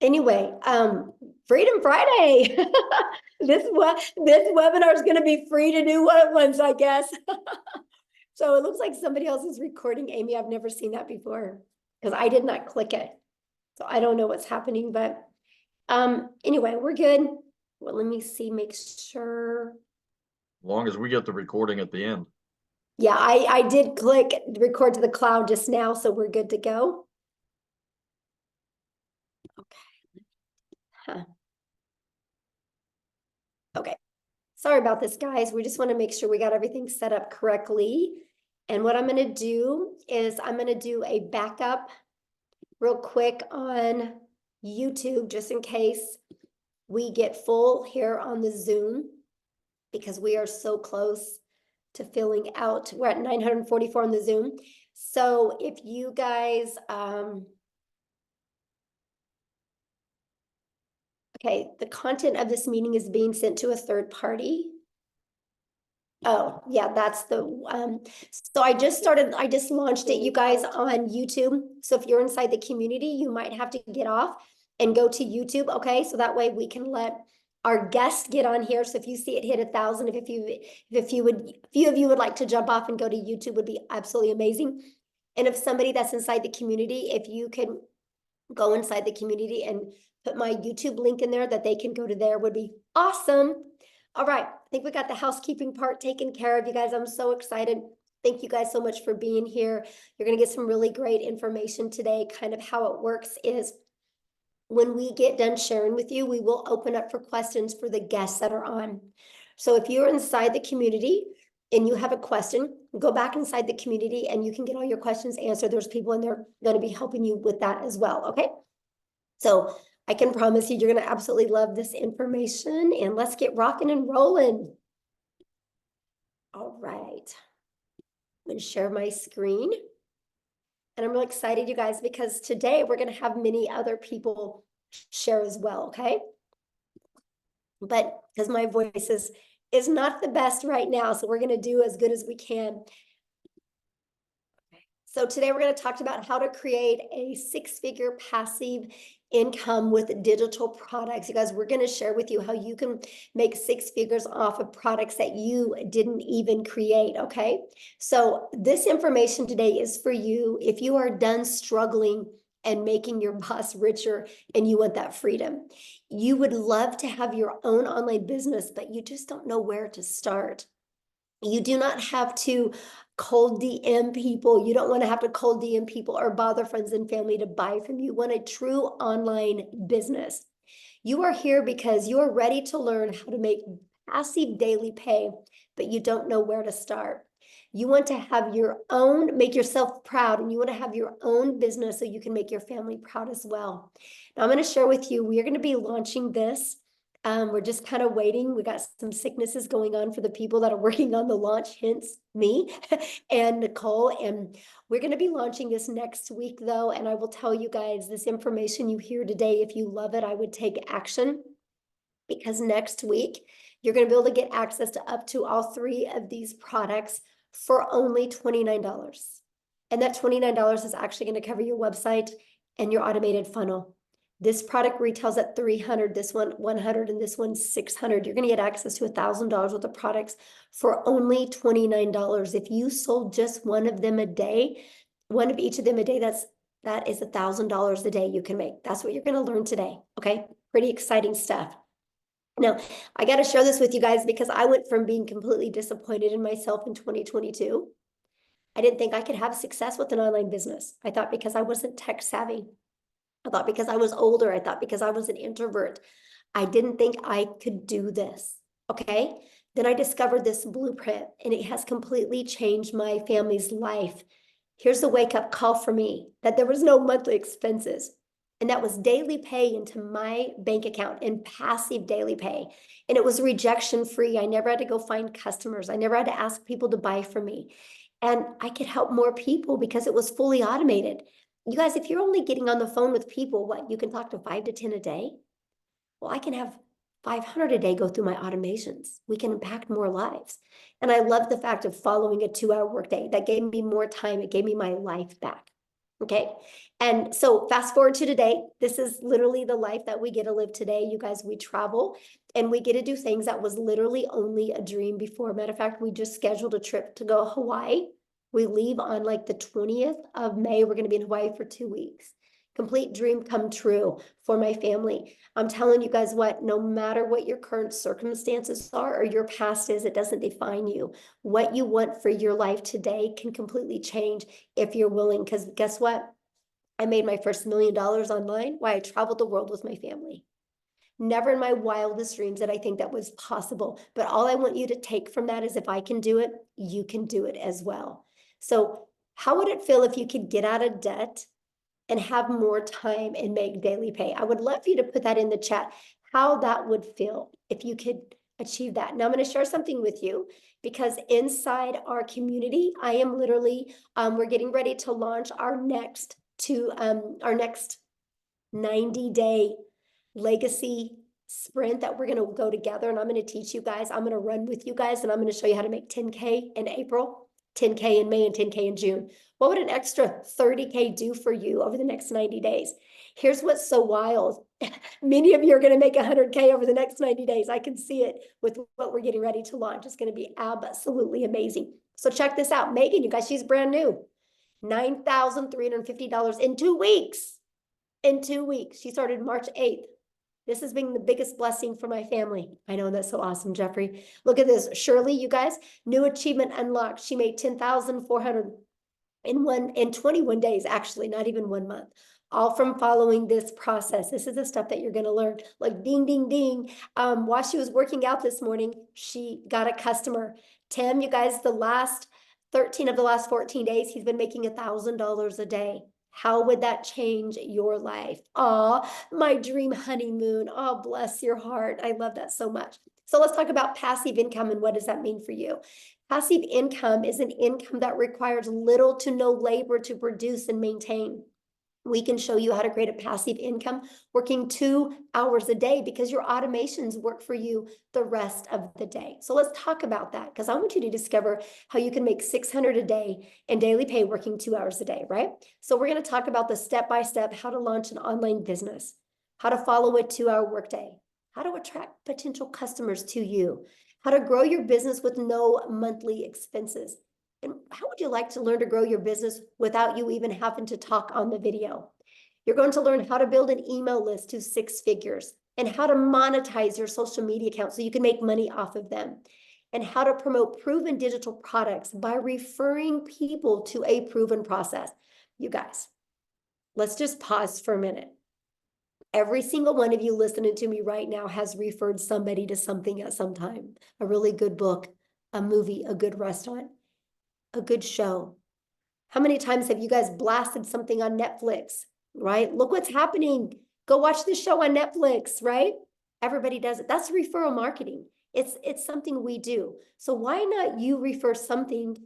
Anyway, Freedom Friday. This webinar is going to be free to do once, I guess. So it looks like somebody else is recording. Amy, I've never seen that before because I did not click it. So I don't know what's happening, but anyway, we're good. Well, let me see, make sure. As long as we get the recording at the end. Yeah, I did click record to the cloud just now, so we're good to go. Okay. Huh. Okay. Sorry about this, guys. We just want to make sure we got everything set up correctly. And what I'm going to do is I'm going to do a backup real quick on YouTube, just in case we get full here on the Zoom, because we are so close to filling out. We're at 944 on the Zoom. So if you guys, okay, the content of this meeting is being sent to a third party. Oh, yeah, that's the, so I just launched it, you guys, on YouTube. So if you're inside the community, you might have to get off and go to YouTube, okay? So that way we can let our guests get on here. So if you see it hit 1,000, if few of you would like to jump off and go to YouTube, would be absolutely amazing. And if somebody that's inside the community, if you can go inside the community and put my YouTube link in there that they can go to there, would be awesome. All right, I think we got the housekeeping part taken care of, you guys. I'm so excited. Thank you guys so much for being here. You're going to get some really great information today. Kind of how it works is when we get done sharing with you, we will open up for questions for the guests that are on. So if you're inside the community and you have a question, go back inside the community and you can get all your questions answered. There's people in there going to be helping you with that as well, okay? So I can promise you, you're going to absolutely love this information, and let's get rocking and rolling. All right. I'm going to share my screen. And I'm really excited, you guys, because today we're going to have many other people share as well, okay? But because my voice is not the best right now, so we're going to do as good as we can. So today we're going to talk about how to create a six-figure passive income with digital products. You guys, we're going to share with you how you can make six figures off of products that you didn't even create, okay? So this information today is for you if you are done struggling and making your boss richer and you want that freedom. You would love to have your own online business, but you just don't know where to start. You do not have to cold DM people. You don't want to have to cold DM people or bother friends and family to buy from you. You want a true online business. You are here because you are ready to learn how to make passive daily pay, but you don't know where to start. You want to have your own, make yourself proud, and you want to have your own business so you can make your family proud as well. Now, I'm going to share with you, we are going to be launching this. We're just kind of waiting. We got some sicknesses going on for the people that are working on the launch, hence me and Nicole. And we're going to be launching this next week, though. And I will tell you guys, this information you hear today, if you love it, I would take action, because next week you're going to be able to get access to up to all three of these products for only $29. And that $29 is actually going to cover your website and your automated funnel. This product retails at $300, this one $100, and this one $600. You're going to get access to $1,000 worth of products for only $29. If you sold just one of them a day, one of each of them a day, that is $1,000 a day you can make. That's what you're going to learn today. Okay, pretty exciting stuff. Now, I got to share this with you guys because I went from being completely disappointed in myself in 2022. I didn't think I could have success with an online business. I thought because I wasn't tech savvy. I thought because I was older. I thought because I was an introvert. I didn't think I could do this. Okay. Then I discovered this blueprint and it has completely changed my family's life. Here's the wake up call for me that there was no monthly expenses. And that was daily pay into my bank account and passive daily pay. And it was rejection free. I never had to go find customers. I never had to ask people to buy from me. And I could help more people because it was fully automated. You guys, if you're only getting on the phone with people, what, you can talk to 5 to 10 a day? Well, I can have 500 a day go through my automations. We can impact more lives. And I love the fact of following a 2-hour workday. That gave me more time. It gave me my life back. Okay. And so fast forward to today, this is literally the life that we get to live today. You guys, we travel and we get to do things that was literally only a dream before. Matter of fact, we just scheduled a trip to go to Hawaii. We leave on like the 20th of May. We're going to be in Hawaii for 2 weeks. Complete dream come true for my family. I'm telling you guys what, no matter what your current circumstances are or your past is, it doesn't define you. What you want for your life today can completely change if you're willing. Because guess what? I made my first $1 million online while I traveled the world with my family. Never in my wildest dreams did I think that was possible. But all I want you to take from that is if I can do it, you can do it as well. So how would it feel if you could get out of debt and have more time and make daily pay? I would love for you to put that in the chat, how that would feel if you could achieve that. Now I'm going to share something with you because inside our community, I am literally, we're getting ready to launch our next 90-day legacy sprint that we're going to go together. And I'm going to teach you guys, I'm going to run with you guys, and I'm going to show you how to make 10K in April, 10K in May, and 10K in June. What would an extra 30K do for you over the next 90 days? Here's what's so wild. Many of you are going to make 100K over the next 90 days. I can see it with what we're getting ready to launch. It's going to be absolutely amazing. So check this out. Megan, you guys, she's brand new. $9,350 in 2 weeks. In 2 weeks. She started March 8th. This has been the biggest blessing for my family. I know, that's so awesome, Jeffrey. Look at this. Shirley, you guys, new achievement unlocked. She made 10,400 in 21 days, actually, not even 1 month. All from following this process. This is the stuff that you're going to learn. Like ding, ding, ding. While she was working out this morning, she got a customer. Tim, you guys, the last 13 of the last 14 days, he's been making $1,000 a day. How would that change your life? Oh, my dream honeymoon. Oh, bless your heart. I love that so much. So let's talk about passive income and what does that mean for you? Passive income is an income that requires little to no labor to produce and maintain. We can show you how to create a passive income working 2 hours a day because your automations work for you the rest of the day. So let's talk about that because I want you to discover how you can make $600 a day in daily pay working 2 hours a day, right? So we're going to talk about the step-by-step how to launch an online business, how to follow a 2-hour workday, how to attract potential customers to you, how to grow your business with no monthly expenses. And how would you like to learn to grow your business without you even having to talk on the video? You're going to learn how to build an email list to 6 figures and how to monetize your social media accounts so you can make money off of them, and how to promote proven digital products by referring people to a proven process. You guys, let's just pause for a minute. Every single one of you listening to me right now has referred somebody to something at some time. A really good book, a movie, a good restaurant, a good show. How many times have you guys blasted something on Netflix, right? Look what's happening. Go watch this show on Netflix, right? Everybody does it. That's referral marketing. It's something we do. So why not you refer something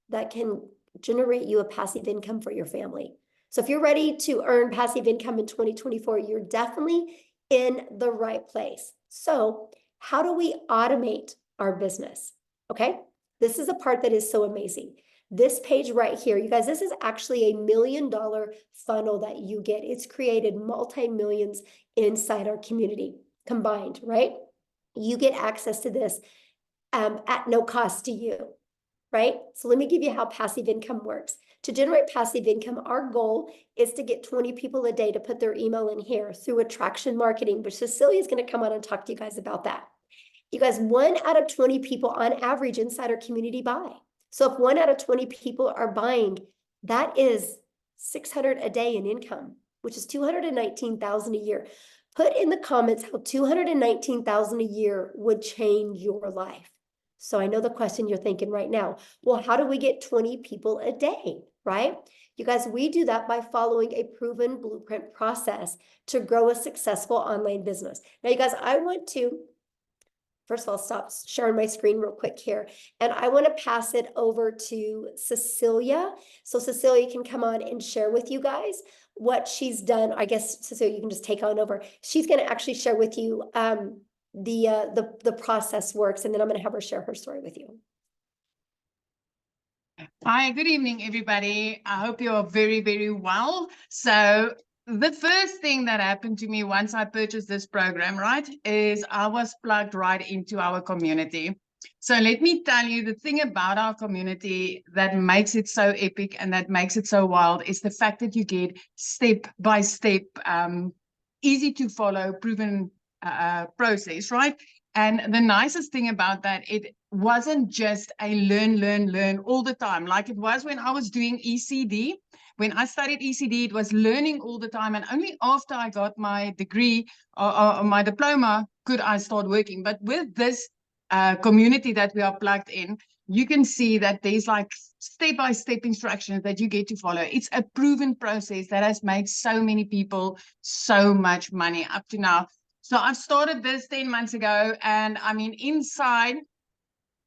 that can generate you a passive income for your family? So if you're ready to earn passive income in 2024, you're definitely in the right place. So how do we automate our business? Okay, this is a part that is so amazing. This page right here, you guys, this is actually a $1 million funnel that you get. It's created multi-millions inside our community combined, right? You get access to this at no cost to you, right? So let me give you how passive income works. To generate passive income, our goal is to get 20 people a day to put their email in here through attraction marketing, which Cecilia is going to come on and talk to you guys about that. You guys, 1 out of 20 people on average inside our community buy. So if 1 out of 20 people are buying, that is $600 a day in income, which is $219,000 a year. Put in the comments how $219,000 a year would change your life. So I know the question you're thinking right now, well, how do we get 20 people a day, right? You guys, we do that by following a proven blueprint process to grow a successful online business. Now, you guys, I want to first of all, stop sharing my screen real quick here. And I want to pass it over to Cecilia. So Cecilia can come on and share with you guys what she's done. I guess, Cecilia, you can just take on over. She's going to actually share with you the process works. And then I'm going to have her share her story with you. Hi, good evening, everybody. I hope you are very, very well. So the first thing that happened to me once I purchased this program, right, is I was plugged right into our community. So let me tell you, the thing about our community that makes it so epic and that makes it so wild is the fact that you get step by step, easy to follow, proven process, right? And the nicest thing about that, it wasn't just a learn all the time, like it was when I was doing ECD. When I studied ECD, it was learning all the time. And only after I got my degree or my diploma could I start working. But with this community that we are plugged in, you can see that there's like step-by-step instructions that you get to follow. It's a proven process that has made so many people so much money up to now. So I've started this 10 months ago, and I mean, inside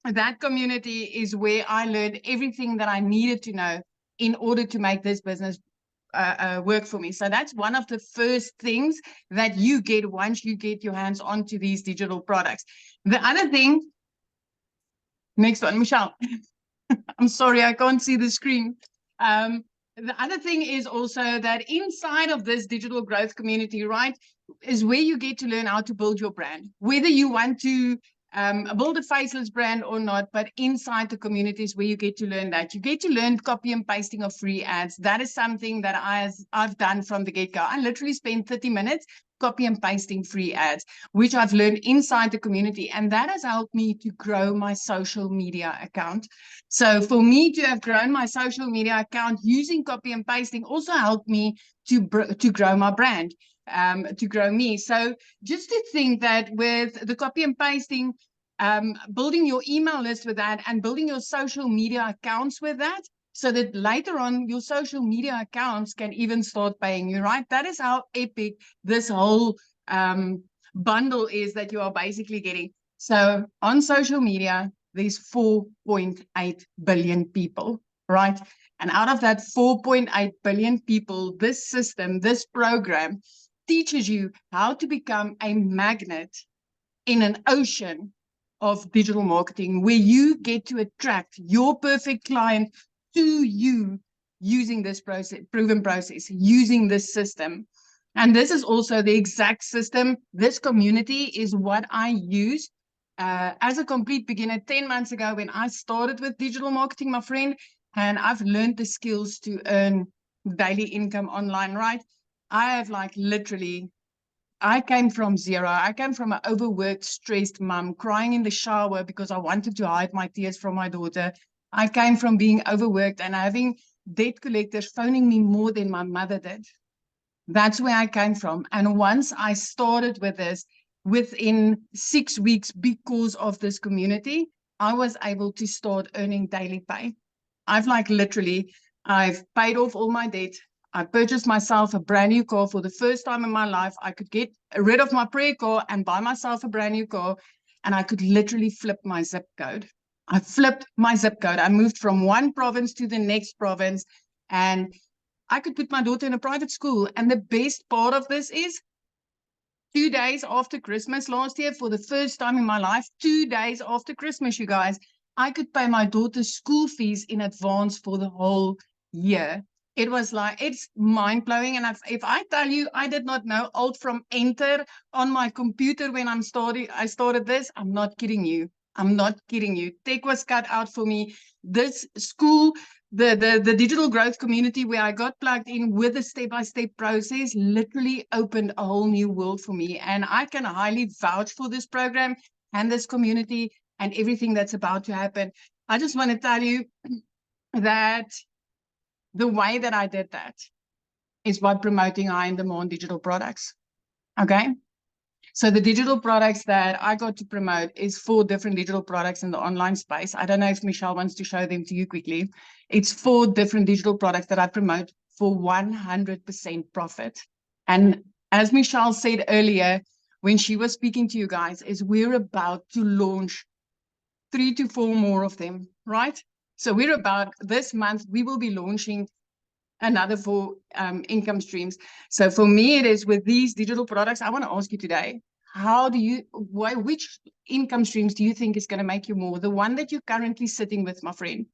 that community is where I learned everything that I needed to know in order to make this business work for me. So that's one of the first things that you get once you get your hands onto these digital products. The other thing, next one, Michelle. I'm sorry, I can't see the screen. The other thing is also that inside of this digital growth community, right, is where you get to learn how to build your brand, whether you want to build a faceless brand or not, but inside the communities where you get to learn that. You get to learn copy and pasting of free ads. That is something that I've done from the get-go. I literally spent 30 minutes copy and pasting free ads, which I've learned inside the community. And that has helped me to grow my social media account. So for me to have grown my social media account using copy and pasting also helped me to grow my brand, to grow me. So just to think that with the copy and pasting, building your email list with that and building your social media accounts with that, so that later on your social media accounts can even start paying you, right? That is how epic this whole bundle is that you are basically getting. So on social media, there's 4.8 billion people, right? And out of that 4.8 billion people, this system, this program teaches you how to become a magnet in an ocean of digital marketing where you get to attract your perfect client to you using this process, proven process, using this system. And this is also the exact system. This community is what I use as a complete beginner 10 months ago when I started with digital marketing, my friend, and I've learned the skills to earn daily income online, right? I have like literally, I came from zero. I came from an overworked, stressed mom, crying in the shower because I wanted to hide my tears from my daughter. I came from being overworked and having debt collectors phoning me more than my mother did. That's where I came from. And once I started with this, within 6 weeks, because of this community, I was able to start earning daily pay. I've like literally, I've paid off all my debt. I purchased myself a brand new car for the first time in my life. I could get rid of my prayer car and buy myself a brand new car. And I could literally flip my zip code. I flipped my zip code. I moved from one province to the next province. And I could put my daughter in a private school. And the best part of this is 2 days after Christmas last year, for the first time in my life, 2 days after Christmas, you guys, I could pay my daughter's school fees in advance for the whole year. It was like, it's mind-blowing. And if I tell you, I did not know Alt from Enter on my computer when I started this, I'm not kidding you. I'm not kidding you. Tech was cut out for me. This school, the digital growth community where I got plugged in with a step-by-step process literally opened a whole new world for me. And I can highly vouch for this program and this community and everything that's about to happen. I just want to tell you that the way that I did that is by promoting high-in-demand digital products. Okay? So the digital products that I got to promote is 4 different digital products in the online space. I don't know if Michelle wants to show them to you quickly. It's 4 different digital products that I promote for 100% profit. And as Michelle said earlier, when she was speaking to you guys, is we're about to launch 3 to 4 more of them, right? So we're about, this month, we will be launching another 4 income streams. So for me, it is with these digital products. I want to ask you today, which income streams do you think is going to make you more? The one that you're currently sitting with, my friend?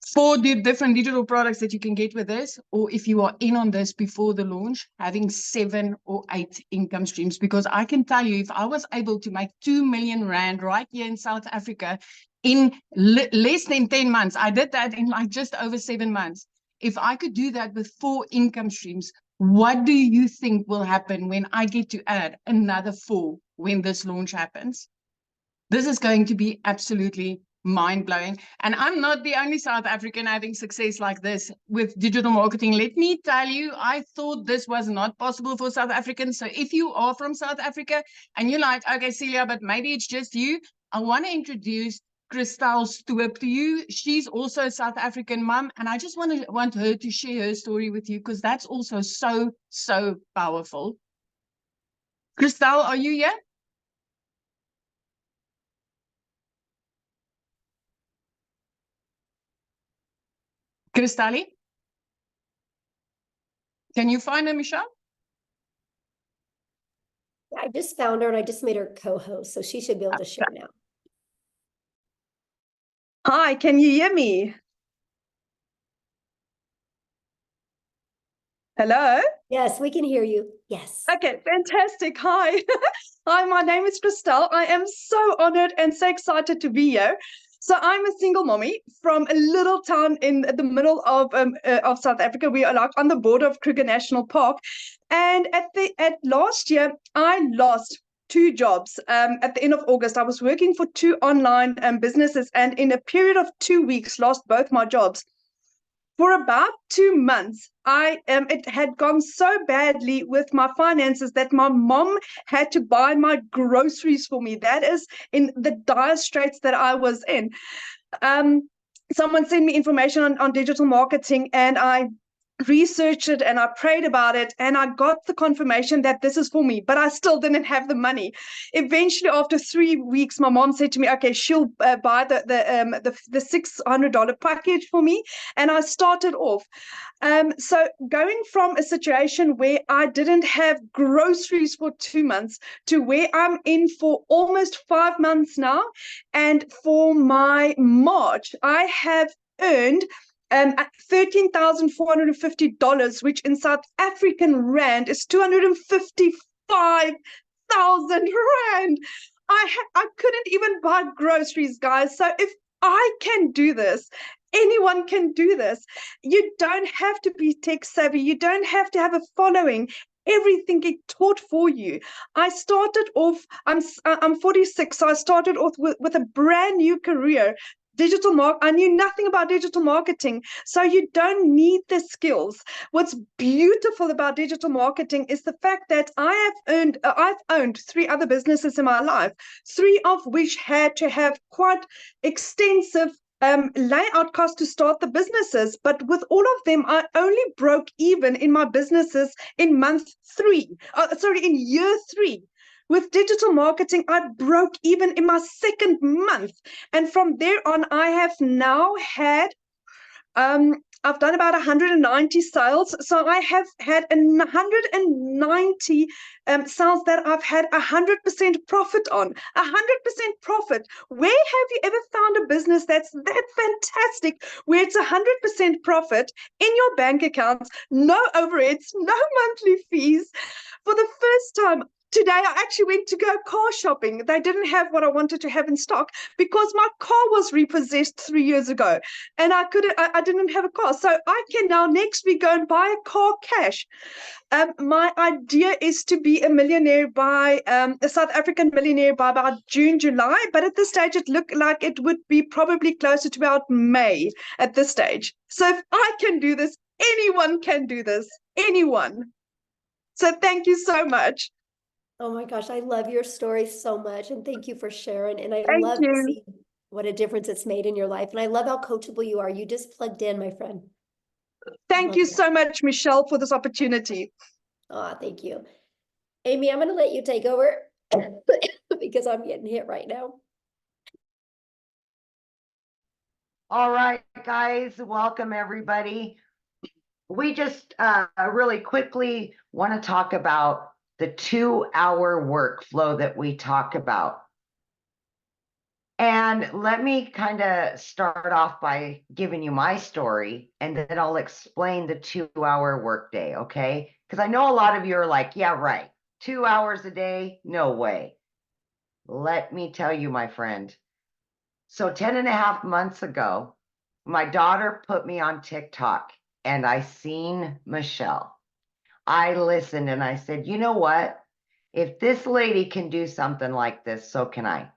4 different digital products that you can get with this, or if you are in on this before the launch, having 7 or 8 income streams. Because I can tell you, if I was able to make 2 million rand right here in South Africa in less than 10 months, I did that in like just over 7 months. If I could do that with 4 income streams, what do you think will happen when I get to add another 4 when this launch happens? This is going to be absolutely mind-blowing. And I'm not the only South African having success like this with digital marketing. Let me tell you, I thought this was not possible for South Africans. So if you are from South Africa and you're like, okay, Celia, but maybe it's just you, I want to introduce Christelle Stoop to you. She's also a South African mom, and I just want her to share her story with you, because that's also so powerful. Christelle, are you here? Christelle? Can you find her, Michelle? I just found her and I just made her co-host, so she should be able to share now. Hi, can you hear me? Hello? Yes, we can hear you. Yes. Okay, fantastic. Hi. Hi, my name is Christelle. I am so honored and so excited to be here. So I'm a single mommy from a little town in the middle of South Africa. We are like on the border of Kruger National Park. And at last year, I lost 2 jobs. At the end of August, I was working for 2 online businesses, and in a period of 2 weeks, lost both my jobs. For about 2 months, it had gone so badly with my finances that my mom had to buy my groceries for me. That is in the dire straits that I was in. Someone sent me information on digital marketing, and I researched it and I prayed about it, and I got the confirmation that this is for me, but I still didn't have the money. Eventually, after 3 weeks, my mom said to me, okay, she'll buy the $600 package for me, and I started off. So going from a situation where I didn't have groceries for 2 months to where I'm in for almost 5 months now, and for my March, I have earned $13,450, which in South African rand is 255,000 rand. I couldn't even buy groceries, guys. So if I can do this, anyone can do this. You don't have to be tech savvy. You don't have to have a following. Everything get taught for you. I started off, I'm 46, so I started off with a brand new career. I knew nothing about digital marketing, so you don't need the skills. What's beautiful about digital marketing is the fact that I've owned 3 other businesses in my life, 3 of which had to have quite extensive layout costs to start the businesses. But with all of them, I only broke even in my businesses in in year 3. With digital marketing, I broke even in my 2nd month. And from there on, I have now had, I've done about 190 sales. So I have had 190 sales that I've had 100% profit on. 100% profit. Where have you ever found a business that's that fantastic, where it's 100% profit in your bank accounts, no overheads, no monthly fees? For the first time, today, I actually went to go car shopping. They didn't have what I wanted to have in stock because my car was repossessed 3 years ago, and I didn't have a car. So I can now next week go and buy a car cash. My idea is to be a millionaire a South African millionaire by about June, July. But at this stage, it looked like it would be probably closer to about May at this stage. So if I can do this, anyone can do this. Anyone. So thank you so much. Oh my gosh, I love your story so much, and thank you for sharing. And I Thank love to you. see what a difference it's made in your life. And I love how coachable you are. You just plugged in, my friend. Thank Love you that. so much, Michelle, for this opportunity. Oh, thank you. Amy, I'm going to let you take over because I'm getting hit right now. All right, guys, welcome everybody. We just really quickly want to talk about the 2-hour workflow that we talk about. And let me kind of start off by giving you my story, and then I'll explain the 2-hour workday, okay? Because I know a lot of you are like, yeah, right. 2 hours a day? No way. Let me tell you, my friend. So 10 and a half months ago, my daughter put me on TikTok and I seen Michelle. I listened and I said, you know what? If this lady can do something like this, so can I.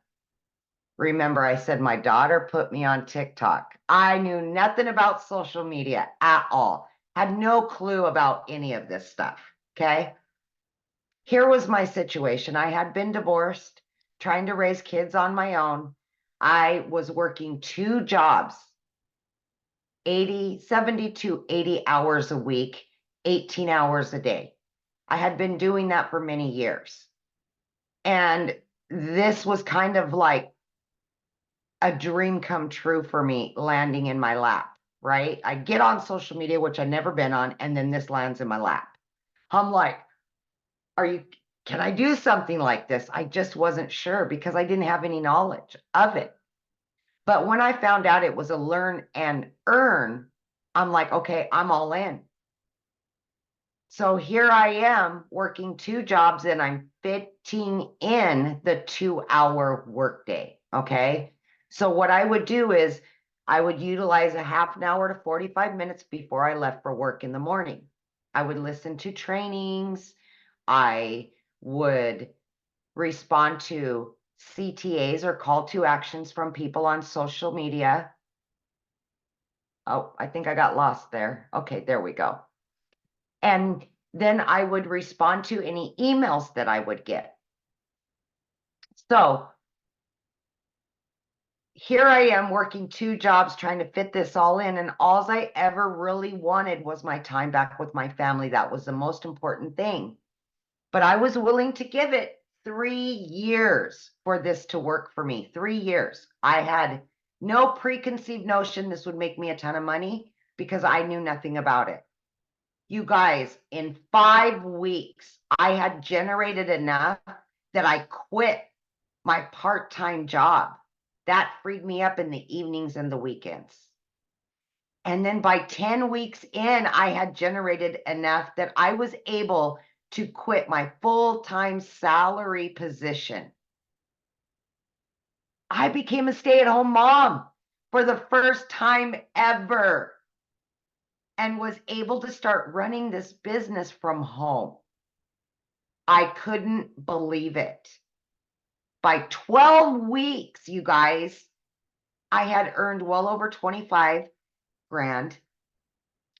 Remember, I said my daughter put me on TikTok. I knew nothing about social media at all. Had no clue about any of this stuff, okay? Here was my situation. I had been divorced, trying to raise kids on my own. I was working 2 jobs, 70 to 80 hours a week, 18 hours a day. I had been doing that for many years. And this was kind of like a dream come true for me landing in my lap, right? I get on social media, which I've never been on, and then this lands in my lap. I'm like, can I do something like this? I just wasn't sure because I didn't have any knowledge of it. But when I found out it was a learn and earn, I'm like, okay, I'm all in. So here I am working 2 jobs and I'm fitting in the 2-hour workday. Okay. So what I would do is I would utilize a half an hour to 45 minutes before I left for work in the morning. I would listen to trainings. I would respond to CTAs or call to actions from people on social media. Oh, I think I got lost there. Okay, there we go. And then I would respond to any emails that I would get. So here I am working 2 jobs trying to fit this all in. And all I ever really wanted was my time back with my family. That was the most important thing. But I was willing to give it 3 years for this to work for me. 3 years. I had no preconceived notion this would make me a ton of money because I knew nothing about it. You guys, in 5 weeks, I had generated enough that I quit my part-time job. That freed me up in the evenings and the weekends. And then by 10 weeks in, I had generated enough that I was able to quit my full-time salary position. I became a stay-at-home mom for the first time ever and was able to start running this business from home. I couldn't believe it. By 12 weeks, you guys, I had earned well over 25 grand,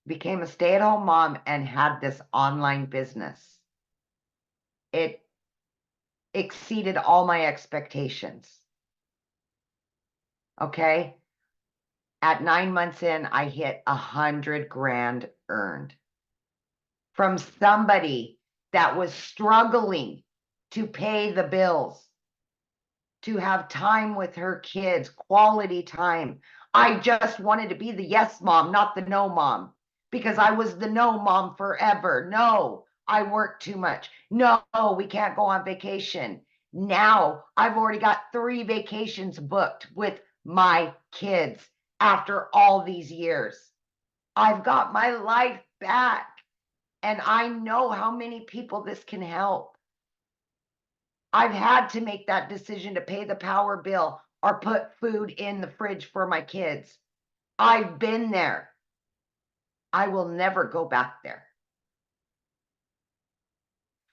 became a stay-at-home mom, and had this online business. It exceeded all my expectations. Okay. At 9 months in, I hit 100 grand earned from somebody that was struggling to pay the bills, to have time with her kids, quality time. I just wanted to be the yes mom, not the no mom, because I was the no mom forever. No, I work too much. No, we can't go on vacation. Now I've already got 3 vacations booked with my kids after all these years. I've got my life back, and I know how many people this can help. I've had to make that decision to pay the power bill or put food in the fridge for my kids. I've been there. I will never go back there.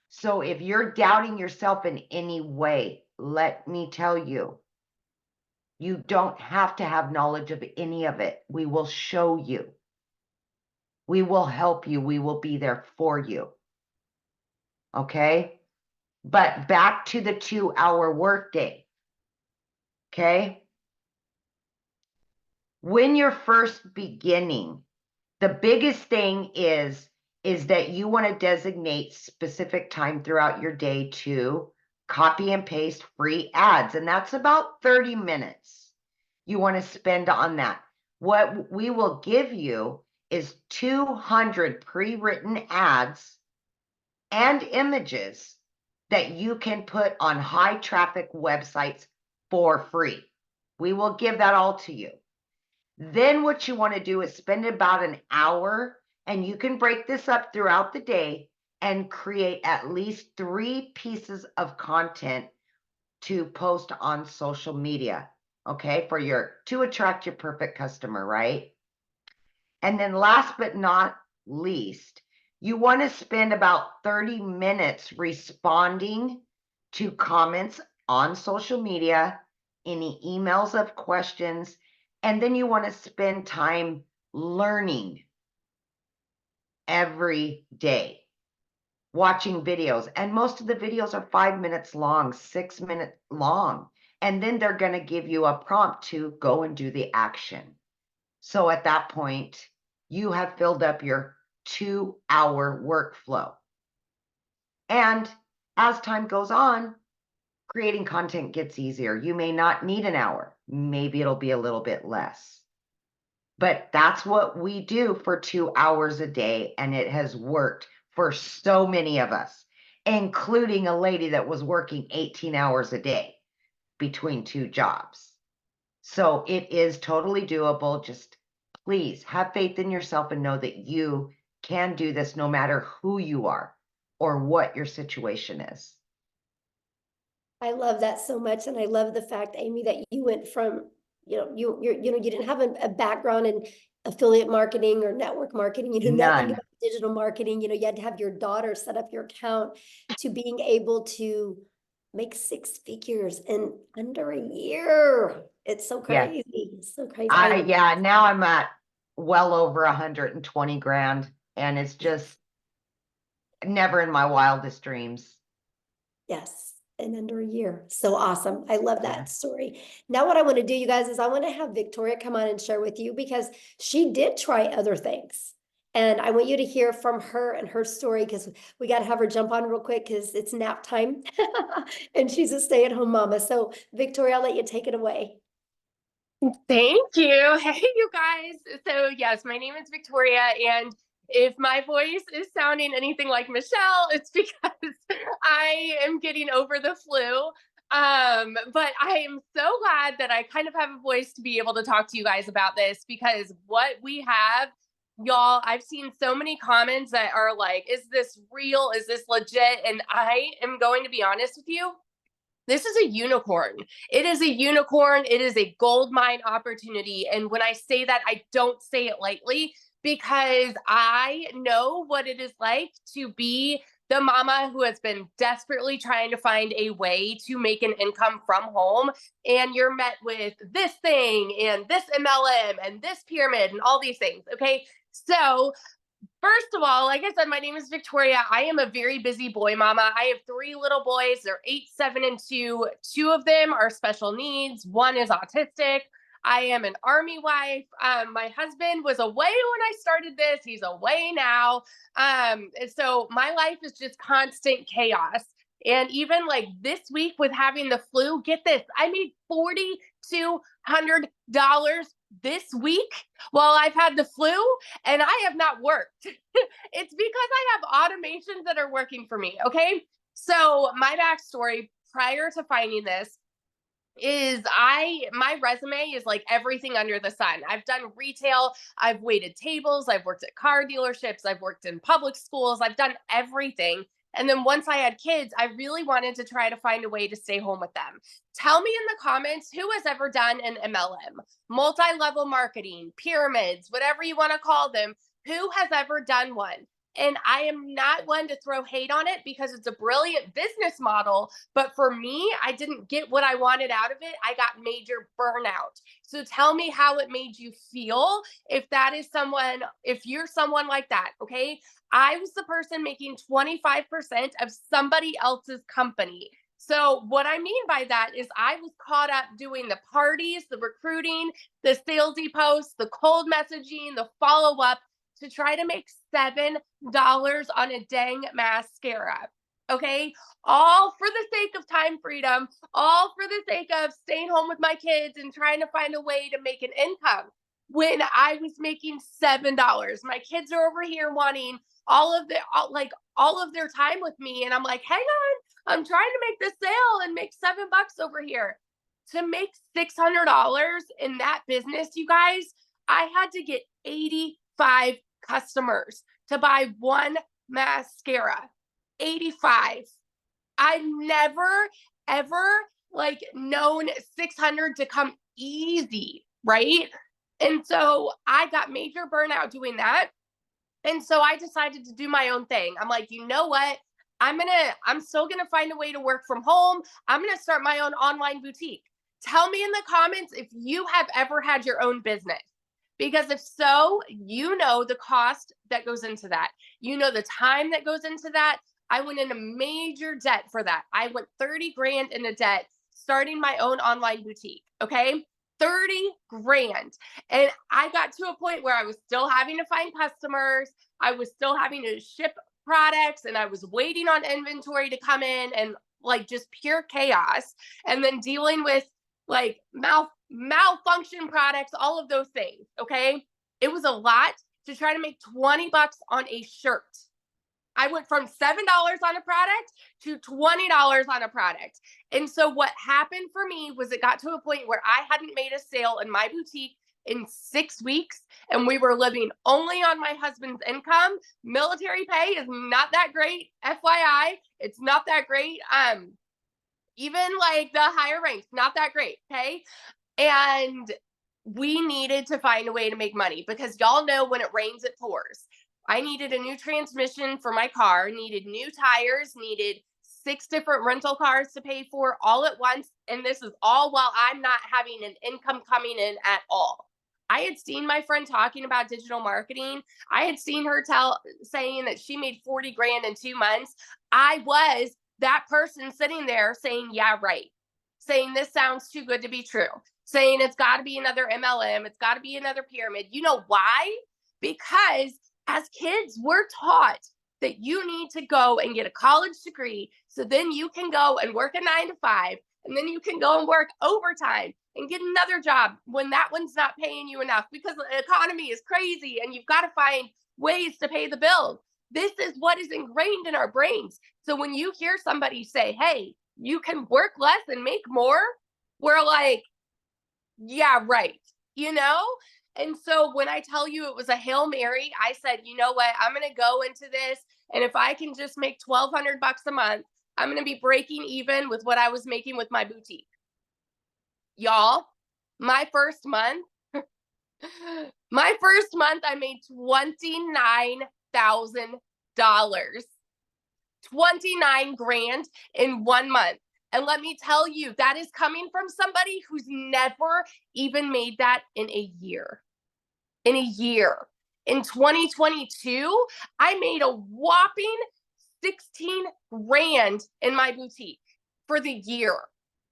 So if you're doubting yourself in any way, let me tell you, you don't have to have knowledge of any of it. We will show you. We will help you. We will be there for you. Okay? But back to the 2-hour workday. Okay? When you're first beginning, the biggest thing is that you want to designate specific time throughout your day to copy and paste free ads. And that's about 30 minutes you want to spend on that. What we will give you is 200 pre-written ads and images that you can put on high traffic websites for free. We will give that all to you. Then what you want to do is spend about an hour, and you can break this up throughout the day and create at least 3 pieces of content to post on social media, okay, to attract your perfect customer, right? And then last but not least, you want to spend about 30 minutes responding to comments on social media, any emails of questions, and then you want to spend time learning every day, watching videos. And most of the videos are 5 minutes long, 6 minutes long. And then they're going to give you a prompt to go and do the action. So at that point, you have filled up your 2-hour workflow. And as time goes on, creating content gets easier. You may not need an hour. Maybe it'll be a little bit less. But that's what we do for 2 hours a day. And it has worked for so many of us, including a lady that was working 18 hours a day between 2 jobs. So it is totally doable. Just please have faith in yourself and know that you can do this no matter who you are or what your situation is. I love that so much. And I love the fact, Amy, that you went from, you didn't have a background in affiliate marketing or network marketing, nothing None. about digital marketing. You had to have your daughter set up your account, to being able to make 6 figures in under a year. It's so Yeah. crazy. It's so crazy. Yeah, now I'm at well over 120 grand, and it's just never in my wildest dreams. Yes, in under a year. So awesome. I love that Yeah. story. Now what I want to do, you guys, is I want to have Victoria come on and share with you, because she did try other things. And I want you to hear from her and her story, because we got to have her jump on real quick because it's nap time and she's a stay-at-home mama. So Victoria, I'll let you take it away. Thank you. Hey, you guys. So yes, my name is Victoria, and if my voice is sounding anything like Michelle, it's because I am getting over the flu. But I am so glad that I kind of have a voice to be able to talk to you guys about this, because what we have, y'all, I've seen so many comments that are like, is this real? Is this legit? And I am going to be honest with you. This is a unicorn. It is a unicorn. It is a gold mine opportunity. And when I say that, I don't say it lightly, because I know what it is like to be the mama who has been desperately trying to find a way to make an income from home. And you're met with this thing and this MLM and this pyramid and all these things. Okay. So first of all, like I said, my name is Victoria. I am a very busy boy mama. I have 3 little boys. They're 8, 7, and 2. 2 of them are special needs. 1 is autistic. I am an Army wife. My husband was away when I started this. He's away now. And so my life is just constant chaos. And even like this week with having the flu, get this, I made $4,200 this week while I've had the flu, and I have not worked. It's because I have automations that are working for me. Okay. So my backstory prior to finding this is my resume is like everything under the sun. I've done retail, I've waited tables, I've worked at car dealerships, I've worked in public schools, I've done everything. And then once I had kids, I really wanted to try to find a way to stay home with them. Tell me in the comments who has ever done an MLM, multi-level marketing, pyramids, whatever you want to call them. Who has ever done one? And I am not one to throw hate on it, because it's a brilliant business model. But for me, I didn't get what I wanted out of it. I got major burnout. So tell me how it made you feel if you're someone like that. Okay. I was the person making 25% of somebody else's company. So what I mean by that is I was caught up doing the parties, the recruiting, the salesy posts, the cold messaging, the follow-up, to try to make $7 on a dang mascara. Okay. All for the sake of time freedom, all for the sake of staying home with my kids and trying to find a way to make an income, when I was making $7. My kids are over here wanting all of their time with me. And I'm like, hang on, I'm trying to make this sale and make $7 over here. To make $600 in that business, you guys, I had to get 85 customers to buy one mascara. 85. I've never, ever like known 600 to come easy, right? And so I got major burnout doing that. And so I decided to do my own thing. I'm like, you know what? I'm still gonna find a way to work from home. I'm gonna start my own online boutique. Tell me in the comments if you have ever had your own business. Because if so, you know the cost that goes into that. You know the time that goes into that. I went into major debt for that. I went 30 grand into debt starting my own online boutique. Okay. 30 grand. And I got to a point where I was still having to find customers. I was still having to ship products and I was waiting on inventory to come in and like just pure chaos. And then dealing with like malfunction products, all of those things. Okay. It was a lot to try to make 20 bucks on a shirt. I went from $7 on a product to $20 on a product. And so what happened for me was it got to a point where I hadn't made a sale in my boutique in 6 weeks and we were living only on my husband's income. Military pay is not that great. FYI, it's not that great. Even like the higher ranks, not that great. Okay. And we needed to find a way to make money because y'all know when it rains, it pours. I needed a new transmission for my car, needed new tires, needed 6 different rental cars to pay for all at once. And this is all while I'm not having an income coming in at all. I had seen my friend talking about digital marketing. I had seen her saying that she made 40 grand in 2 months. I was that person sitting there saying, yeah, right. Saying this sounds too good to be true. Saying it's got to be another MLM. It's got to be another pyramid. You know why? Because as kids, we're taught that you need to go and get a college degree so then you can go and work a 9 to 5 and then you can go and work overtime and get another job when that one's not paying you enough because the economy is crazy and you've got to find ways to pay the bills. This is what is ingrained in our brains. So when you hear somebody say, hey, you can work less and make more, we're like, yeah, right. You know? And so when I tell you it was a Hail Mary, I said, you know what? I'm going to go into this. And if I can just make $1,200 a month, I'm going to be breaking even with what I was making with my boutique. Y'all, my first month, I made $29,000. 29 grand in 1 month. And let me tell you, that is coming from somebody who's never even made that in a year. In a year. In 2022, I made a whopping 16 grand in my boutique for the year.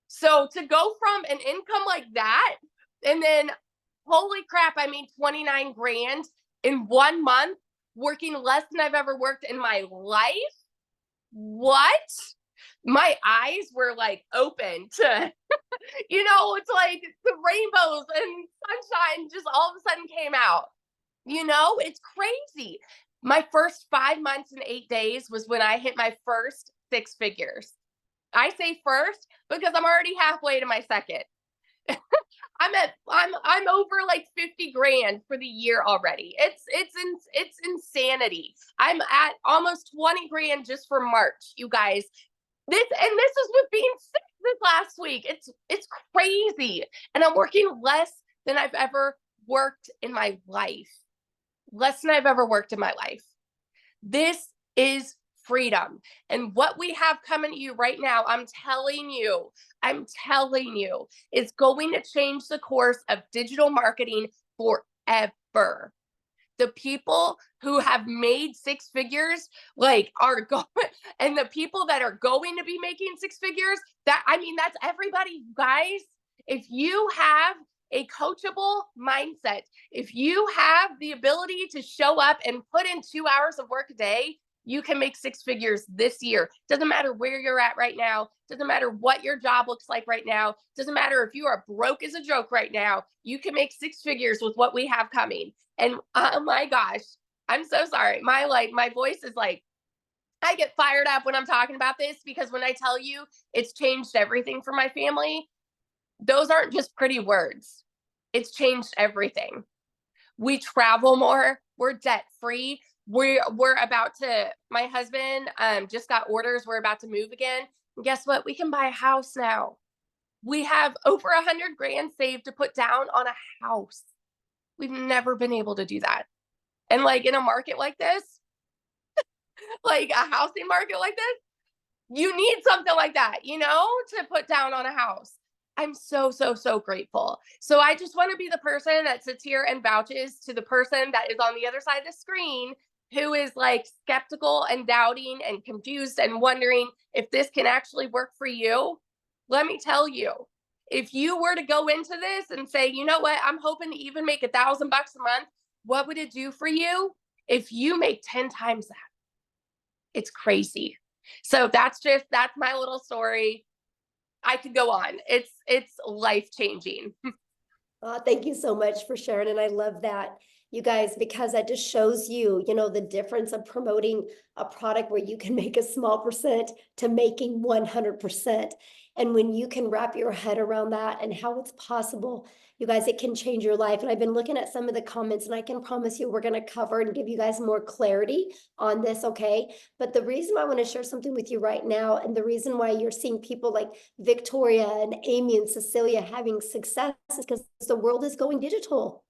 So to go from an income like that, and then holy crap, I made 29 grand in 1 month, working less than I've ever worked in my life. What? My eyes were like open to, it's like the rainbows and sunshine just all of a sudden came out. It's crazy. My first 5 months and 8 days was when I hit my first 6 figures. I say first because I'm already halfway to my second. I'm over like 50 grand for the year already. It's insanity. I'm at almost 20 grand just for March, you guys. This is with being sick this last week. It's crazy. And I'm working less than I've ever worked in my life. Less than I've ever worked in my life. This is freedom. And what we have coming to you right now, I'm telling you, is going to change the course of digital marketing forever. The people who have made 6 figures are going, and the people that are going to be making 6 figures, that's everybody, guys. If you have a coachable mindset, if you have the ability to show up and put in 2 hours of work a day, you can make 6 figures this year. Doesn't matter where you're at right now. Doesn't matter what your job looks like right now. Doesn't matter if you are broke as a joke right now. You can make 6 figures with what we have coming. And oh my gosh, I'm so sorry. My voice is like, I get fired up when I'm talking about this because when I tell you it's changed everything for my family, those aren't just pretty words. It's changed everything. We travel more. We're debt free. We're about to, my husband just got orders. We're about to move again. And guess what? We can buy a house now. We have over 100 grand saved to put down on a house. We've never been able to do that. And like in a market like this, like a housing market like this, you need something like that, you know, to put down on a house. I'm so, so, so grateful. So I just want to be the person that sits here and vouches to the person that is on the other side of the screen who is like skeptical and doubting and confused and wondering if this can actually work for you. Let me tell you, if you were to go into this and say, you know what, I'm hoping to even make $1,000 a month, what would it do for you if you make 10 times that? It's crazy. So that's my little story. I could go on. It's life-changing. Thank you so much for sharing. And I love that, you guys, because that just shows you, you know, the difference of promoting a product where you can make a small percent to making 100%. And when you can wrap your head around that and how it's possible, you guys, it can change your life. And I've been looking at some of the comments, and I can promise you we're going to cover and give you guys more clarity on this, okay? But the reason I want to share something with you right now, and the reason why you're seeing people like Victoria and Amy and Cecilia having success is because the world is going digital.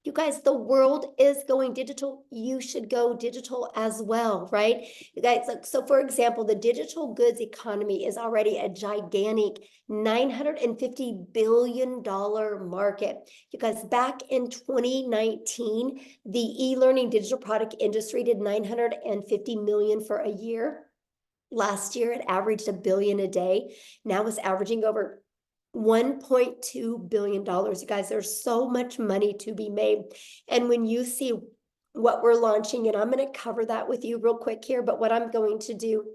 You guys, the world is going digital. You should go digital as well, right? You guys, so for example, the digital goods economy is already a gigantic $950 billion market. You guys, back in 2019, the e-learning digital product industry did 950 million for a year. Last year, it averaged $1 billion a day. Now it's averaging over $1.2 billion. You guys, there's so much money to be made. And when you see what we're launching, and I'm going to cover that with you real quick here, but what I'm going to do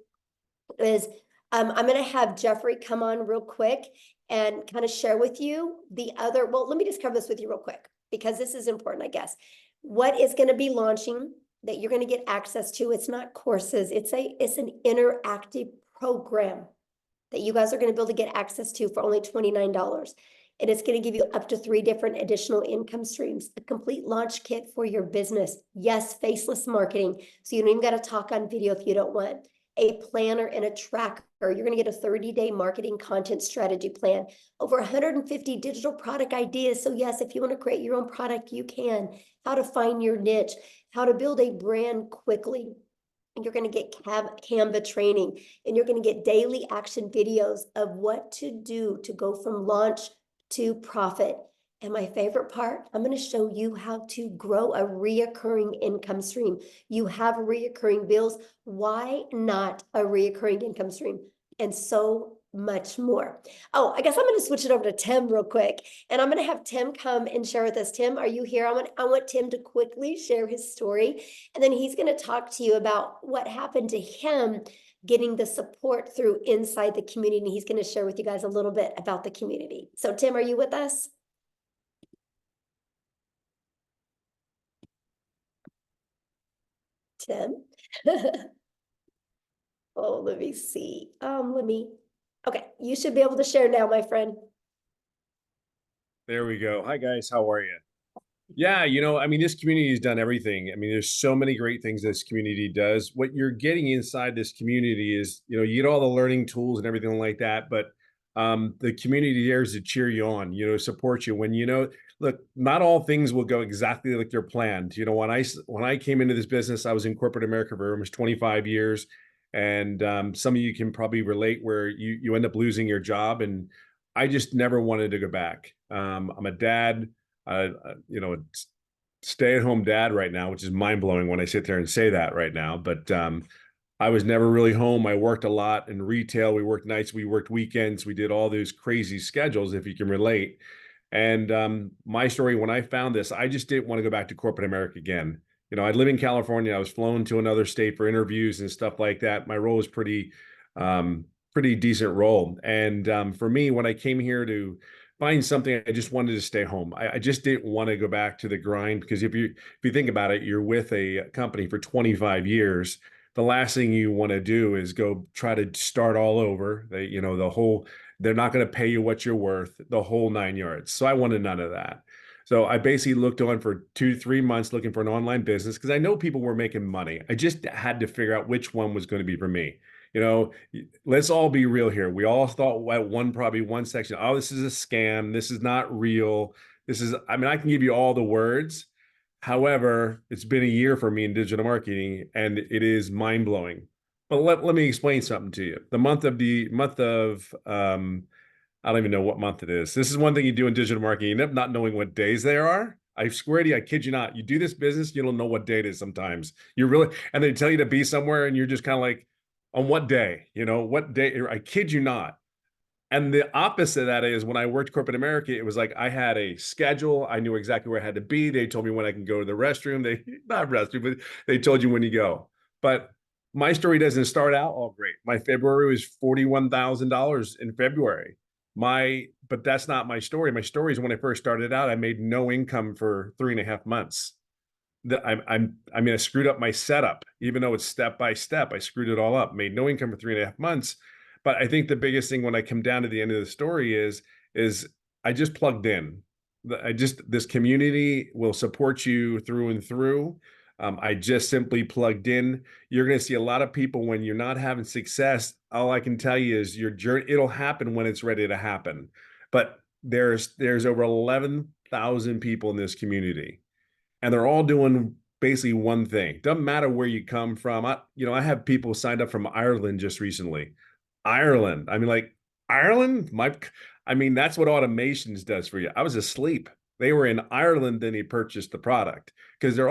is I'm going to have Jeffrey come on real quick and kind of share with you the other, well, let me just cover this with you real quick, because this is important, I guess. What is going to be launching that you're going to get access to? It's not courses. It's an interactive program that you guys are going to be able to get access to for only $29. And it's going to give you up to 3 different additional income streams, a complete launch kit for your business. Yes, faceless marketing. So you don't even got to talk on video if you don't want. A planner and a tracker. You're going to get a 30-day marketing content strategy plan. Over 150 digital product ideas. So yes, if you want to create your own product, you can. How to find your niche. How to build a brand quickly. You're going to get Canva training, and you're going to get daily action videos of what to do to go from launch to profit. And my favorite part, I'm going to show you how to grow a reoccurring income stream. You have reoccurring bills. Why not a reoccurring income stream? And so much more. Oh, I guess I'm going to switch it over to Tim real quick, and I'm going to have Tim come and share with us. Tim, are you here? I want Tim to quickly share his story, and then he's going to talk to you about what happened to him getting the support through inside the community. And he's going to share with you guys a little bit about the community. So Tim, are you with us? Tim? Oh, let me see. Okay, you should be able to share now, my friend. There we go. Hi, guys. How are you? Yeah, I mean, this community has done everything. I mean, there's so many great things this community does. What you're getting inside this community is, you get all the learning tools and everything like that, but the community there is to cheer you on, support you when, look, not all things will go exactly like they're planned. When I came into this business, I was in corporate America for almost 25 years. And some of you can probably relate where you end up losing your job. And I just never wanted to go back. I'm a dad, stay-at-home dad right now, which is mind-blowing when I sit there and say that right now. But I was never really home. I worked a lot in retail. We worked nights, we worked weekends. We did all those crazy schedules, if you can relate. And my story, when I found this, I just didn't want to go back to corporate America again. I live in California. I was flown to another state for interviews and stuff like that. My role was pretty decent role. And for me, when I came here to find something, I just wanted to stay home. I just didn't want to go back to the grind, because if you think about it, you're with a company for 25 years. The last thing you want to do is go try to start all over. The whole They're not going to pay you what you're worth, the whole 9 yards. So I wanted none of that. So I basically looked on for 2 to 3 months looking for an online business because I know people were making money. I just had to figure out which one was going to be for me. You know, let's all be real here. We all thought at probably one section, oh, this is a scam. This is not real. This is, I mean, I can give you all the words. However, it's been a year for me in digital marketing and it is mind blowing. But let me explain something to you. The month of I don't even know what month it is. This is one thing you do in digital marketing, you end up not knowing what days there are. I swear to you, I kid you not. You do this business, you don't know what day it is sometimes. You really, and they tell you to be somewhere and you're just kind of like, on what day? You know, what day? I kid you not. And the opposite of that is when I worked corporate America, it was like I had a schedule. I knew exactly where I had to be. They told me when I can go to the restroom. They not restroom, but they told you when you go. But my story doesn't start out all great. My February was $41,000 in February. But that's not my story. My story is when I first started out, I made no income for 3.5 months. I mean, I screwed up my setup, even though it's step by step. I screwed it all up, made no income for 3.5 months. But I think the biggest thing when I come down to the end of the story is I just plugged in. This community will support you through and through. I just simply plugged in. You're going to see a lot of people when you're not having success. All I can tell you is your journey, it'll happen when it's ready to happen. But there's over 11,000 people in this community, and they're all doing basically one thing. Doesn't matter where you come from. I have people signed up from Ireland just recently. Ireland. I mean, like Ireland, that's what automations does for you. I was asleep. They were in Ireland, then he purchased the product because we're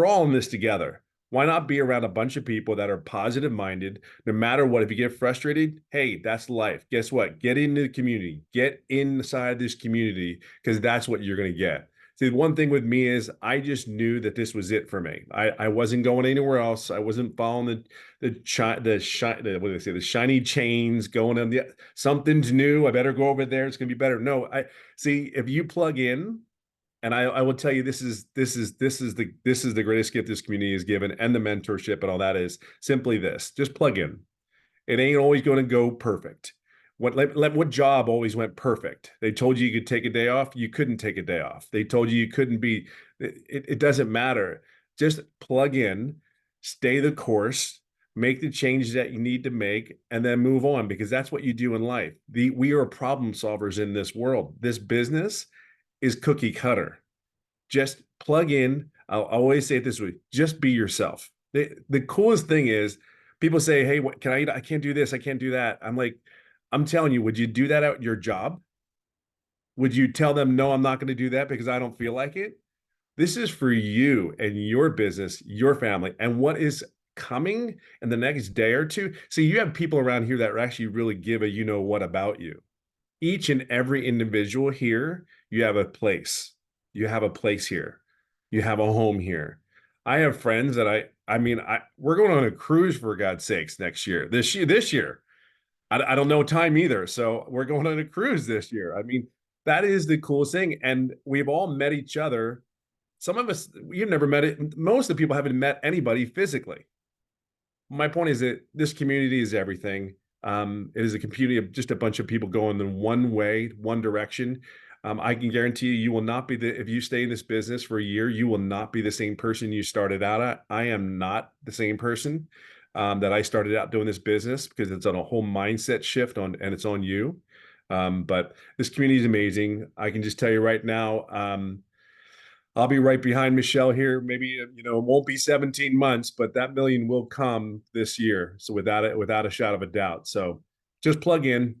all in this together. Why not be around a bunch of people that are positive minded, no matter what? If you get frustrated, hey, that's life. Guess what? Get into the community, get inside this community, because that's what you're going to get. See, one thing with me is I just knew that this was it for me. I wasn't going anywhere else. I wasn't following the shiny chains, going on something's new. I better go over there. It's gonna be better. No, I see if you plug in, and I will tell you this is the greatest gift this community is given, and the mentorship and all that is simply this. Just plug in. It ain't always going to go perfect. What job always went perfect? They told you could take a day off. You couldn't take a day off. They told you couldn't be. It doesn't matter. Just plug in, stay the course, make the changes that you need to make, and then move on, because that's what you do in life. We are problem solvers in this world. This business is cookie cutter. Just plug in. I'll always say it this way: just be yourself. The coolest thing is people say, "Hey, what can I eat? I can't do this. I can't do that." I'm like, I'm telling you, would you do that at your job? Would you tell them, no, I'm not going to do that because I don't feel like it? This is for you and your business, your family, and what is coming in the next day or two. See, you have people around here that actually really give a what about you. Each and every individual here, you have a place. You have a place here. You have a home here. I have friends that we're going on a cruise, for God's sakes, next year, this year. I don't know time either. So we're going on a cruise this year. I mean, that is the coolest thing. And we've all met each other. Some of us, you've never met it. Most of the people haven't met anybody physically. My point is that this community is everything. It is a community of just a bunch of people going in one way, one direction. I can guarantee you will not be if you stay in this business for a year, you will not be the same person you started out at. I am not the same person that I started out doing this business, because it's on a whole mindset shift and it's on you. But this community is amazing. I can just tell you right now, I'll be right behind Michelle here. Maybe, it won't be 17 months, but that million will come this year. So without a shadow of a doubt. So just plug in,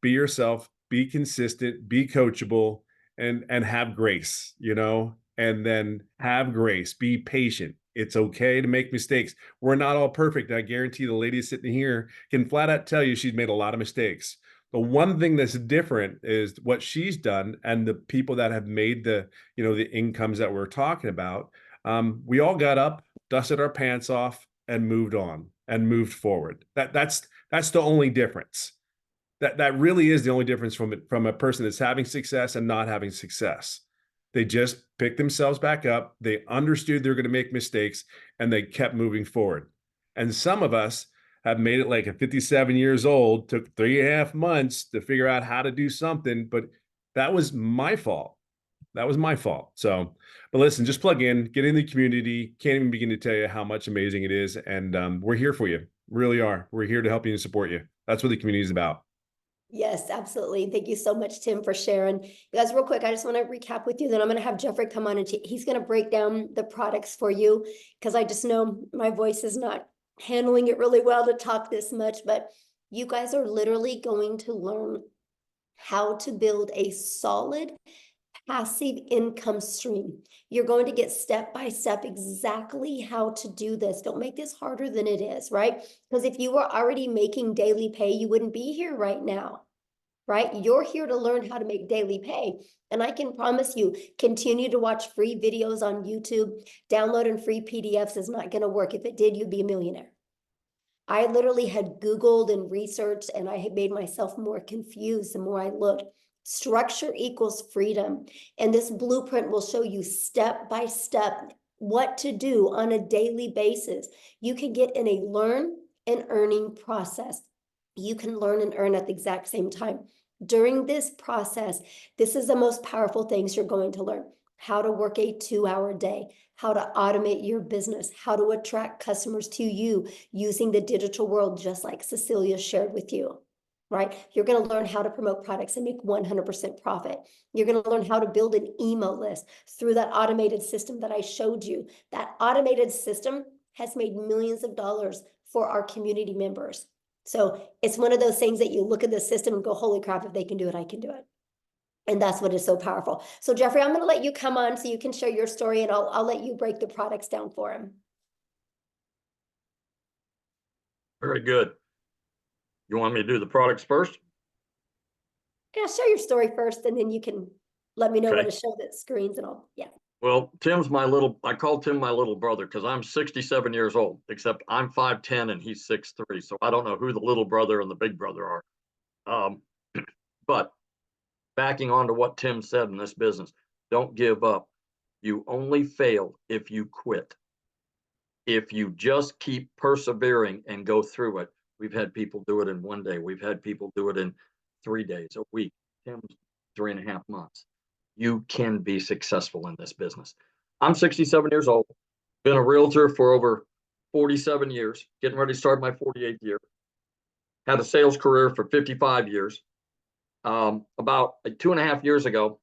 be yourself, be consistent, be coachable, and have grace, and then have grace, be patient. It's okay to make mistakes. We're not all perfect. I guarantee the lady sitting here can flat out tell you she's made a lot of mistakes. The one thing that's different is what she's done, and the people that have made the incomes that we're talking about. We all got up, dusted our pants off, and moved on and moved forward. That's the only difference. That really is the only difference from a person that's having success and not having success. They just picked themselves back up. They understood they're going to make mistakes, and they kept moving forward. And some of us have made it like at 57 years old, took 3.5 months to figure out how to do something, but that was my fault. That was my fault. So, but listen, just plug in, get in the community. Can't even begin to tell you how much amazing it is. And we're here for you. Really are. We're here to help you and support you. That's what the community is about. Yes, absolutely. Thank you so much, Tim, for sharing. You guys, real quick, I just want to recap with you. Then I'm going to have Jeffrey come on and he's going to break down the products for you, because I just know my voice is not handling it really well to talk this much. But you guys are literally going to learn how to build a solid passive income stream. You're going to get step by step exactly how to do this. Don't make this harder than it is, right? Because if you were already making daily pay, you wouldn't be here right now, right? You're here to learn how to make daily pay. And I can promise you, continue to watch free videos on YouTube. Downloading free PDFs is not going to work. If it did, you'd be a millionaire. I literally had Googled and researched, and I had made myself more confused the more I looked. Structure equals freedom. And this blueprint will show you step by step what to do on a daily basis. You can get in a learn and earning process. You can learn and earn at the exact same time. During this process, this is the most powerful things you're going to learn. How to work a 2-hour day, how to automate your business, how to attract customers to you using the digital world, just like Cecilia shared with you. Right? You're going to learn how to promote products and make 100% profit. You're going to learn how to build an email list through that automated system that I showed you. That automated system has made millions of dollars for our community members. So it's one of those things that you look at the system and go, holy crap, if they can do it, I can do it. And that's what is so powerful. So Jeffrey, I'm going to let you come on so you can share your story, and I'll let you break the products down for him. Very good. You want me to do the products first? Yeah, share your story first, and then you can let me know when Okay. to show the screens and all. Yeah. Well, I call Tim my little brother because I'm 67 years old, except I'm 5'10" and he's 6'3". So I don't know who the little brother and the big brother are. But backing on to what Tim said in this business, don't give up. You only fail if you quit. If you just keep persevering and go through it. We've had people do it in 1 day. We've had people do it in 3 days, a week. Tim's 3.5 months. You can be successful in this business. I'm 67 years old, been a realtor for over 47 years, getting ready to start my 48th year. Had a sales career for 55 years. About 2.5 years ago,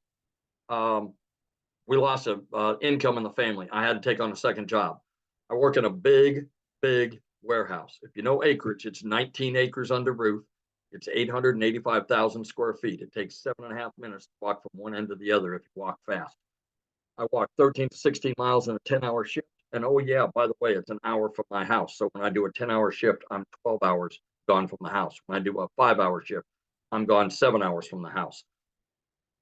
we lost income in the family. I had to take on a second job. I work in a big warehouse. If you know acreage, it's 19 acres under roof. It's 885,000 square feet. It takes 7.5 minutes to walk from one end to the other if you walk fast. I walk 13 to 16 miles in a 10-hour shift. And oh yeah, by the way, it's an hour from my house. So when I do a 10-hour shift, I'm 12 hours gone from the house. When I do a 5-hour shift, I'm gone 7 hours from the house.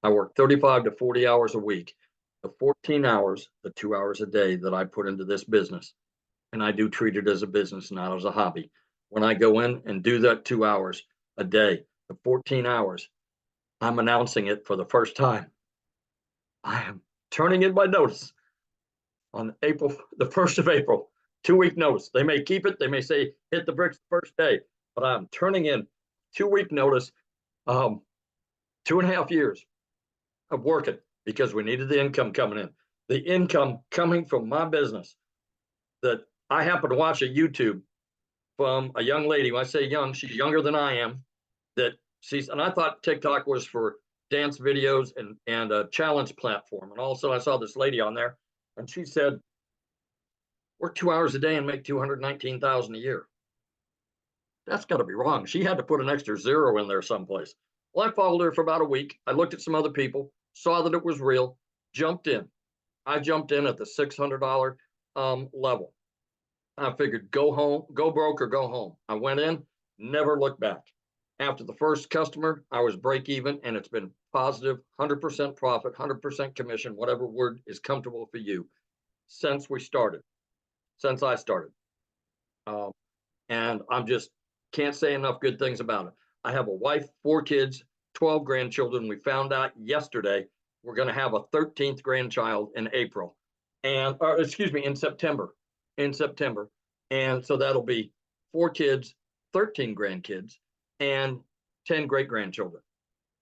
I work 35 to 40 hours a week. The 14 hours, the 2 hours a day that I put into this business, and I do treat it as a business, not as a hobby. When I go in and do that 2 hours a day, the 14 hours, I'm announcing it for the first time. I am turning in my notice on the 1st of April, 2-week notice. They may keep it. They may say, hit the bricks the first day, but I'm turning in 2-week notice, 2.5 years of working because we needed the income coming in. The income coming from my business that I happened to watch a YouTube from a young lady. When I say young, she's younger than I am. And I thought TikTok was for dance videos and a challenge platform. And also I saw this lady on there, and she said, work 2 hours a day and make $219,000 a year. That's got to be wrong. She had to put an extra zero in there someplace. Well, I followed her for about a week. I looked at some other people, saw that it was real, jumped in. I jumped in at the $600 level. I figured go home, go broke or go home. I went in, never looked back. After the first customer, I was break even, and it's been positive, 100% profit, 100% commission, whatever word is comfortable for you, since I started. And I'm just can't say enough good things about it. I have a wife, 4 kids, 12 grandchildren. We found out yesterday we're going to have a 13th grandchild in April, in September. And so that'll be 4 kids, 13 grandkids and 10 great-grandchildren.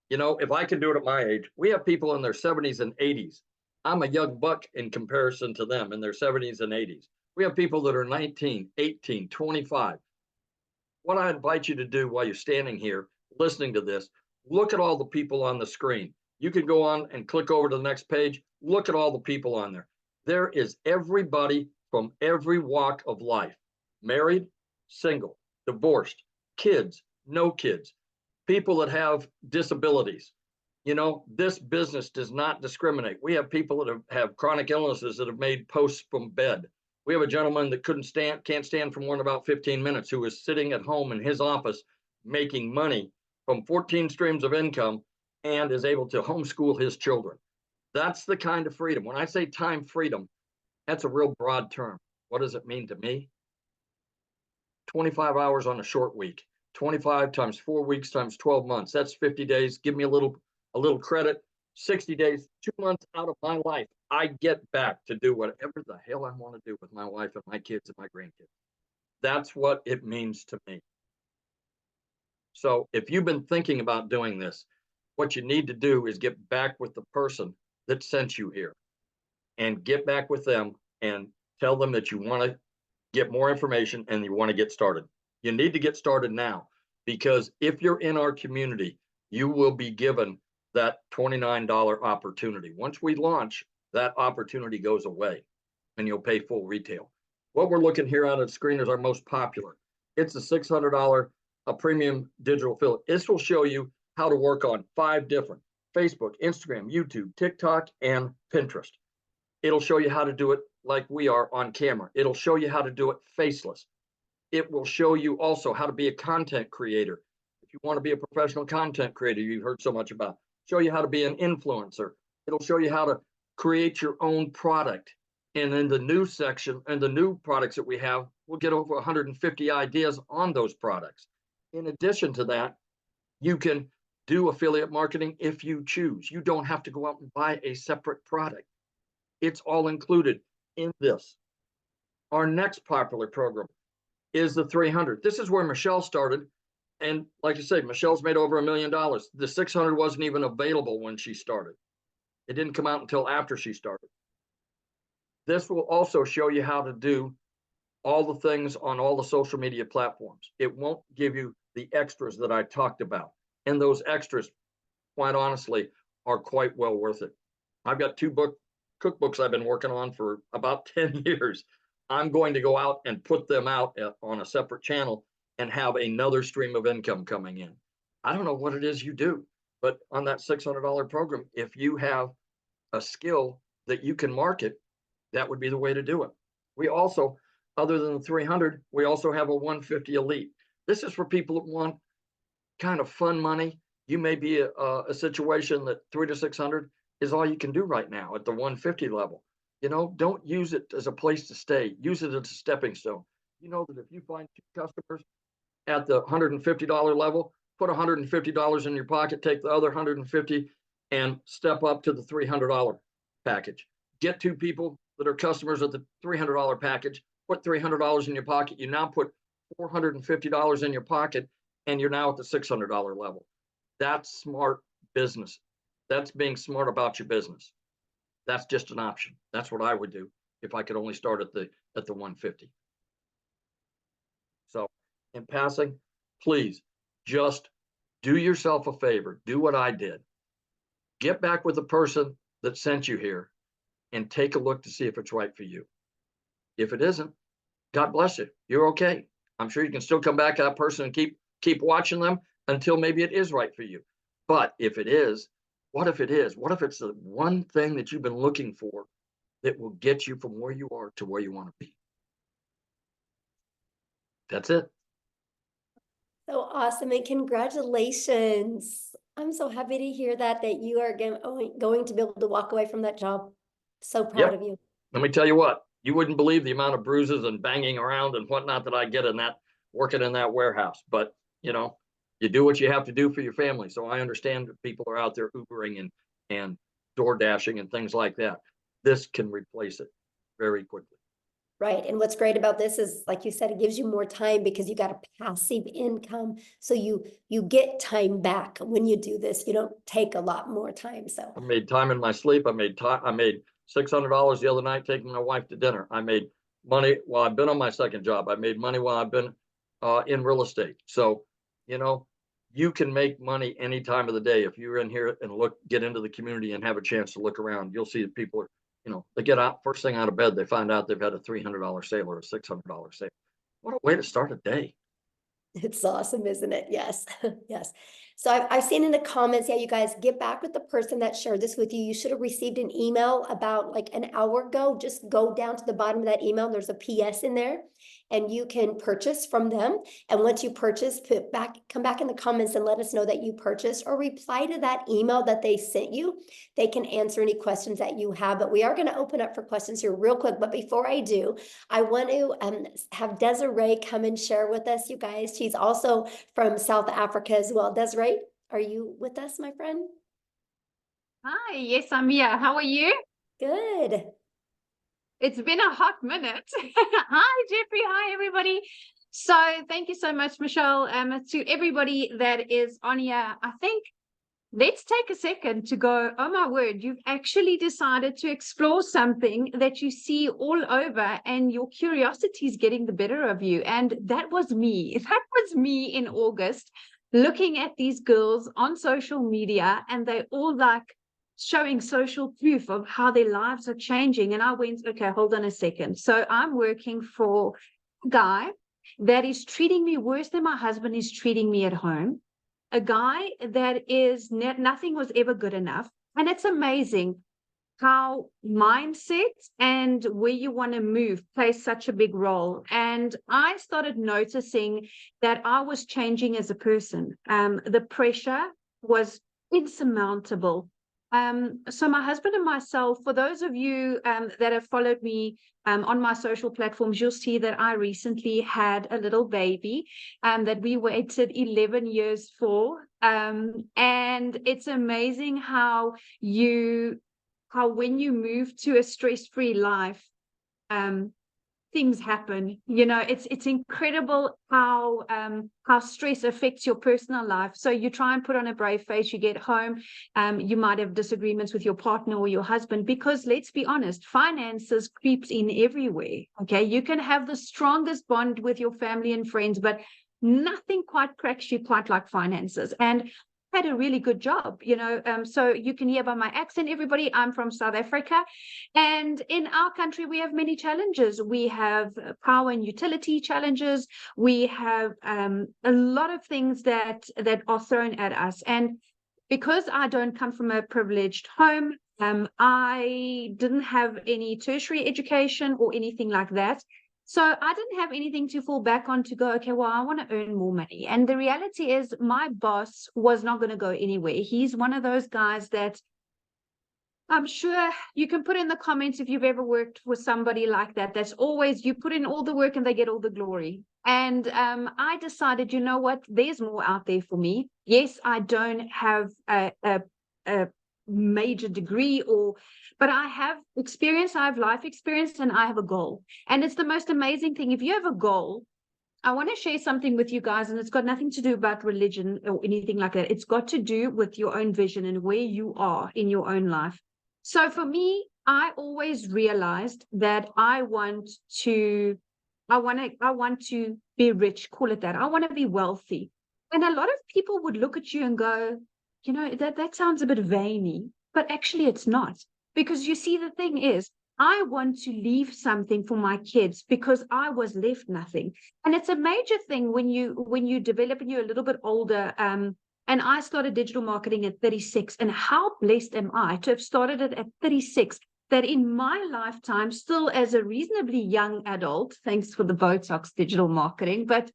You know, if I can do it at my age, we have people in their 70s and 80s. I'm a young buck in comparison to them in their 70s and 80s. We have people that are 19, 18, 25. What I invite you to do while you're standing here listening to this, look at all the people on the screen. You can go on and click over to the next page. Look at all the people on there. There is everybody from every walk of life, married, single, divorced, kids, no kids, people that have disabilities. You know, this business does not discriminate. We have people that have chronic illnesses that have made posts from bed. We have a gentleman that can't stand for more than about 15 minutes, who is sitting at home in his office making money from 14 streams of income and is able to homeschool his children. That's the kind of freedom. When I say time freedom, that's a real broad term. What does it mean to me? 25 hours on a short week, 25 times 4 weeks times 12 months. That's 50 days. Give me a little credit. 60 days, 2 months out of my life, I get back to do whatever the hell I want to do with my wife and my kids and my grandkids. That's what it means to me. So if you've been thinking about doing this, what you need to do is get back with the person that sent you here, and get back with them and tell them that you want to get more information and you want to get started. You need to get started now, because if you're in our community, you will be given that $29 opportunity. Once we launch, that opportunity goes away and you'll pay full retail. What we're looking here on the screen is our most popular. It's a $600 a premium digital affiliate. This will show you how to work on 5 different: Facebook, Instagram, YouTube, TikTok, and Pinterest. It'll show you how to do it like we are on camera. It'll show you how to do it faceless. It will show you also how to be a content creator. If you want to be a professional content creator you've heard so much about, show you how to be an influencer. It'll show you how to create your own product. And in the new section and the new products that we have, we'll get over 150 ideas on those products. In addition to that, you can do affiliate marketing if you choose. You don't have to go out and buy a separate product. It's all included in this. Our next popular program is the 300. This is where Michelle started. And like I say, Michelle's made over $1 million. The 600 wasn't even available when she started. It didn't come out until after she started. This will also show you how to do all the things on all the social media platforms. It won't give you the extras that I talked about. And those extras, quite honestly, are quite well worth it. I've got 2 cookbooks I've been working on for about 10 years. I'm going to go out and put them out on a separate channel and have another stream of income coming in. I don't know what it is you do, but on that $600 program, if you have a skill that you can market, that would be the way to do it. We also, other than the 300, we also have a 150 Elite. This is for people that want kind of fun money. You may be a situation that 300 to 600 is all you can do right now at the 150 level. You know, don't use it as a place to stay. Use it as a stepping stone. You know that if you find 2 customers at the $150 level, put $150 in your pocket, take the other 150 and step up to the $300 package. Get 2 people that are customers at the $300 package, put $300 in your pocket. You now put $450 in your pocket, and you're now at the $600 level. That's smart business. That's being smart about your business. That's just an option. That's what I would do if I could only start at the 150. So in passing, please just do yourself a favor. Do what I did. Get back with the person that sent you here and take a look to see if it's right for you. If it isn't, God bless you. You're okay. I'm sure you can still come back to that person and keep watching them until maybe it is right for you. But if it is, what if it is? What if it's the one thing that you've been looking for that will get you from where you are to where you want to be? That's it. So awesome, and congratulations. I'm so happy to hear that you are going to be able to walk away from that job. So proud of you. Let me tell you what, you wouldn't believe the amount of bruises and banging around and whatnot that I get in that, working in that warehouse. But, you know, you do what you have to do for your family. So I understand that people are out there Ubering and door dashing and things like that. This can replace it very quickly. Right. And what's great about this is, like you said, it gives you more time because you got a passive income. So you get time back when you do this. You don't take a lot more time. So I made time in my sleep. I made $600 the other night taking my wife to dinner. I made money while I've been on my second job. I made money while I've been in real estate. So, you know, you can make money any time of the day. If you're in here and get into the community and have a chance to look around, you'll see that people are, they get out first thing out of bed, they find out they've had a $300 sale or a $600 sale. What a way to start a day. it's awesome, isn't it? Yes. Yes. So I've seen in the comments, yeah, you guys get back with the person that shared this with you. You should have received an email about like an hour ago. Just go down to the bottom of that email. There's a PS in there and you can purchase from them. And once you purchase, come back in the comments and let us know that you purchased, or reply to that email that they sent you. They can answer any questions that you have, but we are going to open up for questions here real quick. But before I do, I want to have Desiree come and share with us, you guys. She's also from South Africa as well. Desiree, are you with us, my friend? Hi, yes, I'm here. How are you? Good. It's been a hot minute. Hi, Jeffrey. Hi, everybody. So thank you so much, Michelle. To everybody that is on here, I think let's take a second to go, oh my word, you've actually decided to explore something that you see all over and your curiosity is getting the better of you. And that was me. That was me in August, looking at these girls on social media, and they all like showing social proof of how their lives are changing. And I went, okay, hold on a second. So I'm working for a guy that is treating me worse than my husband is treating me at home. A guy that is nothing was ever good enough. And it's amazing how mindset and where you want to move plays such a big role. And I started noticing that I was changing as a person. The pressure was insurmountable. So my husband and myself, for those of you that have followed me on my social platforms, you'll see that I recently had a little baby that we waited 11 years for. And it's amazing how when you move to a stress-free life, things happen. It's incredible how stress affects your personal life. So you try and put on a brave face, you get home, you might have disagreements with your partner or your husband, because let's be honest, finances creeps in everywhere. Okay, you can have the strongest bond with your family and friends, but nothing quite cracks you quite like finances. And had a really good job, so you can hear by my accent, everybody, I'm from South Africa, and in our country we have many challenges. We have power and utility challenges. We have a lot of things that are thrown at us, and because I don't come from a privileged home, I didn't have any tertiary education or anything like that. So I didn't have anything to fall back on to go, okay, well, I want to earn more money. And the reality is my boss was not going to go anywhere. He's one of those guys that I'm sure you can put in the comments if you've ever worked with somebody like that. That's always, you put in all the work and they get all the glory. And I decided, you know what, there's more out there for me. Yes, I don't have a major degree, but I have experience, I have life experience, and I have a goal. And it's the most amazing thing. If you have a goal, I want to share something with you guys, and it's got nothing to do about religion or anything like that. It's got to do with your own vision and where you are in your own life. So for me, I always realized that I want to be rich, call it that. I want to be wealthy. And a lot of people would look at you and go, that sounds a bit veiny, but actually it's not. Because you see, the thing is, I want to leave something for my kids because I was left nothing. And it's a major thing when you develop and you're a little bit older. And I started digital marketing at 36. And how blessed am I to have started it at 36, that in my lifetime, still as a reasonably young adult, thanks for the Botox digital marketing, but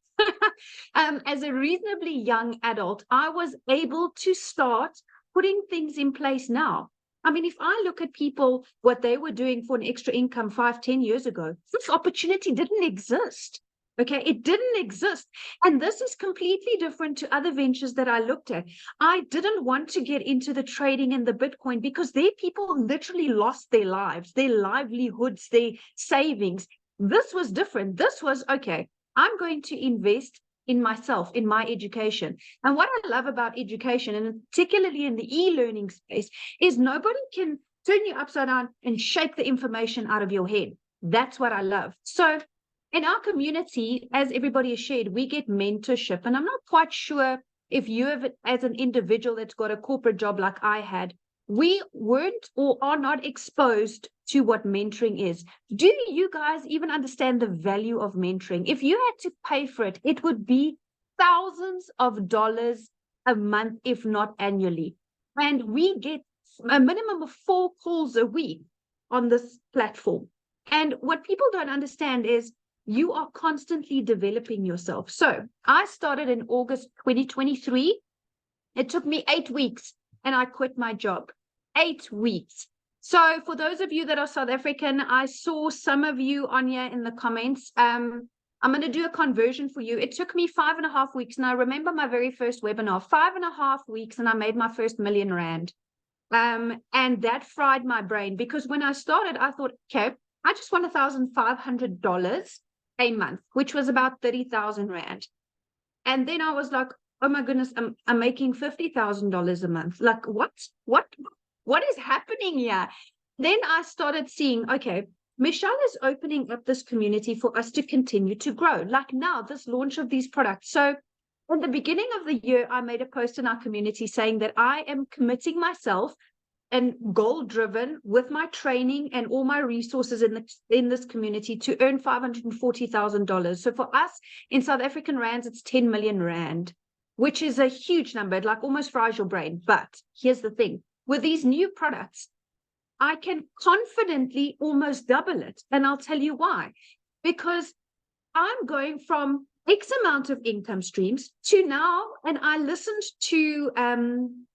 as a reasonably young adult, I was able to start putting things in place now. I mean, if I look at people, what they were doing for an extra income 5-10 years ago, this opportunity didn't exist. Okay, it didn't exist. And this is completely different to other ventures that I looked at. I didn't want to get into the trading and the Bitcoin because there people literally lost their lives, their livelihoods, their savings. This was different. This was, okay, I'm going to invest in myself, in my education. And what I love about education, and particularly in the e-learning space, is nobody can turn you upside down and shake the information out of your head. That's what I love. So in our community, as everybody has shared, we get mentorship. And I'm not quite sure if you have, as an individual that's got a corporate job like I had, we weren't or are not exposed to what mentoring is. Do you guys even understand the value of mentoring? If you had to pay for it, it would be thousands of dollars a month, if not annually. And we get a minimum of 4 calls a week on this platform. And what people don't understand is you are constantly developing yourself. So I started in August 2023. It took me 8 weeks and I quit my job. 8 weeks. So for those of you that are South African, I saw some of you on here in the comments. I'm going to do a conversion for you. It took me 5.5 weeks. And I remember my very first webinar, 5.5 weeks, and I made my first R1 million. And that fried my brain, because when I started, I thought, okay, I just want $1,500 a month, which was about 30,000 Rand. And then I was like, oh my goodness, I'm making $50,000 a month. Like, what is happening here? Then I started seeing, okay, Michelle is opening up this community for us to continue to grow. Like now, this launch of these products. So at the beginning of the year, I made a post in our community saying that I am committing myself and goal-driven with my training and all my resources in this community to earn $540,000. So for us in South African rands, it's 10 million Rand, which is a huge number. It like almost fries your brain. But here's the thing. With these new products, I can confidently almost double it. And I'll tell you why. Because I'm going from X amount of income streams to now, and I listened to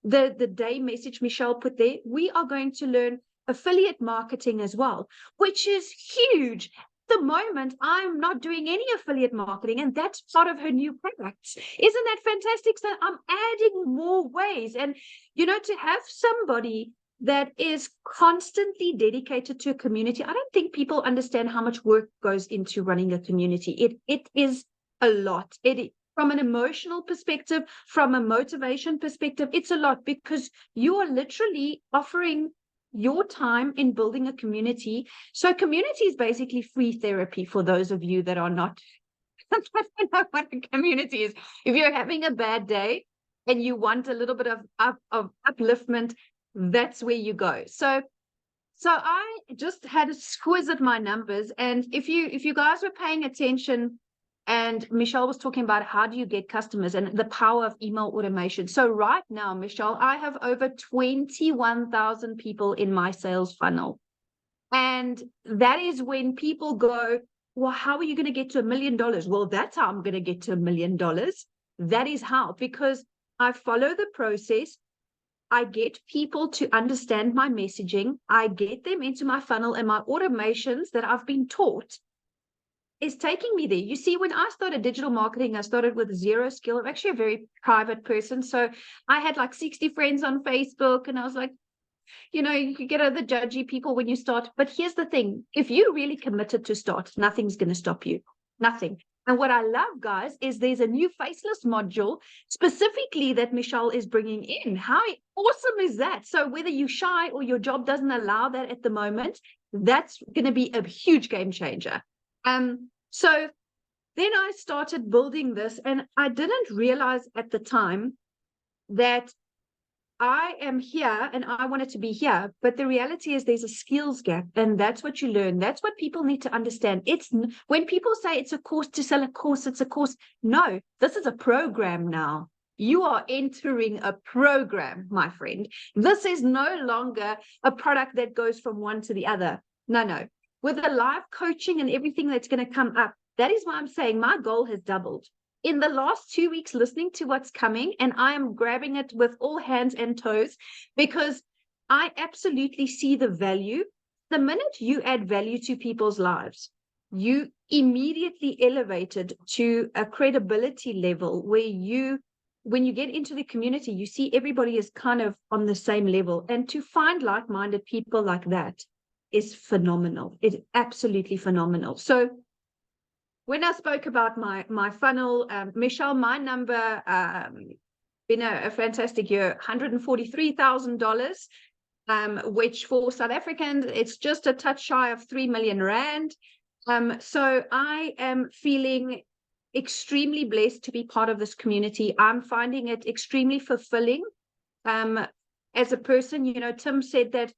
the day message Michelle put there, we are going to learn affiliate marketing as well, which is huge. At the moment, I'm not doing any affiliate marketing, and that's part of her new products. Isn't that fantastic? So I'm adding more ways. And, you know, to have somebody that is constantly dedicated to a community, I don't think people understand how much work goes into running a community. It is a lot. From an emotional perspective, from a motivation perspective, it's a lot, because you are literally offering your time in building a community. So community is basically free therapy for those of you that are not I don't know what a community is. If you're having a bad day and you want a little bit of upliftment, that's where you go. So I just had a squiz at my numbers, and if you guys were paying attention, and Michelle was talking about how do you get customers and the power of email automation. So right now, Michelle, I have over 21,000 people in my sales funnel. And that is when people go, well, how are you going to get to $1 million? Well, that's how I'm going to get to $1 million. That is how, because I follow the process. I get people to understand my messaging. I get them into my funnel, and my automations that I've been taught is taking me there. You see, when I started digital marketing, I started with 0 skill. I'm actually a very private person. So I had like 60 friends on Facebook, and I was like, you know, you could get other judgy people when you start. But here's the thing. If you're really committed to start, nothing's going to stop you. Nothing. And what I love, guys, is there's a new faceless module specifically that Michelle is bringing in. How awesome is that? So whether you're shy or your job doesn't allow that at the moment, that's going to be a huge game changer. So then I started building this, and I didn't realize at the time that I am here and I wanted to be here. But the reality is there's a skills gap, and that's what you learn. That's what people need to understand. It's when people say it's a course to sell a course, it's a course. No, this is a program now. You are entering a program, my friend. This is no longer a product that goes from one to the other. No. With the live coaching and everything that's going to come up, that is why I'm saying my goal has doubled. In the last 2 weeks, listening to what's coming, and I am grabbing it with all hands and toes, because I absolutely see the value. The minute you add value to people's lives, you immediately elevated to a credibility level where when you get into the community, you see everybody is kind of on the same level. And to find like-minded people like that is phenomenal. It's absolutely phenomenal. So when I spoke about my funnel, Michelle, my number, been a fantastic year, $143,000, which for South Africans, it's just a touch shy of 3 million rand. So I am feeling extremely blessed to be part of this community. I'm finding it extremely fulfilling. As a person, you know, Tim said that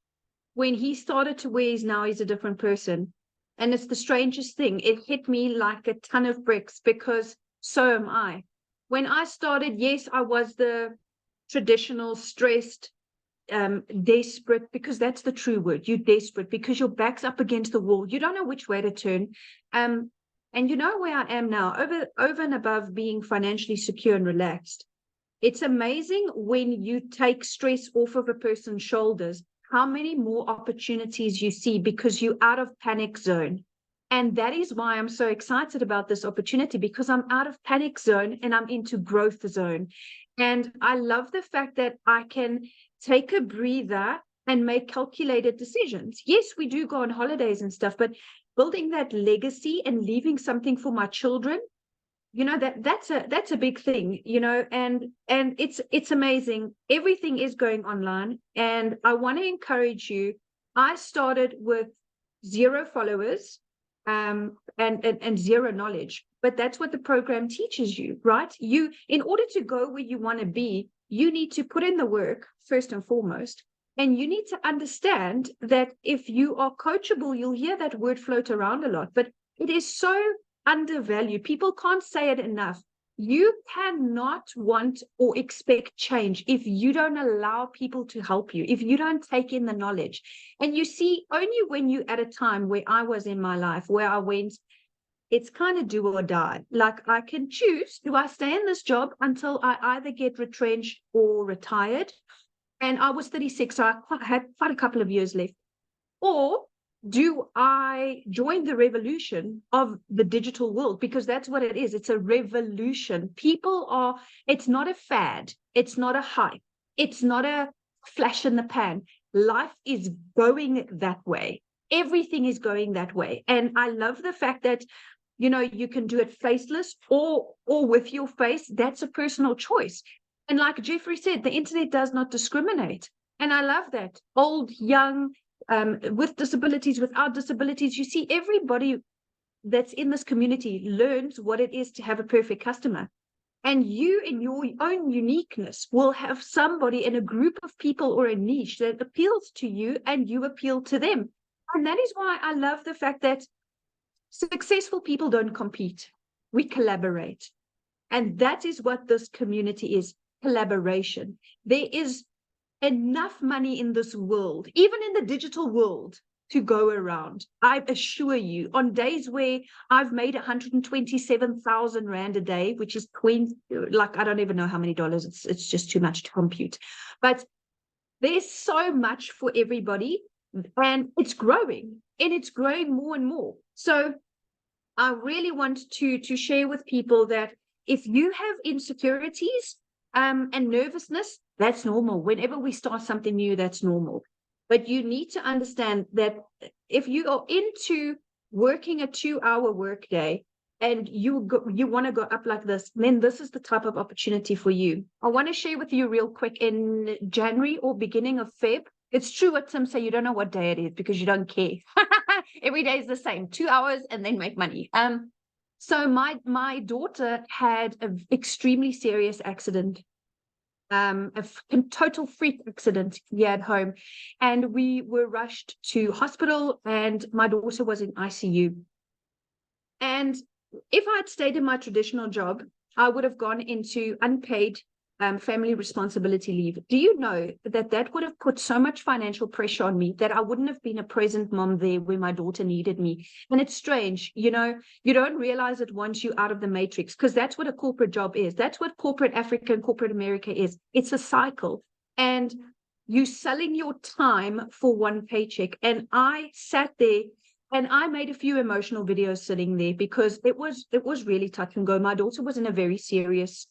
when he started to wear his now, he's a different person. And it's the strangest thing. It hit me like a ton of bricks because so am I. When I started, yes, I was the traditional stressed, desperate, because that's the true word. You're desperate because your back's up against the wall. You don't know which way to turn. And you know where I am now, over and above being financially secure and relaxed. It's amazing when you take stress off of a person's shoulders, how many more opportunities you see because you're out of panic zone. And that is why I'm so excited about this opportunity, because I'm out of panic zone and I'm into growth zone. And I love the fact that I can take a breather and make calculated decisions. Yes, we do go on holidays and stuff, but building that legacy and leaving something for my children, you know, that's a big thing, you know, and it's amazing. Everything is going online, and I want to encourage you. I started with 0 followers, and 0 knowledge, but that's what the program teaches you, right? You, in order to go where you want to be, you need to put in the work first and foremost, and you need to understand that if you are coachable, you'll hear that word float around a lot, but it is so undervalued. People can't say it enough. You cannot want or expect change if you don't allow people to help you, if you don't take in the knowledge. And you see, only when you at a time where I was in my life, where I went, it's kind of do or die. Like, I can choose, do I stay in this job until I either get retrenched or retired? And I was 36, so I had quite a couple of years left. Or do I join the revolution of the digital world? Because that's what it is. It's a revolution. People are, it's not a fad. It's not a hype. It's not a flash in the pan. Life is going that way. Everything is going that way. And I love the fact that, you know, you can do it faceless or with your face. That's a personal choice. And like Jeffrey said, the internet does not discriminate. And I love that. Old, young, with disabilities, without disabilities, you see everybody that's in this community learns what it is to have a perfect customer. And you, in your own uniqueness, will have somebody in a group of people or a niche that appeals to you and you appeal to them. And that is why I love the fact that successful people don't compete. We collaborate. And that is what this community is, collaboration. There is enough money in this world, even in the digital world, to go around. I assure you, on days where I've made 127,000 Rand a day, which is like, I don't even know how many dollars, it's just too much to compute. But there's so much for everybody, and it's growing, and it's growing more and more. So I really want to share with people that if you have insecurities and nervousness, that's normal. Whenever we start something new, that's normal. But you need to understand that if you are into working a 2-hour workday and you want to go up like this, then this is the type of opportunity for you. I want to share with you real quick, in January or beginning of Feb. It's true what Tim said, you don't know what day it is because you don't care. Every day is the same, 2 hours and then make money. So my daughter had an extremely serious accident. A total freak accident here at home, and we were rushed to hospital, and my daughter was in ICU. And if I had stayed in my traditional job, I would have gone into unpaid family responsibility leave. Do you know that would have put so much financial pressure on me that I wouldn't have been a present mom there where my daughter needed me? And it's strange, you know, you don't realize it once you're out of the matrix, because that's what a corporate job is. That's what corporate Africa and corporate America is. It's a cycle. And you selling your time for one paycheck. And I sat there and I made a few emotional videos sitting there because it was really touch and go. My daughter was in a very serious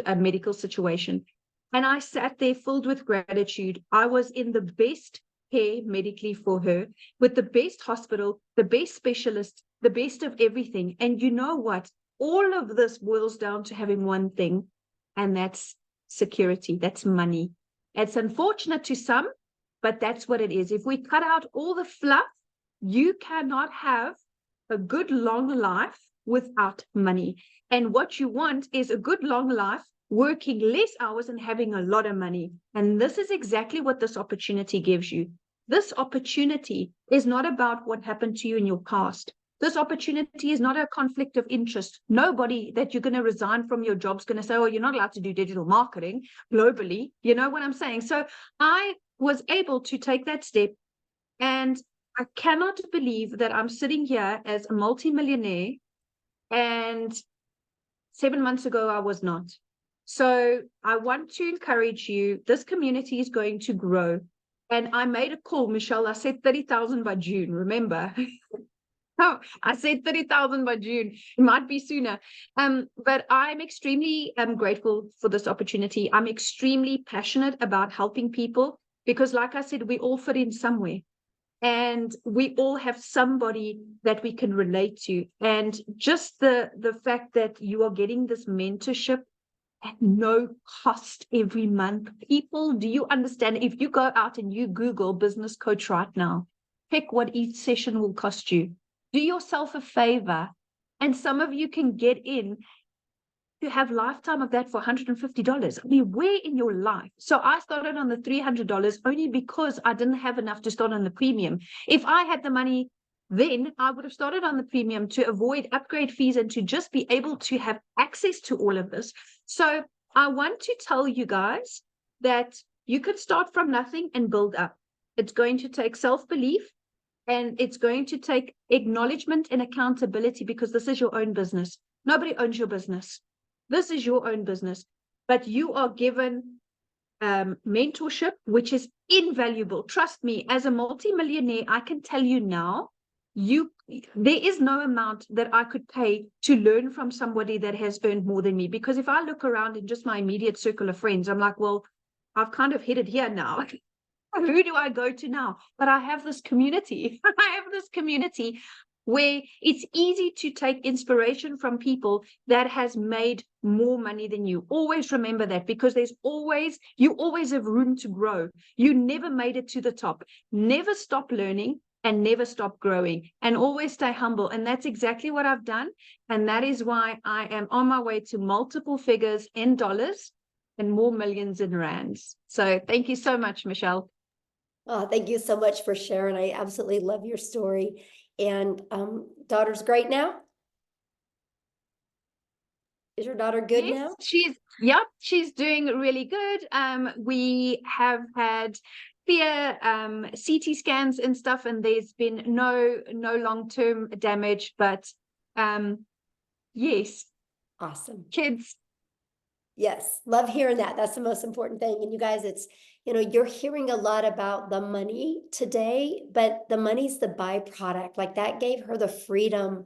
a medical situation. And I sat there filled with gratitude. I was in the best care medically for her with the best hospital, the best specialist, the best of everything. And you know what? All of this boils down to having one thing, and that's security. That's money. It's unfortunate to some, but that's what it is. If we cut out all the fluff, you cannot have a good long life without money. And what you want is a good long life, working less hours and having a lot of money. And this is exactly what this opportunity gives you. This opportunity is not about what happened to you in your past. This opportunity is not a conflict of interest. Nobody that you're going to resign from your job is going to say, oh, you're not allowed to do digital marketing globally. You know what I'm saying? So I was able to take that step, and I cannot believe that I'm sitting here as a multimillionaire, and 7 months ago I was not. So I want to encourage you. This community is going to grow. And I made a call, Michelle. I said 30,000 by June, remember? Oh, I said 30,000 by June. It might be sooner. But I'm extremely grateful for this opportunity. I'm extremely passionate about helping people because, like I said, we all fit in somewhere. And we all have somebody that we can relate to. And just the fact that you are getting this mentorship at no cost every month. People, do you understand? If you go out and you Google business coach right now, pick what each session will cost you. Do yourself a favor. And some of you can get in to have lifetime of that for $150. I mean, where in your life? So I started on the $300 only because I didn't have enough to start on the premium. If I had the money, then I would have started on the premium to avoid upgrade fees and to just be able to have access to all of this. So I want to tell you guys that you could start from nothing and build up. It's going to take self-belief, and it's going to take acknowledgement and accountability, because this is your own business. Nobody owns your business. This is your own business, but you are given mentorship, which is invaluable. Trust me, as a multimillionaire, I can tell you now, there is no amount that I could pay to learn from somebody that has earned more than me. Because if I look around in just my immediate circle of friends, I'm like, well, I've kind of headed here now. Who do I go to now? But I have this community. I have this community where it's easy to take inspiration from people that has made more money than you. Always remember that, because you always have room to grow. You never made it to the top. Never stop learning and never stop growing, and always stay humble. And that's exactly what I've done. And that is why I am on my way to multiple figures in dollars and more millions in rands. So thank you so much, Michelle. Oh, thank you so much for sharing. I absolutely love your story. And daughter's great now? Is your daughter good now? She's doing really good. We have had clear CT scans and stuff, and there's been no long-term damage, but yes. Awesome. Kids. Yes, love hearing that. That's the most important thing. And you guys, you're hearing a lot about the money today, but the money's the byproduct. Like, that gave her the freedom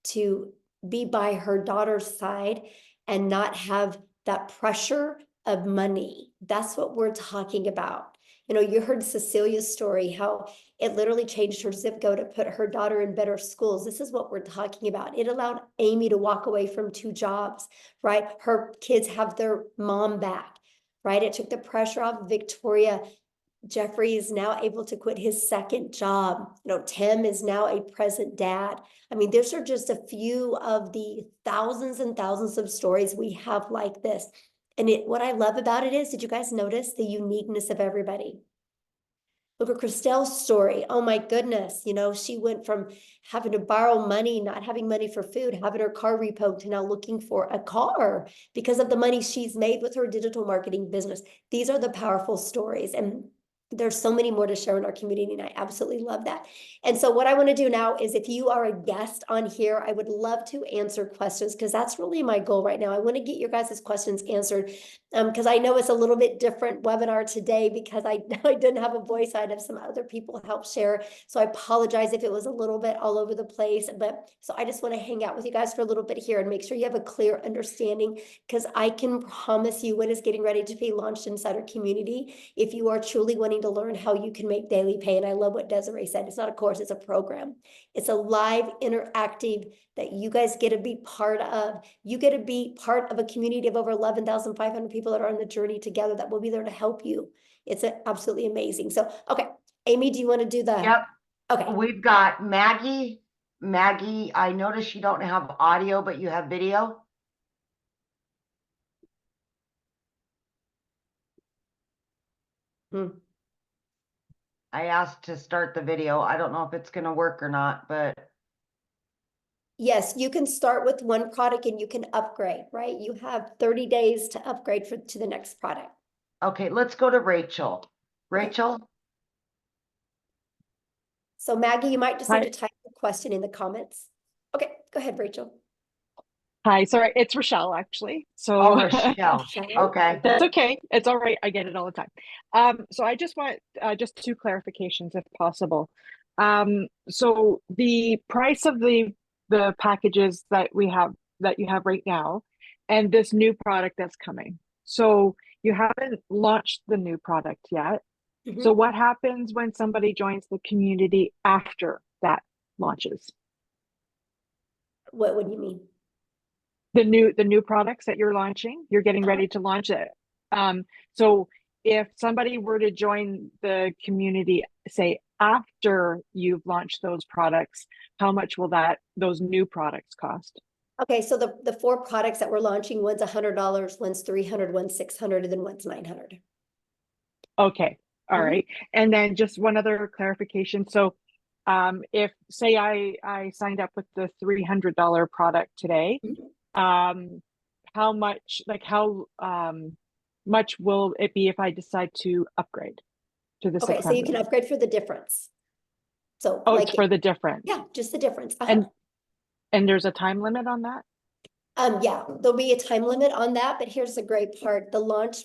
to be by her daughter's side and not have that pressure of money. That's what we're talking about. You heard Cecilia's story, how it literally changed her zip code to put her daughter in better schools. This is what we're talking about. It allowed Amy to walk away from 2 jobs, right? Her kids have their mom back, right? It took the pressure off Victoria. Jeffrey is now able to quit his 2nd job. Tim is now a present dad. I mean, these are just a few of the thousands and thousands of stories we have like this. And what I love about it is, did you guys notice the uniqueness of everybody? Look at Christelle's story. Oh my goodness. She went from having to borrow money, not having money for food, having her car repoed, to now looking for a car because of the money she's made with her digital marketing business. These are the powerful stories. And there's so many more to share in our community, and I absolutely love that. And so what I want to do now is, if you are a guest on here, I would love to answer questions, because that's really my goal right now. I want to get your guys' questions answered, because I know it's a little bit different webinar today, because I didn't have a voice. I'd have some other people help share. So I apologize if it was a little bit all over the place. But so I just want to hang out with you guys for a little bit here and make sure you have a clear understanding, because I can promise you, when it's getting ready to be launched inside our community, if you are truly wanting going to learn how you can make daily pay. And I love what Desiree said. It's not a course, it's a program. It's a live interactive that you guys get to be part of. You get to be part of a community of over 11,500 people that are on the journey together that will be there to help you. It's absolutely amazing. So, okay, Amy, do you want to do the? Yep. Okay. We've got Maggie. Maggie, I noticed you don't have audio, but you have video. I asked to start the video. I don't know if it's going to work or not, but. Yes, you can start with one product and you can upgrade, right? You have 30 days to upgrade to the next product. Okay, let's go to Rachel. Rachel? So Maggie, you might just Hi. need to type the question in the comments. Okay, go ahead, Rachel. Hi, sorry, it's Rochelle actually. So Oh, Rochelle. Okay. that's okay. It's all right. I get it all the time. So I just want just two clarifications if possible. So the price of the packages that you have right now and this new product that's coming. So you haven't launched the new product yet. So what happens when somebody joins the community after that launches? What do you mean? The new products that you're launching, you're getting ready to launch it. So if somebody were to join the community, say after you've launched those products, how much will those new products cost? Okay, so the 4 products that we're launching, one's $100, one's $300, one's $600, and then one's $900. Okay, all right. And then just one other clarification. So if say I signed up with the $300 product today, how much much will it be if I decide to upgrade to the 600? Okay, so you can upgrade for the difference. So it's for the difference. Yeah, just the difference. And there's a time limit on that? Yeah, there'll be a time limit on that, but here's the great part. The launch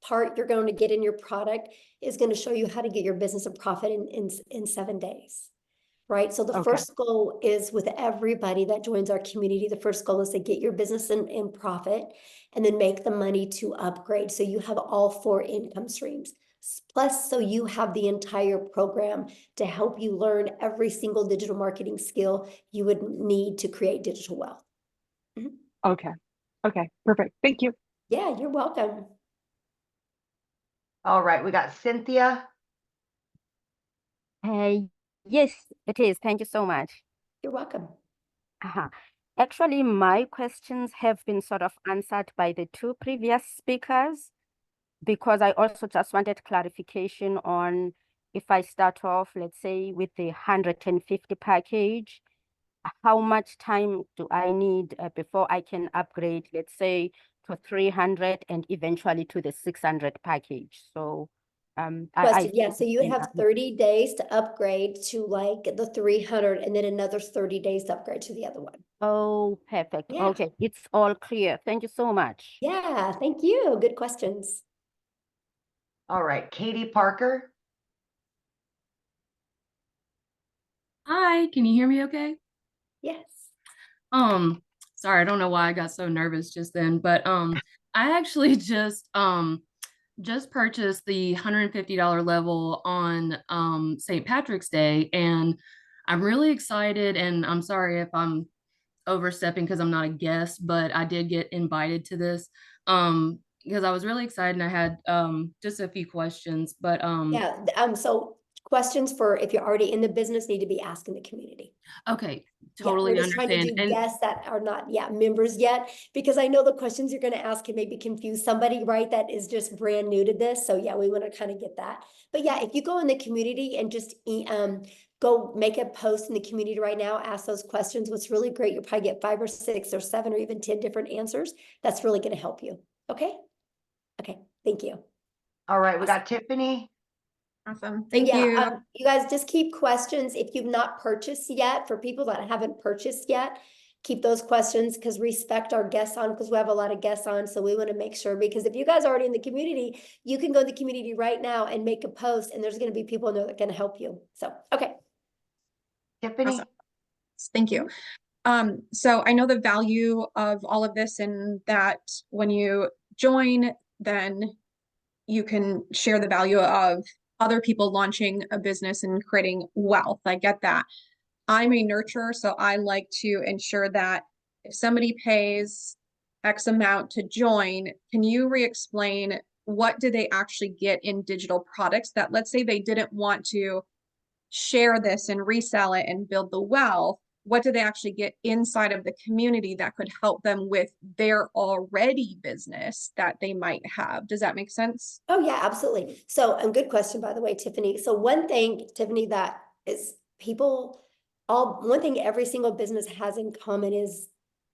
part you're going to get in your product is going to show you how to get your business a profit in 7 days. Right. So the first goal is with everybody that joins our community. The first goal is to get your business in profit and then make the money to upgrade. So you have all 4 income streams. Plus, so you have the entire program to help you learn every single digital marketing skill you would need to create digital wealth. Okay. Okay. Perfect. Thank you. Yeah, you're welcome. All right. We got Cynthia. Yes, it is. Thank you so much. You're welcome. Actually, my questions have been sort of answered by the 2 previous speakers, because I also just wanted clarification on if I start off, let's say, with the 150 package, how much time do I need before I can upgrade, let's say, to 300 and eventually to the 600 package? So Yeah, so you would have 30 days to upgrade to like the 300 and then another 30 days to upgrade to the other one. Oh, perfect. Yeah. Okay, it's all clear. Thank you so much. Yeah, thank you. Good questions. All right. Katie Parker. Hi, can you hear me okay? Yes. Sorry, I don't know why I got so nervous just then, but I actually just purchased the $150 level on St. Patrick's Day, and I'm really excited, and I'm sorry if I'm overstepping because I'm not a guest, but I did get invited to this because I was really excited and I had just a few questions, but so questions for if you're already in the business need to be asked in the community. Okay, We're totally just trying to understand. do guests that are not members yet, because I know the questions you're going to ask can maybe confuse somebody, right, that is just brand new to this. So yeah, we want to kind of get that. But yeah, if you go in the community and just go make a post in the community right now, ask those questions. What's really great, you'll probably get 5 or 6 or 7 or even 10 different answers. That's really going to help you. Okay. Thank you. All right. We got Tiffany. Awesome. Thank you. You guys just keep questions. If you've not purchased yet, for people that haven't purchased yet, keep those questions, because respect our guests on, because we have a lot of guests on. So we want to make sure, because if you guys are already in the community, you can go to the community right now and make a post, and there's going to be people in there that can help you. So, okay. Tiffany. Awesome. Thank you. So I know the value of all of this, and that when you join, then you can share the value of other people launching a business and creating wealth. I get that. I'm a nurturer, so I like to ensure that if somebody pays X amount to join, can you re-explain what do they actually get in digital products that, let's say they didn't want to share this and resell it and build the wealth, what do they actually get inside of the community that could help them with their already business that they might have? Does that make sense? Oh yeah, absolutely. So, and good question, by the way, Tiffany. So one thing, Tiffany, that is one thing every single business has in common is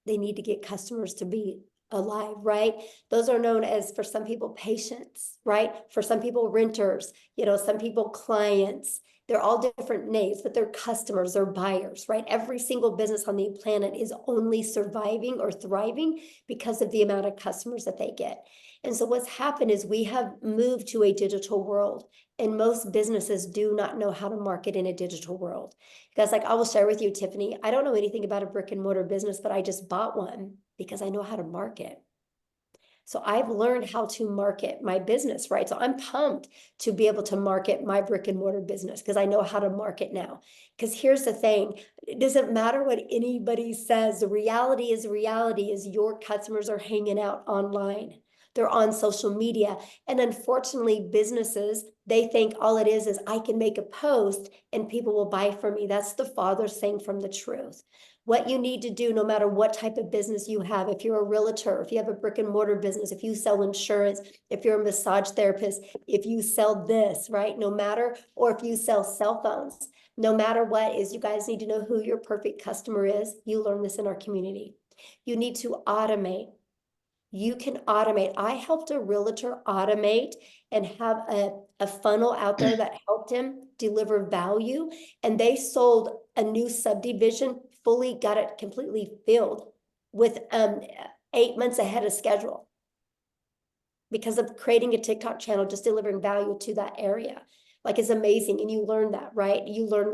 they need to get customers to be alive, right? Those are known as, for some people, patients, right? For some people, renters, some people, clients. They're all different names, but they're customers, they're buyers, right? Every single business on the planet is only surviving or thriving because of the amount of customers that they get. And so what's happened is we have moved to a digital world, and most businesses do not know how to market in a digital world. Because like I will share with you, Tiffany, I don't know anything about a brick and mortar business, but I just bought one because I know how to market. So I've learned how to market my business, right? So I'm pumped to be able to market my brick and mortar business because I know how to market now. Because here's the thing, it doesn't matter what anybody says. The reality is your customers are hanging out online. They're on social media. And unfortunately, businesses, they think all it is I can make a post and people will buy from me. That's the farthest thing from the truth. What you need to do, no matter what type of business you have, if you're a realtor, if you have a brick and mortar business, if you sell insurance, if you're a massage therapist, if you sell this, right? No matter, or if you sell cell phones, no matter what is, you guys need to know who your perfect customer is. You learn this in our community. You need to automate. You can automate. I helped a realtor automate and have a funnel out there that helped him deliver value. And they sold a new subdivision, fully got it completely filled with 8 months ahead of schedule because of creating a TikTok channel, just delivering value to that area. Like, it's amazing. And you learn that, right? You learn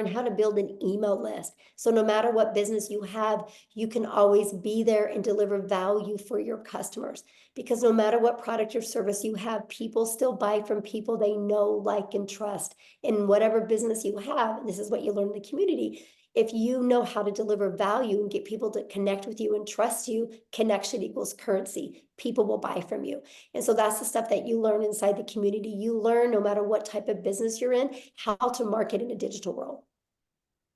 how to build an email list. So no matter what business you have, you can always be there and deliver value for your customers. Because no matter what product or service you have, people still buy from people they know, like, and trust. In whatever business you have, and this is what you learn in the community, if you know how to deliver value and get people to connect with you and trust you, connection equals currency. People will buy from you. And so that's the stuff that you learn inside the community. You learn, no matter what type of business you're in, how to market in a digital world.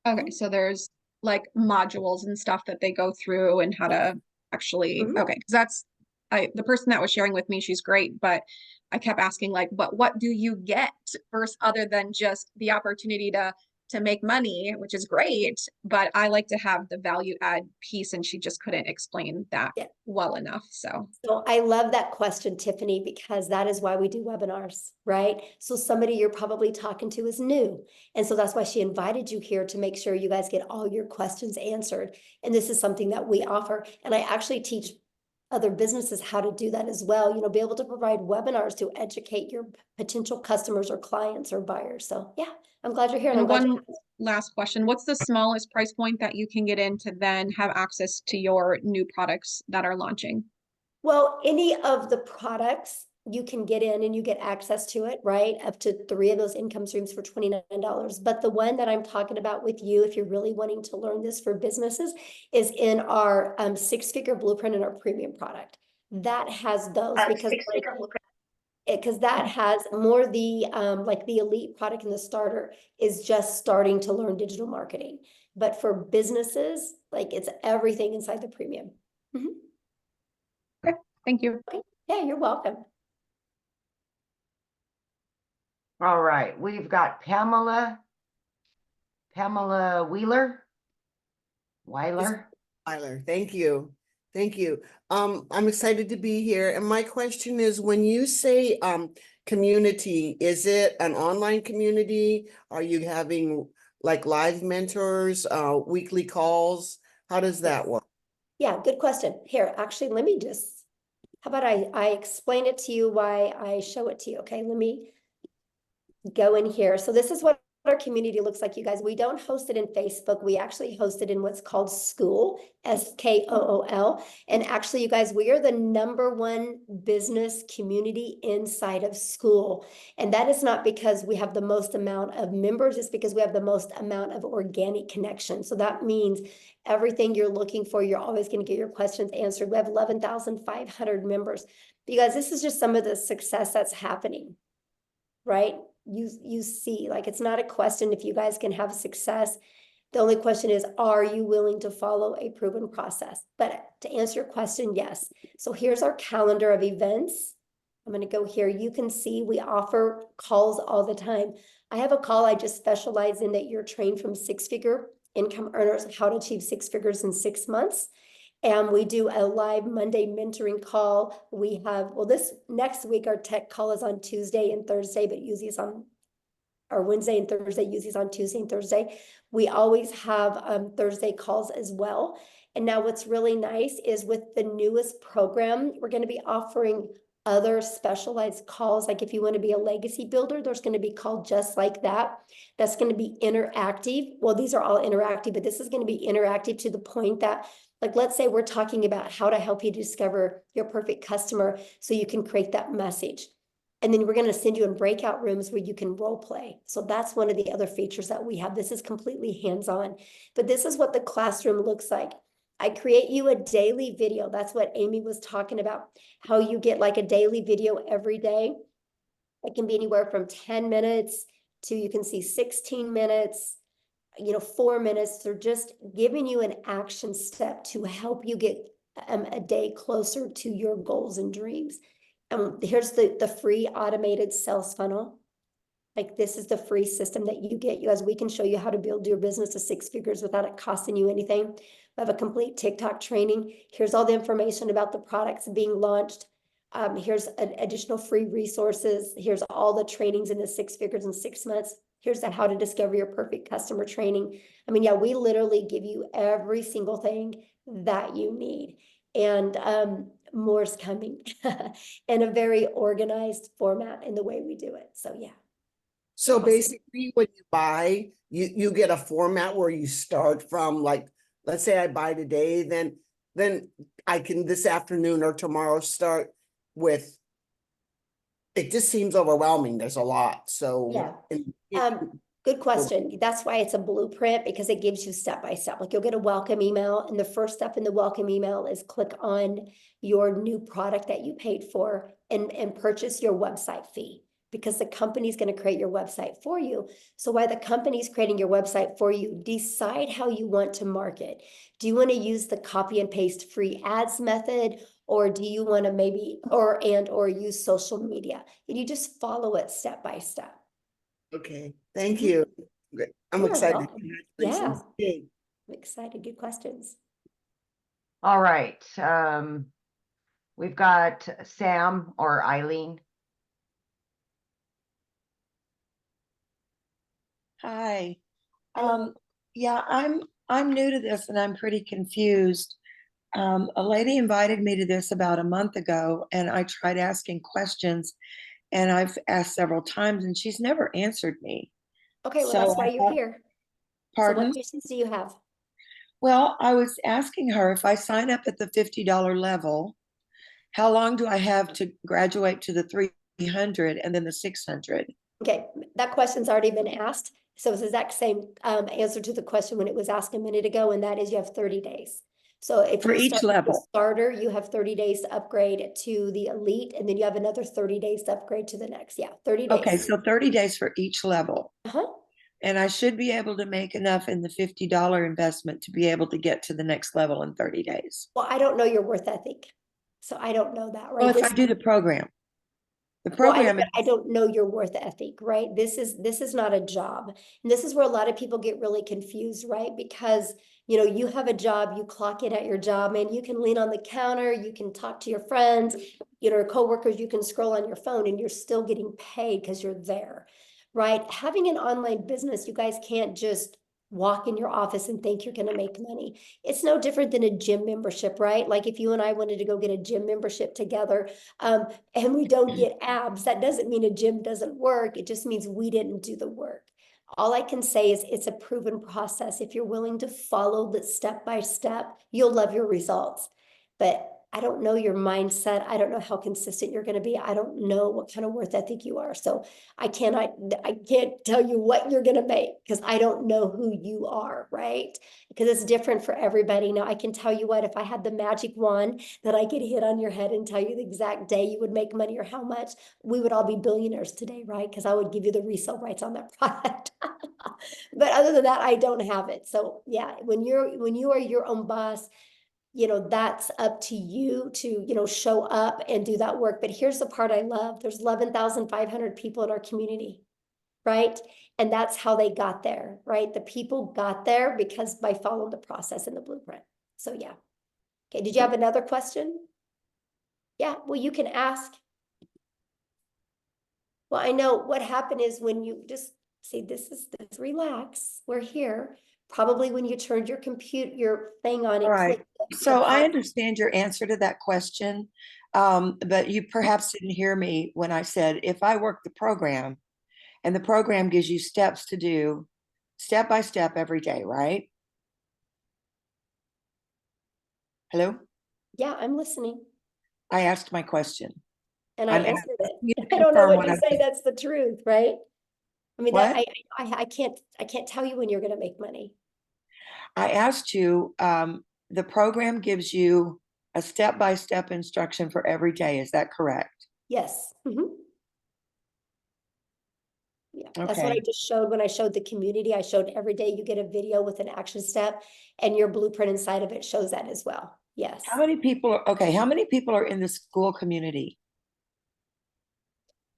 Okay, so there's like modules and stuff that they go through and how to actually, okay, because that's the person that was sharing with me, she's great, but I kept asking like, but what do you get first, other than just the opportunity to make money, which is great, but I like to have the value add piece, and she just couldn't explain that well enough. So I love that question, Tiffany, because that is why we do webinars, right? So somebody you're probably talking to is new. And so that's why she invited you here, to make sure you guys get all your questions answered. And this is something that we offer. And I actually teach other businesses how to do that as well. Be able to provide webinars to educate your potential customers or clients or buyers. So yeah, I'm glad you're here. And one last question. What's the smallest price point that you can get in to then have access to your new products that are launching? Well, any of the products you can get in and you get access to it, right? Up to 3 of those income streams for $29. But the one that I'm talking about with you, if you're really wanting to learn this for businesses, is in our 6-figure blueprint in our premium product. That has those because that has more the like the elite product, and the starter is just starting to learn digital marketing. But for businesses, like, it's everything inside the premium. Okay, thank you. Okay. Yeah, you're welcome. All right, we've got Pamela Weiler. Thank you. Thank you. I'm excited to be here. And my question is, when you say community, is it an online community? Are you having like live mentors, weekly calls? How does that work? Yeah, good question. Here, actually, let me just, how about I explain it to you, why I show it to you. Okay, let me go in here. So this is what our community looks like, you guys. We don't host it in Facebook. We actually host it in what's called School, SKOOL. And actually, you guys, we are the #1 business community inside of School. And that is not because we have the most amount of members, it's because we have the most amount of organic connection. So that means everything you're looking for, you're always going to get your questions answered. We have 11,500 members. But you guys, this is just some of the success that's happening, right? You see, like, it's not a question if you guys can have success. The only question is, are you willing to follow a proven process? But to answer your question, yes. So here's our calendar of events. I'm going to go here. You can see we offer calls all the time. I have a call I just specialize in that you're trained from six-figure income earners, how to achieve 6 figures in 6 months. And we do a live Monday mentoring call. We have, well, this next week, our tech call is on Tuesday and Thursday, but usually it's on, or Wednesday and Thursday, usually it's on Tuesday and Thursday. We always have Thursday calls as well. And now what's really nice is with the newest program, we're going to be offering other specialized calls. Like if you want to be a legacy builder, there's going to be called just like that. That's going to be interactive. Well, these are all interactive, but this is going to be interactive to the point that, like, let's say we're talking about how to help you discover your perfect customer so you can create that message. And then we're going to send you in breakout rooms where you can role play. So that's one of the other features that we have. This is completely hands-on, but this is what the classroom looks like. I create you a daily video. That's what Amy was talking about, how you get like a daily video every day. It can be anywhere from 10 minutes to, you can see 16 minutes, 4 minutes. They're just giving you an action step to help you get a day closer to your goals and dreams. Here's the free automated sales funnel. Like, this is the free system that you get. You guys, we can show you how to build your business to 6 figures without it costing you anything. We have a complete TikTok training. Here's all the information about the products being launched. Here's additional free resources. Here's all the trainings in the 6 figures in 6 months. Here's the how to discover your perfect customer training. I mean, yeah, we literally give you every single thing that you need. And more's coming in a very organized format in the way we do it. So yeah. So Awesome. basically when you buy, you get a format where you start from, like, let's say I buy today, then I can this afternoon or tomorrow start with, it just seems overwhelming. There's a lot. So yeah. Good question. That's why it's a blueprint, because it gives you step by step. Like, you'll get a welcome email, and the first step in the welcome email is click on your new product that you paid for and purchase your website fee, because the company's going to create your website for you. So while the company's creating your website for you, decide how you want to market. Do you want to use the copy and paste free ads method, or do you want to maybe or use social media? And you just follow it step by step. Okay, thank you. I'm You're excited. welcome. Congratulations. Yeah. I'm excited. Good questions. All right. We've got Sam or Eileen. Hi. Hello. Yeah, I'm new to this and I'm pretty confused. A lady invited me to this about a month ago, and I tried asking questions, and I've asked several times, and she's never answered me. Okay, well, So that's why I you're thought- here. Pardon? So what questions do you have? Well, I was asking her, if I sign up at the $50 level, how long do I have to graduate to the 300 and then the 600? Okay, that question's already been asked. So it's the exact same answer to the question when it was asked a minute ago, and that is you have 30 days. So if For you each start with the level. starter, you have 30 days to upgrade to the elite, and then you have another 30 days to upgrade to the next. Yeah, 30 days. Okay, so 30 days for each level. Uh-huh. And I should be able to make enough in the $50 investment to be able to get to the next level in 30 days. Well, I don't know your worth ethic, so I don't know that, right? Well, if I do the program. The Well, program I don't know your worth ethic, right? This is not a job. And this is where a lot of people get really confused, right? Because, you have a job, you clock in at your job, and you can lean on the counter, you can talk to your friends, coworkers, you can scroll on your phone, and you're still getting paid because you're there, right? Having an online business, you guys can't just walk in your office and think you're going to make money. It's no different than a gym membership, right? Like, if you and I wanted to go get a gym membership together, and we don't get abs, that doesn't mean a gym doesn't work. It just means we didn't do the work. All I can say is it's a proven process. If you're willing to follow the step by step, you'll love your results. But I don't know your mindset. I don't know how consistent you're going to be. I don't know what kind of worth ethic you are. So I can't tell you what you're going to make because I don't know who you are, right? Because it's different for everybody. Now I can tell you what, if I had the magic wand that I could hit on your head and tell you the exact day you would make money or how much, we would all be billionaires today, right? Because I would give you the resale rights on that product. But other than that, I don't have it. So yeah, when you are your own boss, that's up to you to, show up and do that work. But here's the part I love. There's 11,500 people in our community, right? And that's how they got there, right? The people got there because by following the process and the blueprint. So yeah. Okay, did you have another question? Yeah, well, you can ask. Well, I know what happened is when you just see, this, relax, we're here. Probably when you turned your thing on, it All right. clicked. So I understand your answer to that question, but you perhaps didn't hear me when I said, if I work the program and the program gives you steps to do step by step every day, right? Hello? Yeah, I'm listening. I asked my question. And I I'm answered asking you it. to I don't know confirm what to I say. said. That's the truth, right? I mean, What? I can't tell you when you're going to make money. I asked you, the program gives you a step-by-step instruction for every day. Is that correct? Yes. Yeah, that's what I Okay. just showed when I showed the community. I showed every day you get a video with an action step, and your blueprint inside of it shows that as well. Yes. How many people are in the school community?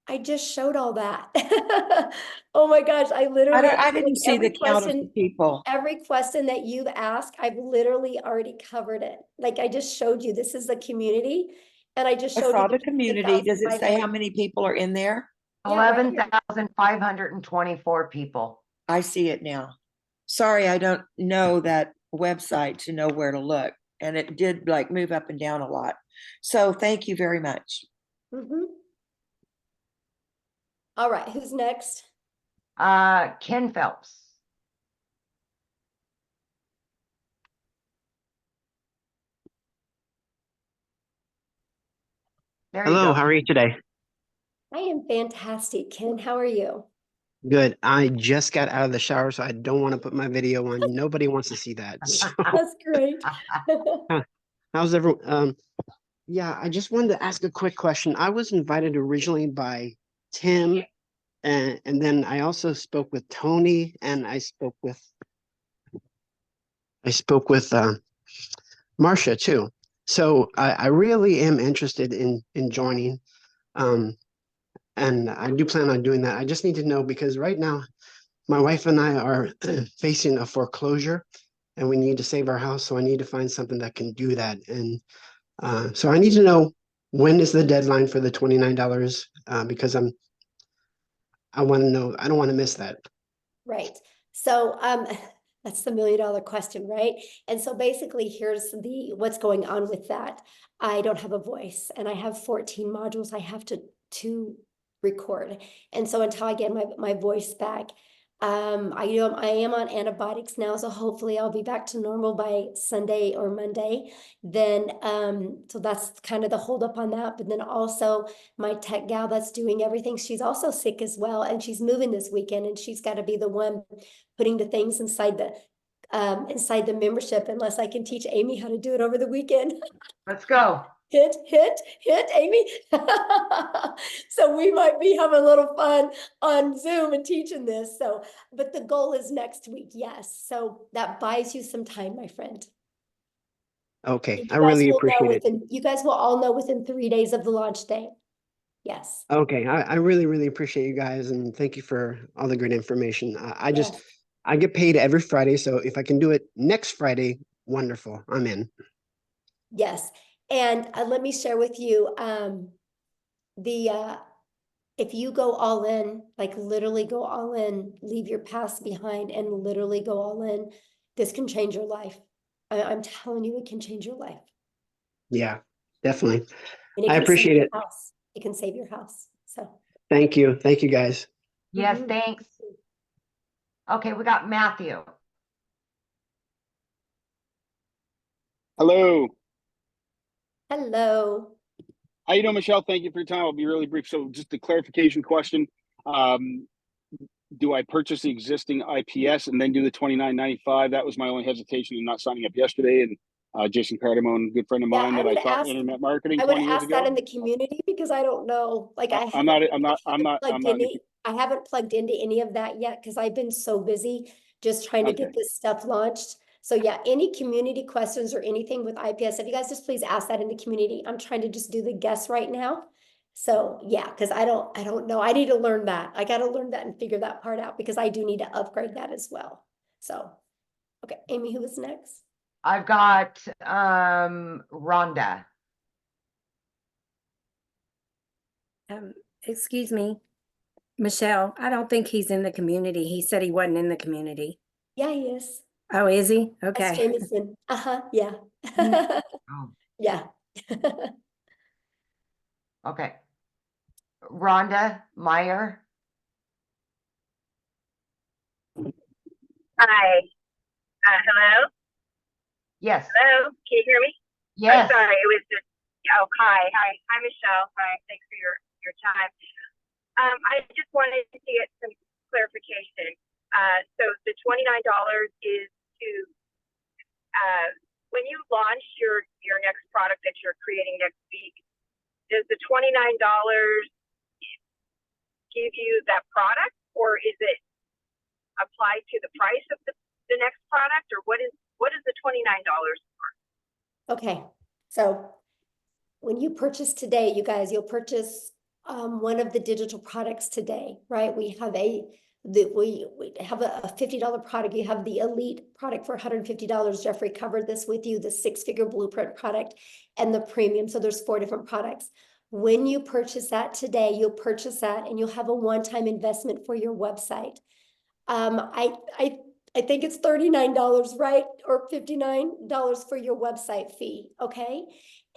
I just showed all that. Oh my gosh, I literally I didn't see the count of the people. every question that you've asked, I've literally already covered it. Like I just showed you, this is the community, and I just I showed saw you the community. Does it say how 11,500. many people are in there? Yeah, right here. 11,524 people. I see it now. Sorry, I don't know that website to know where to look. And it did like move up and down a lot. So thank you very much. All right, who's next? Ken Phelps. There you Hello, go. how are you today? I am fantastic, Ken. How are you? Good. I just got out of the shower, so I don't want to put my video on. Nobody wants to see that. So, That's great. how's everyone? Yeah, I just wanted to ask a quick question. I was invited originally by Tim, and then I also spoke with Tony, and I spoke with Marcia too. So I really am interested in joining. And I do plan on doing that. I just need to know because right now my wife and I are facing a foreclosure and we need to save our house. So I need to find something that can do that. And so I need to know, when is the deadline for the $29? Because I want to know, I don't want to miss that. Right. So that's the $1 million question, right? And so basically here's what's going on with that. I don't have a voice and I have 14 modules I have to record. And so until I get my voice back, I am on antibiotics now, so hopefully I'll be back to normal by Sunday or Monday. Then so that's kind of the holdup on that. But then also my tech gal that's doing everything, she's also sick as well, and she's moving this weekend, and she's got to be the one putting the things inside the membership, unless I can teach Amy how to do it over the weekend. Let's go. Hit, Amy. So we might be having a little fun on Zoom and teaching this. So, but the goal is next week. Yes. So that buys you some time, my friend. Okay, I really appreciate it. You guys will all know within 3 days of the launch day. Yes. Okay, I really, really appreciate you guys and thank you for all the great information. I get paid every Friday, so if I can do it next Friday, wonderful. I'm in. Yes. And let me share with you if you go all in, like literally go all in, leave your past behind and literally go all in, this can change your life. I'm telling you, it can change your life. Yeah, definitely. And I appreciate it. It can save your house. So Thank you. Thank you, guys. Yes, thanks. Okay, we got Matthew. Hello. Hello. How you doing, Michelle? Thank you for your time. I'll be really brief. So just a clarification question. Do I purchase the existing IPS and then do the $29.95? That was my only hesitation in not signing up yesterday. And Jason Cardamone, good friend of Yeah, mine that I taught internet marketing I would 20 years ask that ago. in the community because I don't know. Like I I'm haven't not in the, I haven't plugged into any of that yet because I've been so busy just trying to get Okay. this stuff launched. So yeah, any community questions or anything with IPS, if you guys just please ask that in the community. I'm trying to just do the guess right now. So yeah, because I don't know. I need to learn that. I got to learn that and figure that part out because I do need to upgrade that as well. So, okay, Amy, who was next? I've got Rhonda. Excuse me, Michelle, I don't think he's in the community. He said he wasn't in the community. Yeah, he is. Oh, is he? That's Okay. Jameson. Yeah. Oh, Yeah. okay. Rhonda Meyer. Hi. Hello? Yes. Hello? Can you hear me? Yes. Oh, sorry, it was just, oh, hi. Hi, Michelle. Hi, thanks for your time. I just wanted to get some clarification. So the $29 is to, when you launch your next product that you're creating next week, does the $29 give you that product, or is it applied to the price of the next product, or what is the $29 for? Okay, so when you purchase today, you guys, you'll purchase one of the digital products today, right? We have we have a $50 product. You have the elite product for $150. Jeffrey covered this with you, the 6-figure blueprint product and the premium. So there's 4 different products. When you purchase that today, you'll purchase that and you'll have a one-time investment for your website. I think it's $39, right? Or $59 for your website fee, okay?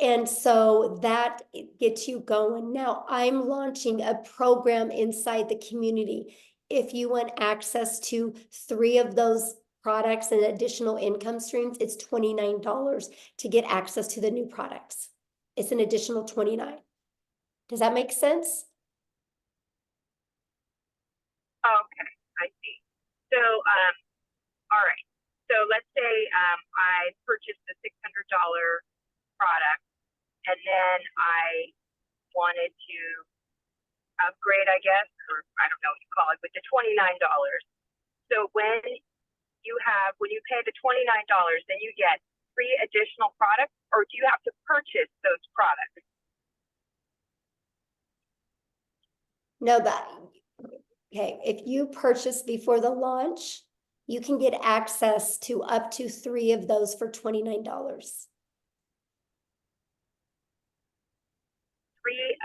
And so that gets you going. Now I'm launching a program inside the community. If you want access to 3 of those products and additional income streams, it's $29 to get access to the new products. It's an additional $29. Does that make sense? Okay, I see. So, all right. So let's say I purchased the $600 product, and then I wanted to upgrade, I guess, or I don't know what you call it, with the $29. So when you pay the $29, then you get 3 additional products, or do you have to purchase those products? No, okay, if you purchase before the launch, you can get access to up to 3 of those for $29. 3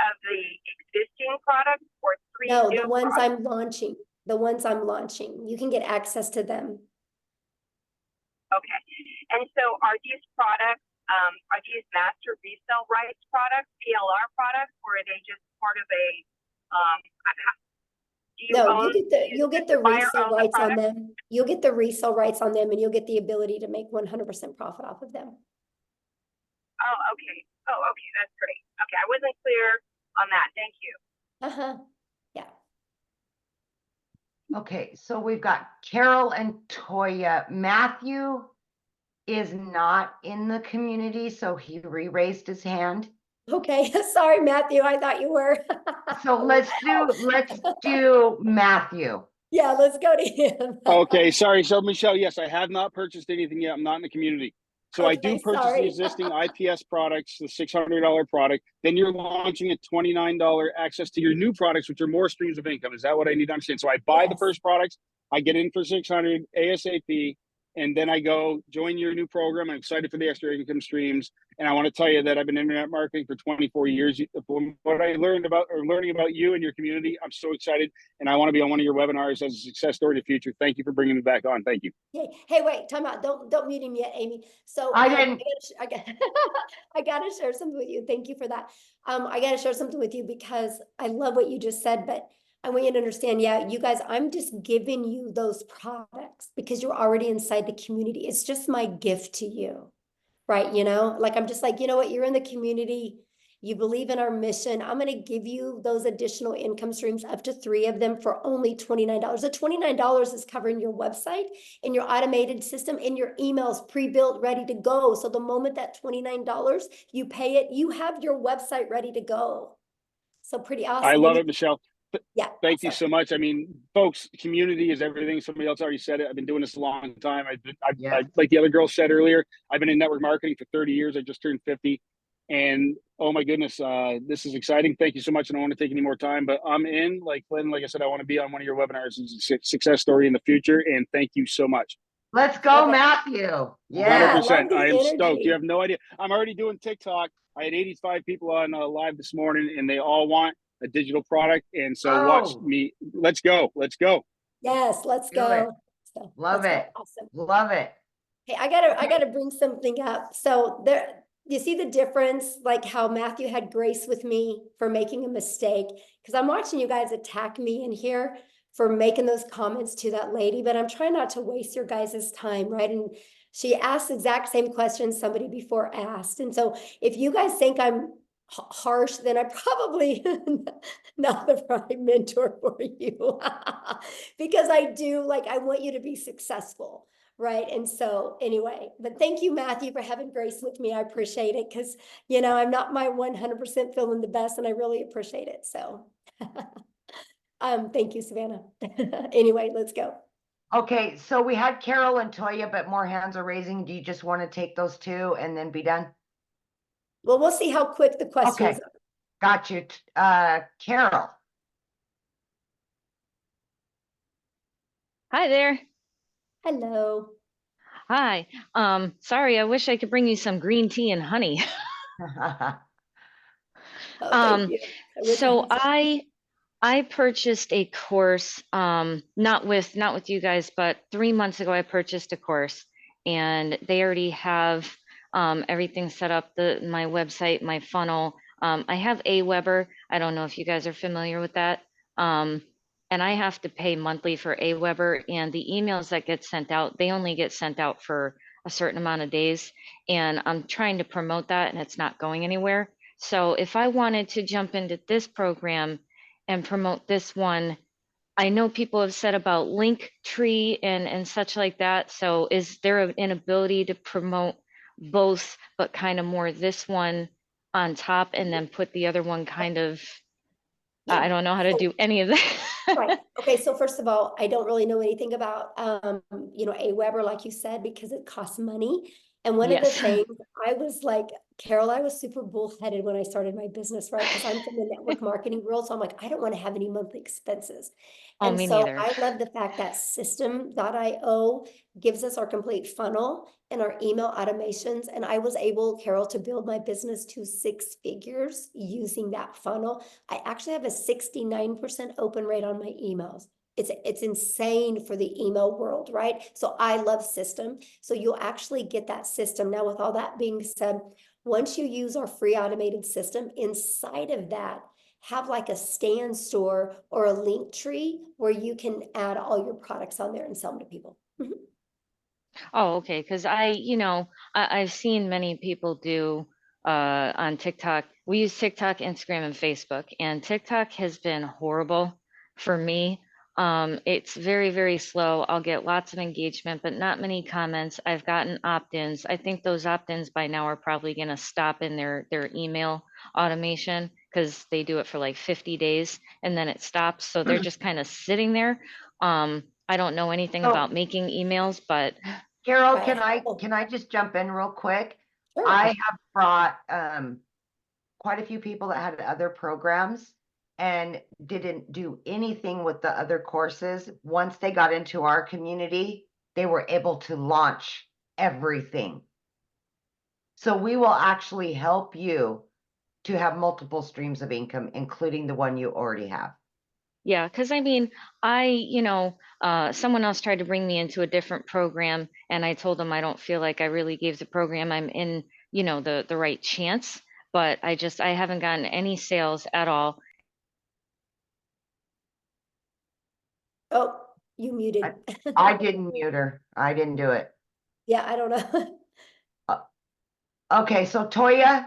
of the existing products, or 3 No, new the ones products? I'm launching. The ones I'm launching. You can get access to them. Okay. And so are these products, are these master resale rights products, PLR products, or are they just part of a, do you No, own, you'll get the buyer resale own the rights on product? them. You'll get the resale rights on them and you'll get the ability to make 100% profit off of them. Oh, okay. Oh, okay. That's great. Okay. I wasn't clear on that. Thank you. Uh-huh. Yeah. Okay, so we've got Carol and Toya. Matthew is not in the community, so he re-raised his hand. Okay. Sorry, Matthew. I thought you were. So let's do Matthew. Yeah, let's go to him. Okay, sorry. So Michelle, yes, I have not purchased anything yet. I'm not in the community. So I do Okay, purchase the sorry. existing IPS products, the $600 product. Then you're launching a $29 access to your new products, which are more streams of income. Is that what I need to understand? So I buy the first products, I get in for 600 ASAP, and then I go join your new program. I'm excited for the extra income streams. And I want to tell you that I've been internet marketing for 24 years. From what I learned about learning about you and your community, I'm so excited. And I want to be on one of your webinars as a success story to the future. Thank you for bringing me back on. Thank you. Hey, wait, time out. Don't mute him yet, Amy. So I didn't. I gotta share something with you. Thank you for that. I gotta share something with you because I love what you just said, but I want you to understand, yeah, you guys, I'm just giving you those products because you're already inside the community. It's just my gift to you, right? You know, like I'm just like, you know what, you're in the community, you believe in our mission. I'm going to give you those additional income streams, up to 3 of them for only $29. The $29 is covering your website and your automated system and your emails pre-built, ready to go. So the moment that $29, you pay it, you have your website ready to go. So pretty awesome. I love it, Michelle. Yeah. Thank you so much. I mean, folks, community is everything. Somebody else already said it. I've been doing this a long time. I like the other girl said earlier, I've been in network marketing for 30 years. I just turned 50. And oh my goodness, this is exciting. Thank you so much. I don't want to take any more time, but I'm in. Like Lynn, like I said, I want to be on one of your webinars as a success story in the future. And thank you so much. Let's go, Matthew. Yeah, 100%. I am stoked. energy. You have no idea. I'm already doing TikTok. I had 85 people on live this morning, and they all want a digital product. And so watch me. Let's go. Let's go. Yes, let's Do it. go. So, Love let's go. it. Awesome. Love it. Hey, I gotta bring something up. So there, you see the difference, like how Matthew had grace with me for making a mistake, because I'm watching you guys attack me in here for making those comments to that lady, but I'm trying not to waste your guys' time, right? And she asked the exact same question somebody before asked. And so if you guys think I'm harsh, then I probably not the right mentor for you. Because I do, like, I want you to be successful, right? And so anyway, but thank you, Matthew, for having grace with me. I appreciate it, because, you know, I'm not my 100% feeling the best, and I really appreciate it. So thank you, Savannah. Anyway, let's go. Okay, so we had Carol and Toya, but more hands are raising. Do you just want to take those 2 and then be done? Well, we'll see how quick the questions Okay, got you. Carol. Hi there. Hello. Hi. Sorry, I wish I could bring you some green tea and honey. Oh, thank you. So I purchased a course, not with you guys, but 3 months ago I purchased a course, and they already have everything set up, my website, my funnel. I have Aweber. I don't know if you guys are familiar with that. And I have to pay monthly for Aweber, and the emails that get sent out, they only get sent out for a certain amount of days. And I'm trying to promote that, and it's not going anywhere. So if I wanted to jump into this program and promote this one, I know people have said about Linktree and such like that. So is there an ability to promote both, but kind of more this one on top, and then put the other one kind of, I don't know how to do any of that. Right. Okay. So first of all, I don't really know anything about, you know, Aweber, like you said, because it costs money. And one of the Yes. things I was like, Carol, I was super bullheaded when I started my business, right? Because I'm from the network marketing world. So I'm like, I don't want to have any monthly expenses. Oh, And me so neither. I love the fact that system.io gives us our complete funnel and our email automations. And I was able, Carol, to build my business to 6 figures using that funnel. I actually have a 69% open rate on my emails. It's insane for the email world, right? So I love system. So you'll actually get that system. Now, with all that being said, once you use our free automated system, inside of that, have like a stand store or a link tree where you can add all your products on there and sell them to people. Oh, okay. Because I've seen many people do on TikTok. We use TikTok, Instagram, and Facebook, and TikTok has been horrible for me. It's very, very slow. I'll get lots of engagement, but not many comments. I've gotten opt-ins. I think those opt-ins by now are probably going to stop in their email automation, because they do it for like 50 days and then it stops. So they're just kind of sitting there. I don't know anything So- about making emails, but Carol, Right. can I just jump in real quick? Sure. I have brought quite a few people that had other programs and didn't do anything with the other courses. Once they got into our community, they were able to launch everything. So we will actually help you to have multiple streams of income, including the one you already have. yeah, because I mean, someone else tried to bring me into a different program, and I told them I don't feel like I really gave the program I'm in, the right chance. But I haven't gotten any sales at all. You muted. I didn't mute her. I didn't do it. Yeah, I don't know. Okay, so Toya.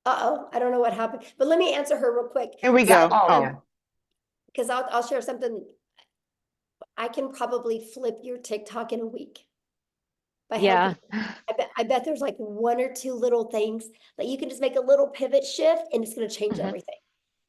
Uh-oh, I don't know what happened, but let me answer her real quick. Here we So, go. Oh, because I'll share something. I can probably flip your TikTok in a week by Yeah. helping. I bet there's like one or two little things that you can just make a little pivot shift and it's going to change Mhm. everything.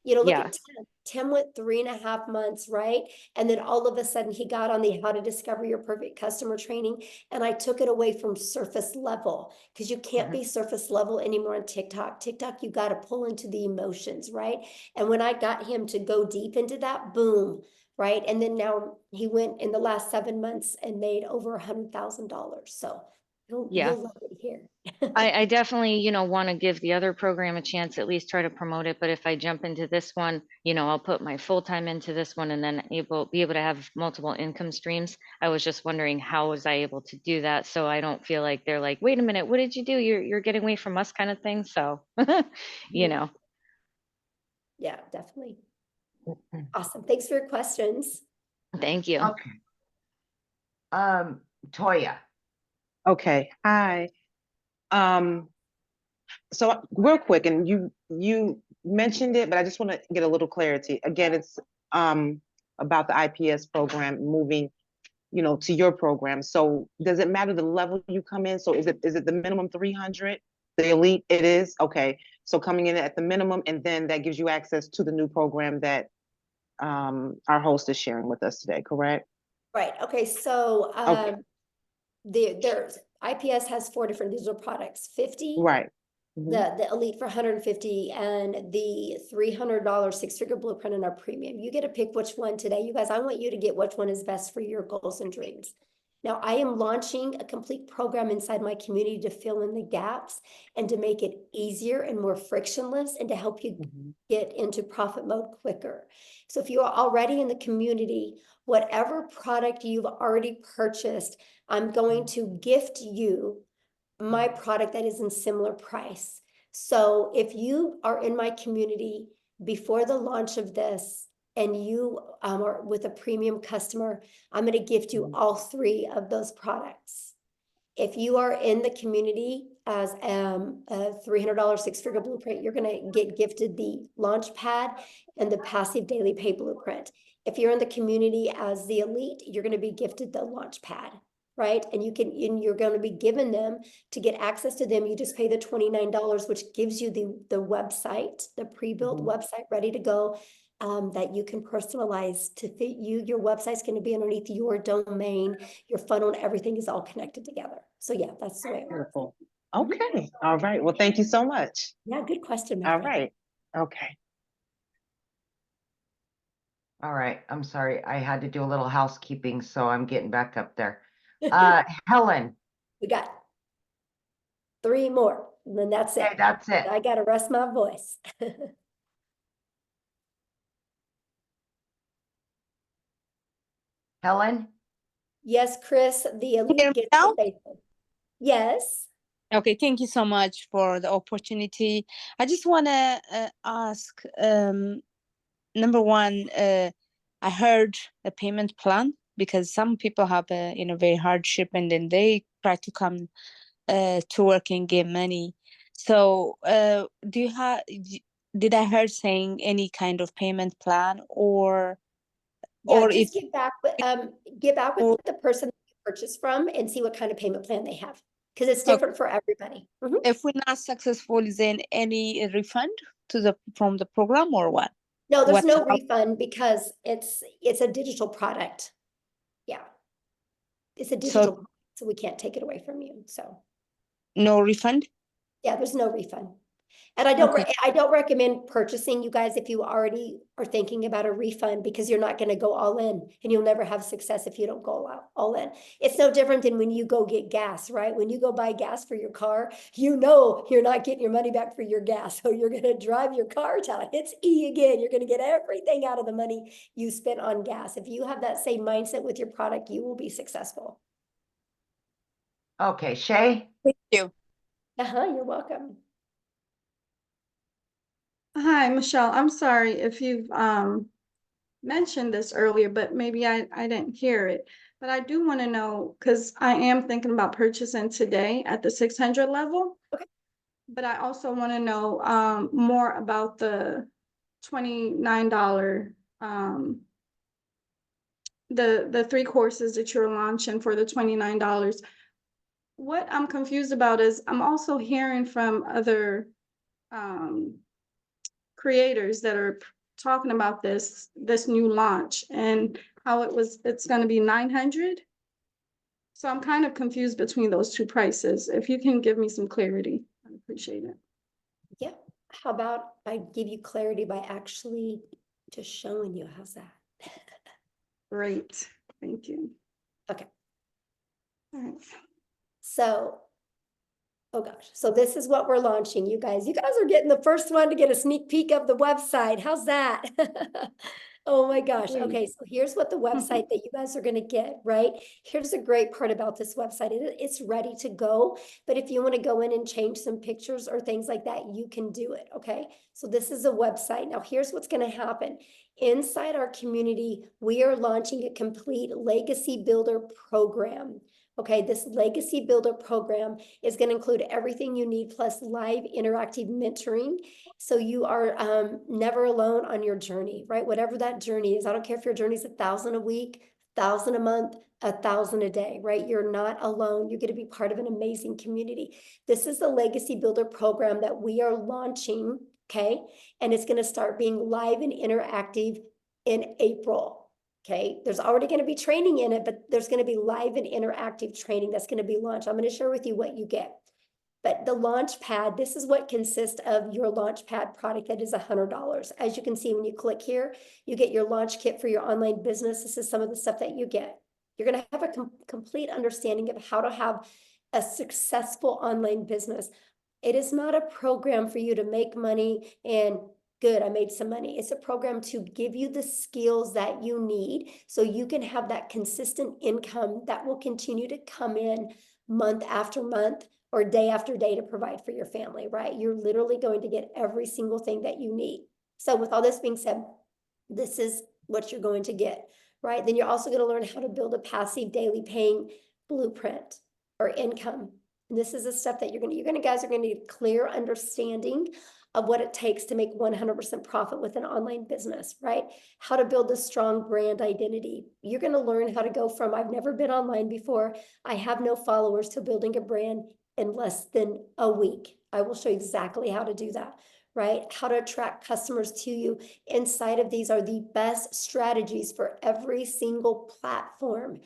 You know, look Yeah. at Tim. Tim went 3.5 months, right? And then all of a sudden he got on the How to Discover Your Perfect Customer training. And I took it away from surface level because you can't be surface level anymore on TikTok. TikTok, you got to pull into the emotions, right? And when I got him to go deep into that, boom, right? And then now he went in the last 7 months and made over $100,000. So Yeah. you'll love it here. I definitely, want to give the other program a chance, at least try to promote it. But if I jump into this one, I'll put my full time into this one and then be able to have multiple income streams. I was just wondering, how was I able to do that? So I don't feel like they're like, wait a minute, what did you do? You're getting away from us kind of thing. So, Yeah, definitely. Awesome. Thanks for your questions. Thank you. Okay. Toya. Okay. Hi. So real quick, and you mentioned it, but I just want to get a little clarity. Again, it's about the IPS program moving, to your program. So does it matter the level you come in? So is it the minimum 300? The elite, it is? Okay. So coming in at the minimum, and then that gives you access to the new program that our host is sharing with us today, correct? Right. Okay. So Okay. there's IPS has 4 different digital products, 50, Right. Mhm. the elite for 150, and the $300 6-figure blueprint in our premium. You get to pick which one today. You guys, I want you to get which one is best for your goals and dreams. Now, I am launching a complete program inside my community to fill in the gaps and to make it easier and more frictionless and to help you get into profit mode quicker. So if you are already in the community, whatever product you've already purchased, I'm going to gift you my product that is in similar price. So if you are in my community before the launch of this and you are with a premium customer, I'm going to gift you all 3 of those products. If you are in the community as a $300 6-figure blueprint, you're going to get gifted the launch pad and the passive daily pay blueprint. If you're in the community as the elite, you're going to be gifted the launch pad, right? And you're going to be given them. To get access to them, you just pay the $29, which gives you the website, the pre-built website ready to go, that you can personalize to fit you. Your website's going to be underneath your domain, your funnel, and everything is all connected together. So yeah, that's the way it works. Beautiful. Okay. All right. Well, thank you so much. Yeah, good question, my All friend. right. Okay. All right. I'm sorry. I had to do a little housekeeping, so I'm getting back up there. Helen. We got 3 more, and then that's it. Okay, that's it. I got to rest my voice. Helen? Yes, Chris, the elite Hear me gets now? what they said. Yes. Okay, thank you so much for the opportunity. I just want to ask, number one, I heard a payment plan because some people have a very hardship and then they try to come to work and get money. So do you have? Did I heard saying any kind of payment plan or Yeah, if just get back with the person you purchased from and see what kind of payment plan they have, because it's different for everybody. if we're not successful, is there any refund from the program or what? No, there's What no type- refund because it's a digital product. Yeah. It's a So- digital product, so we can't take it away from you. So No refund? yeah, there's no refund. And I don't recommend purchasing, you guys, if you already are thinking about a refund, because you're not going to go all in and you'll never have success if you don't go all in. It's no different than when you go get gas, right? When you go buy gas for your car, you're not getting your money back for your gas. So you're going to drive your car till it hits E again. You're going to get everything out of the money you spent on gas. If you have that same mindset with your product, you will be successful. Okay, Shay? Thank you. You're welcome. Hi, Michelle. I'm sorry if you've mentioned this earlier, but maybe I didn't hear it. But I do want to know, because I am thinking about purchasing today at the 600 level. Okay. But I also want to know more about the $29 the 3 courses that you're launching for the $29. What I'm confused about is I'm also hearing from other creators that are talking about this new launch and how it's going to be 900. So I'm kind of confused between those two prices. If you can give me some clarity, I'd appreciate it. Yeah. How about I give you clarity by actually just showing you? How's that? Great. Thank you. Okay. All right. So, oh gosh. So this is what we're launching, you guys. You guys are getting the first one to get a sneak peek of the website. How's that? Oh my gosh. Okay, so here's what the website that you guys are going to get, right? Here's a great part about this website. It's ready to go, but if you want to go in and change some pictures or things like that, you can do it, okay? So this is a website. Now here's what's going to happen. Inside our community, we are launching a complete legacy builder program. Okay, this legacy builder program is going to include everything you need plus live interactive mentoring. So you are never alone on your journey, right? Whatever that journey is. I don't care if your journey is 1,000 a week, 1,000 a month, 1,000 a day, right? You're not alone. You're going to be part of an amazing community. This is the legacy builder program that we are launching, okay? And it's going to start being live and interactive in April. Okay, there's already going to be training in it, but there's going to be live and interactive training that's going to be launched. I'm going to share with you what you get. But the launch pad, this is what consists of your launch pad product that is $100. As you can see, when you click here, you get your launch kit for your online business. This is some of the stuff that you get. You're going to have a complete understanding of how to have a successful online business. It is not a program for you to make money and good, I made some money. It's a program to give you the skills that you need so you can have that consistent income that will continue to come in month after month or day after day to provide for your family, right? You're literally going to get every single thing that you need. So with all this being said, this is what you're going to get, right? Then you're also going to learn how to build a passive daily paying blueprint or income. And this is the stuff that you guys are going to need clear understanding of what it takes to make 100% profit with an online business, right? How to build a strong brand identity. You're going to learn how to go from I've never been online before, I have no followers, to building a brand in less than a week. I will show you exactly how to do that, right? How to attract customers to you. Inside of these are the best strategies for every single platform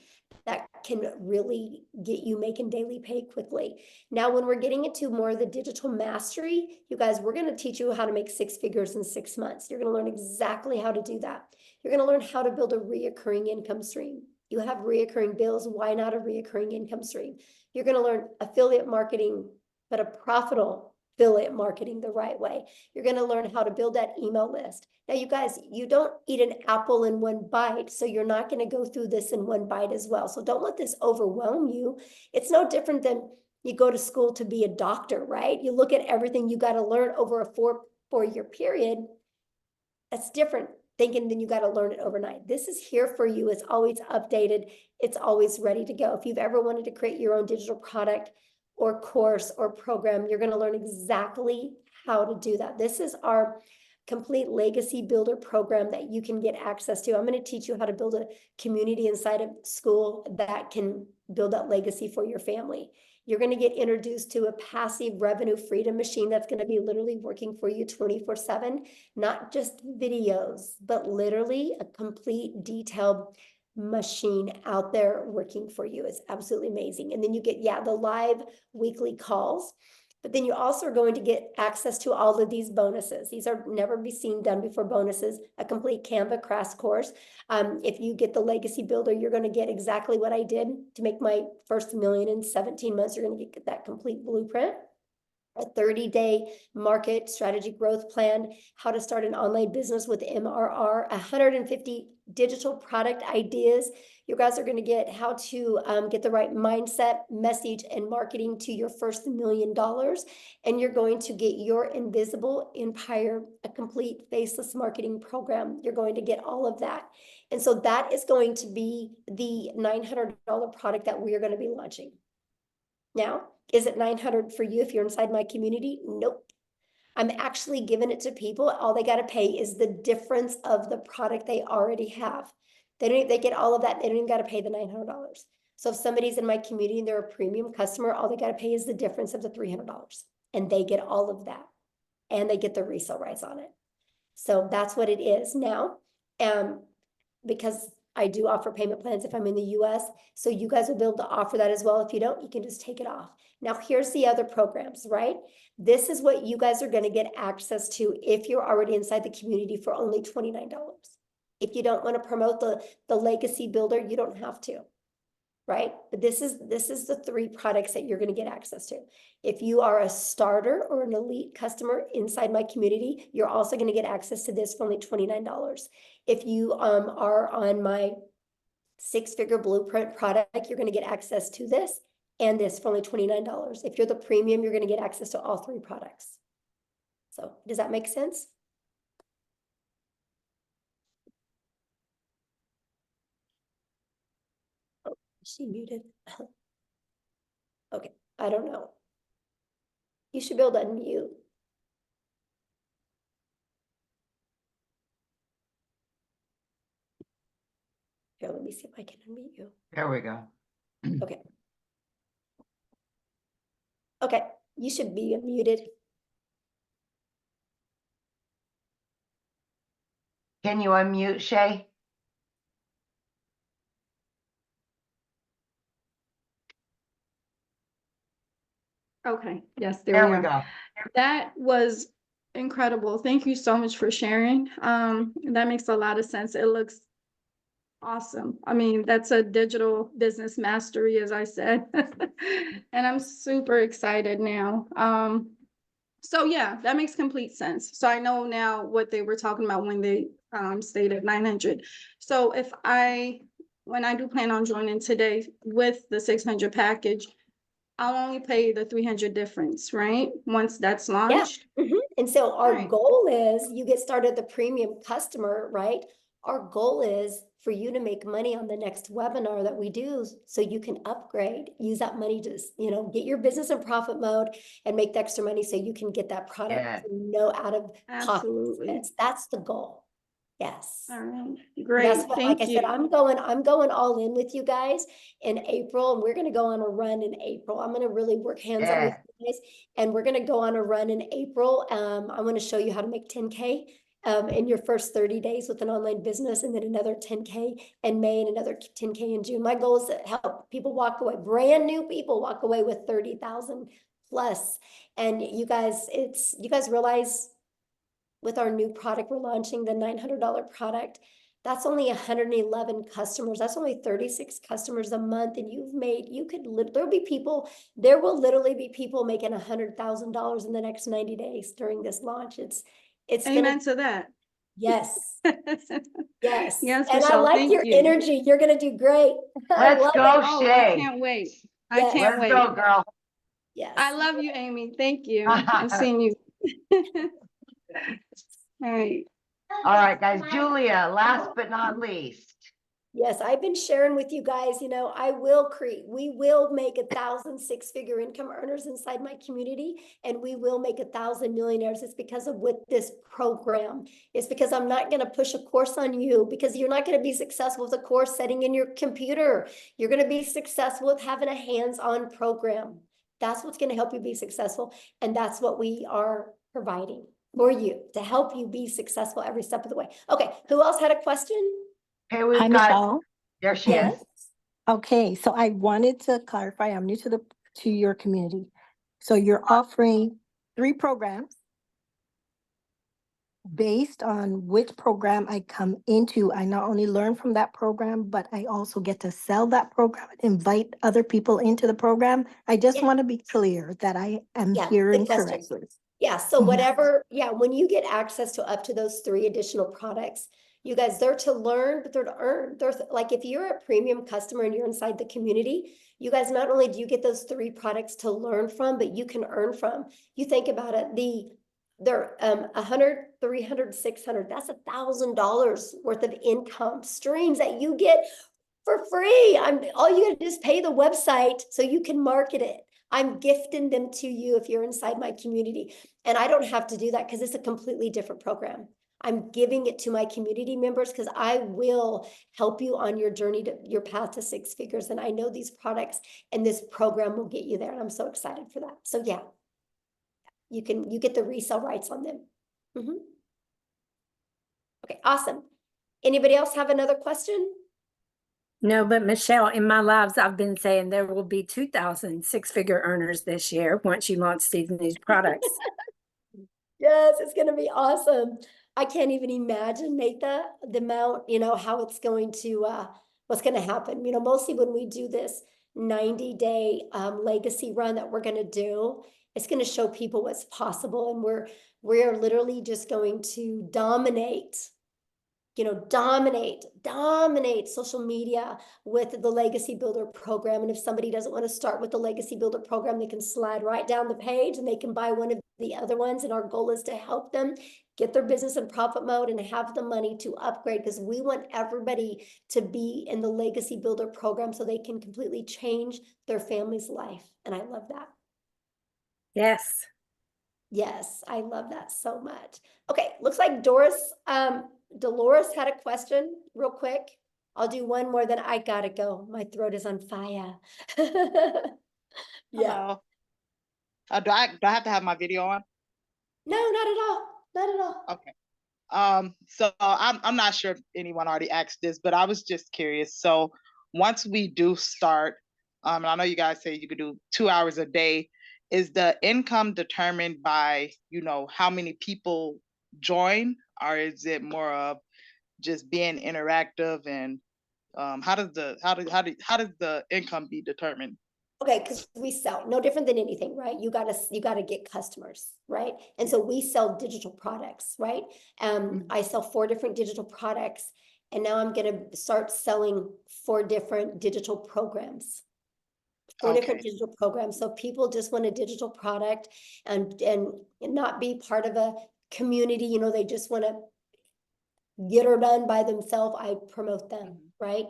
that can really get you making daily pay quickly. Now, when we're getting into more of the digital mastery, you guys, we're going to teach you how to make 6 figures in 6 months. You're going to learn exactly how to do that. You're going to learn how to build a reoccurring income stream. You have reoccurring bills. Why not a reoccurring income stream? You're going to learn affiliate marketing, but a profitable affiliate marketing the right way. You're going to learn how to build that email list. Now, you guys, you don't eat an apple in one bite, so you're not going to go through this in one bite as well. So don't let this overwhelm you. It's no different than you go to school to be a doctor, right? You look at everything you got to learn over a four-year period. That's different thinking than you got to learn it overnight. This is here for you. It's always updated. It's always ready to go. If you've ever wanted to create your own digital product or course or program, you're going to learn exactly how to do that. This is our complete legacy builder program that you can get access to. I'm going to teach you how to build a community inside of school that can build that legacy for your family. You're going to get introduced to a passive revenue freedom machine that's going to be literally working for you 24/7, not just videos, but literally a complete detailed machine out there working for you. It's absolutely amazing. And then you get, the live weekly calls, but then you also are going to get access to all of these bonuses. These are never be seen done before bonuses, a complete Canva crash course. If you get the legacy builder, you're going to get exactly what I did to make my first $1 million in 17 months. You're going to get that complete blueprint. a 30-day market strategy growth plan, how to start an online business with MRR, 150 digital product ideas. You guys are going to get how to get the right mindset, message, and marketing to your first $1 million. And you're going to get your invisible empire, a complete faceless marketing program. You're going to get all of that. And so that is going to be the $900 product that we are going to be launching. Now, is it $900 for you if you're inside my community? Nope. I'm actually giving it to people. All they got to pay is the difference of the product they already have. They get all of that. They don't even got to pay the $900. So if somebody's in my community and they're a premium customer, all they got to pay is the difference of the $300. And they get all of that. And they get the resale rights on it. So that's what it is now. Because I do offer payment plans if I'm in the US. So you guys will be able to offer that as well. If you don't, you can just take it off. Now, here's the other programs, right? This is what you guys are going to get access to if you're already inside the community for only $29. If you don't want to promote the legacy builder, you don't have to, right? But this is the 3 products that you're going to get access to. If you are a starter or an elite customer inside my community, you're also going to get access to this for only $29. If you are on my 6-figure blueprint product, you're going to get access to this and this for only $29. If you're the premium, you're going to get access to all 3 products. So does that make sense? Oh, is she muted? Okay, I don't know. You should be able to unmute. Here, let me see if I can unmute you. There we go. Okay. Okay, you should be unmuted. Can you unmute, Shay? Okay, yes, There we we are. go. That was incredible. Thank you so much for sharing. That makes a lot of sense. It looks awesome. I mean, that's a digital business mastery, as I said. And I'm super excited now. So yeah, that makes complete sense. So I know now what they were talking about when they stated 900. So when I do plan on joining today with the 600 package, I'll only pay the 300 difference, right? Once that's launched. Yeah. And so our Right. goal is you get started the premium customer, right? Our goal is for you to make money on the next webinar that we do so you can upgrade, use that money to, get your business in profit mode and make the extra money so you can get that product out of pocket expense. That's the goal. Yes. All right. That's Great. what, Thank like I you. said, I'm going all in with you guys in April, and we're going to go on a run in April. I'm going to really work hands-on with you guys, and we're going to go on a run in April. I want to show you how to make 10K in your first 30 days with an online business, and then another 10K in May and another 10K in June. My goal is to help people walk away, brand new people walk away with 30,000 plus. And you guys realize with our new product, we're launching the $900 product. That's only 111 customers. That's only 36 customers a month. And there will literally be people making $100,000 in the next 90 days during this launch. It's Amen to that. Yes. Yes. Yes, And I Michelle, like thank your you. energy. You're going to do great. Let's go, Oh, Shay. I can't wait. I Yes. can't Let's wait. go, girl. Yes. I love you, Amy. Thank you. I'm seeing you. All right. All right, guys. Julia, last but not least. Yes, I've been sharing with you guys, we will make 1,000 6-figure income earners inside my community, and we will make 1,000 millionaires. It's because of with this program. It's because I'm not going to push a course on you, because you're not going to be successful with a course setting in your computer. You're going to be successful with having a hands-on program. That's what's going to help you be successful. And that's what we are providing for you to help you be successful every step of the way. Okay. Who else had a question? Hey, we've Hi, got, Michelle. there she Yes. is. Okay, so I wanted to clarify, I'm new to your community. So you're offering 3 programs. based on which program I come into, I not only learn from that program, but I also get to sell that program and invite other people into the program. I just Yeah. want to be clear that I am Yeah, hearing good question. correctly. Yeah, so Mhm. whatever, yeah, when you get access to up to those 3 additional products, you guys, they're to learn, but they're to earn. Like if you're a premium customer and you're inside the community, you guys, not only do you get those 3 products to learn from, but you can earn from. You think about it, they're 100, 300, 600, that's $1,000 worth of income streams that you get for free. All you gotta do is pay the website so you can market it. I'm gifting them to you if you're inside my community. And I don't have to do that because it's a completely different program. I'm giving it to my community members because I will help you on your journey to your path to 6 figures. And I know these products and this program will get you there. And I'm so excited for that. So yeah, you get the resale rights on them. Mhm. Okay, awesome. Anybody else have another question? No, but Michelle, in my lives, I've been saying there will be 2,000 six-figure earners this year once you launch these new products. Yes, it's gonna be awesome. I can't even imagine, Natha, the amount, how it's going to, what's gonna happen. Mostly when we do this 90-day legacy run that we're gonna do, it's gonna show people what's possible, and we're literally just going to dominate social media with the Legacy Builder program. And if somebody doesn't want to start with the Legacy Builder program, they can slide right down the page and they can buy one of the other ones. And our goal is to help them get their business in profit mode and have the money to upgrade, because we want everybody to be in the Legacy Builder program so they can completely change their family's life. And I love that. Yes. Yes, I love that so much. Okay, looks like Dolores had a question real quick. I'll do one more, then I gotta go. My throat is on fire. Yeah. Hello. Do I have to have my video on? No, not at all. Not at all. Okay. So I'm not sure if anyone already asked this, but I was just curious. So once we do start, and I know you guys say you could do 2 hours a day, is the income determined by, how many people join, or is it more of just being interactive, and how does the income be determined? Okay, because we sell no different than anything, right? You gotta get customers, right? And so we sell digital products, right? I sell 4 different digital products, and now I'm gonna start selling 4 different digital programs. 4 different digital programs. So people just want a digital product and not be part of a community, they just want to get her done by themselves. I promote them, right?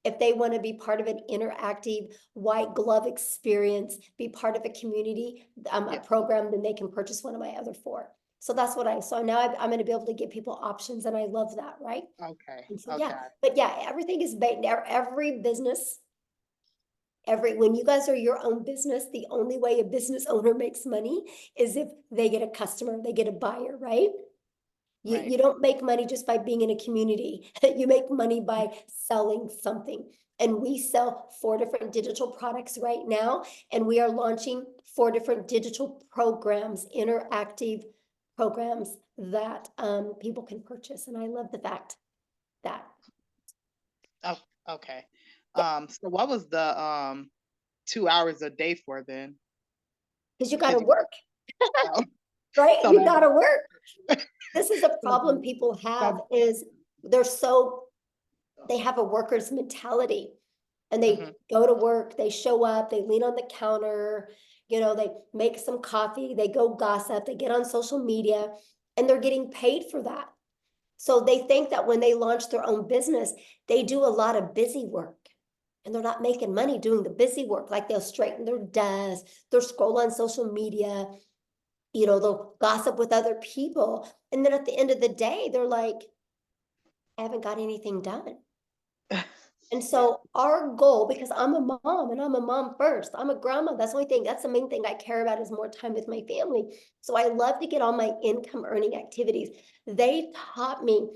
If they want to be part of an interactive white glove experience, be part of a community, a program, then they can purchase one of my other 4. So that's so now I'm going to be able to give people options, and I love that, right? Okay. And so, but everything is based, every business, when you guys are your own business, the only way a business owner makes money is if they get a customer, they get a buyer, right? You don't make money just by being in a community. You make money by selling something. And we sell 4 different digital products right now, and we are launching 4 different digital programs, interactive programs that people can purchase. And I love the fact that. Oh, okay. So what was the 2 hours a day for then? Because you got to work, right? So You got to work. This is a problem people have, is they have a worker's mentality, and they go to work, they show up, they lean on the counter, they make some coffee, they go gossip, they get on social media, and they're getting paid for that. So they think that when they launch their own business, they do a lot of busy work, and they're not making money doing the busy work. Like they'll straighten their desk, they'll scroll on social media, they'll gossip with other people. And then at the end of the day, they're like, I haven't got anything done. And so our goal, because I'm a mom and I'm a mom first, I'm a grandma. That's the main thing I care about, is more time with my family. So I love to get all my income earning activities. They taught me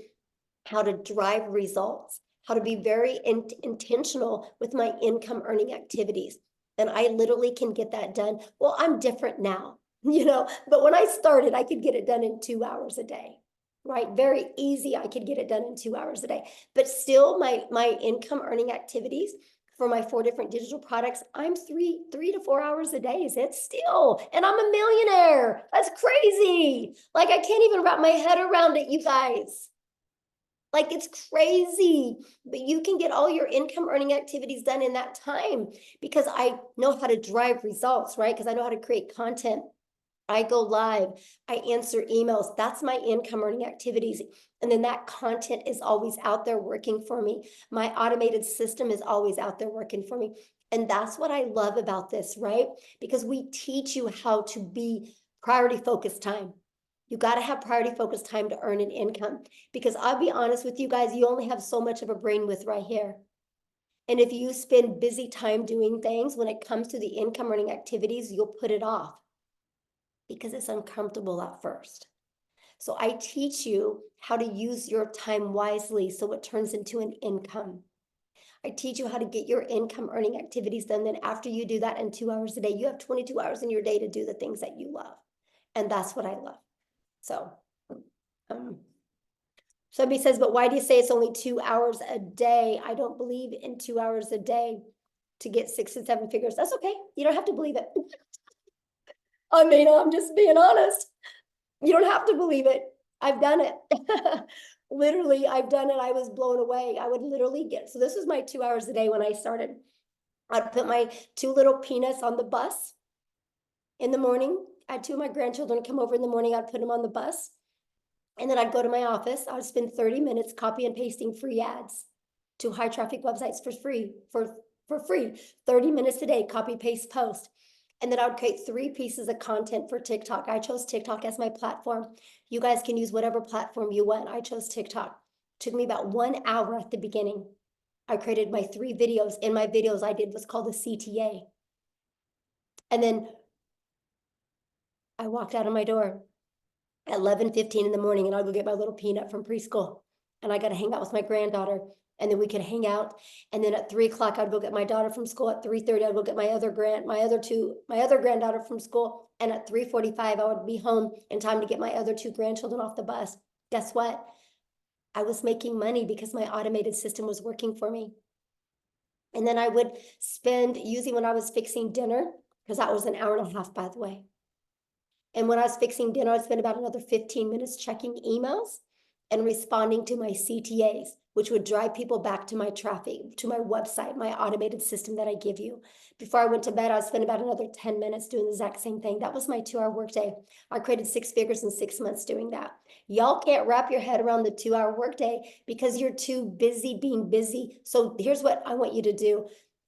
how to drive results, how to be very intentional with my income earning activities. And I literally can get that done. Well, I'm different now, but when I started, I could get it done in 2 hours a day. right? Very easy. I could get it done in 2 hours a day. But still, my income earning activities for my 4 different digital products, I'm 3 to 4 hours a day. It's still, and I'm a millionaire. That's crazy. Like, I can't even wrap my head around it, you guys. Like, it's crazy, but you can get all your income earning activities done in that time because I know how to drive results, right? Because I know how to create content. I go live, I answer emails. That's my income earning activities. And then that content is always out there working for me. My automated system is always out there working for me. And that's what I love about this, right? Because we teach you how to be priority focused time. You got to have priority focused time to earn an income. Because I'll be honest with you guys, you only have so much of a brain width right here. And if you spend busy time doing things, when it comes to the income earning activities, you'll put it off because it's uncomfortable at first. So I teach you how to use your time wisely so it turns into an income. I teach you how to get your income earning activities done. Then after you do that in 2 hours a day, you have 22 hours in your day to do the things that you love. And that's what I love. So somebody says, but why do you say it's only 2 hours a day? I don't believe in 2 hours a day to get 6 and 7 figures. That's okay. You don't have to believe it. I mean, I'm just being honest. You don't have to believe it. I've done it. Literally, I've done it. I was blown away. I would literally so this was my 2 hours a day when I started. I'd put my 2 little peanuts on the bus in the morning. I had 2 of my grandchildren come over in the morning. I'd put them on the bus. And then I'd go to my office. I would spend 30 minutes copy and pasting free ads to high traffic websites for free, for free. 30 minutes a day, copy, paste, post. And then I would create 3 pieces of content for TikTok. I chose TikTok as my platform. You guys can use whatever platform you want. I chose TikTok. It took me about 1 hour at the beginning. I created my 3 videos. In my videos, I did what's called a CTA. And then I walked out of my door at 11:15 in the morning, and I'll go get my little peanut from preschool. And I got to hang out with my granddaughter. And then we could hang out. And then at 3 o'clock, I'd go get my daughter from school. At 3:30, I'd go get my other granddaughter from school. And at 3:45, I would be home in time to get my other 2 grandchildren off the bus. Guess what? I was making money because my automated system was working for me. And then I would spend, usually when I was fixing dinner, because that was an hour and a half, by the way. And when I was fixing dinner, I'd spend about another 15 minutes checking emails and responding to my CTAs, which would drive people back to my traffic, to my website, my automated system that I give you. Before I went to bed, I'd spend about another 10 minutes doing the exact same thing. That was my 2-hour workday. I created 6 figures in 6 months doing that. Y'all can't wrap your head around the 2-hour workday because you're too busy being busy. So here's what I want you to do.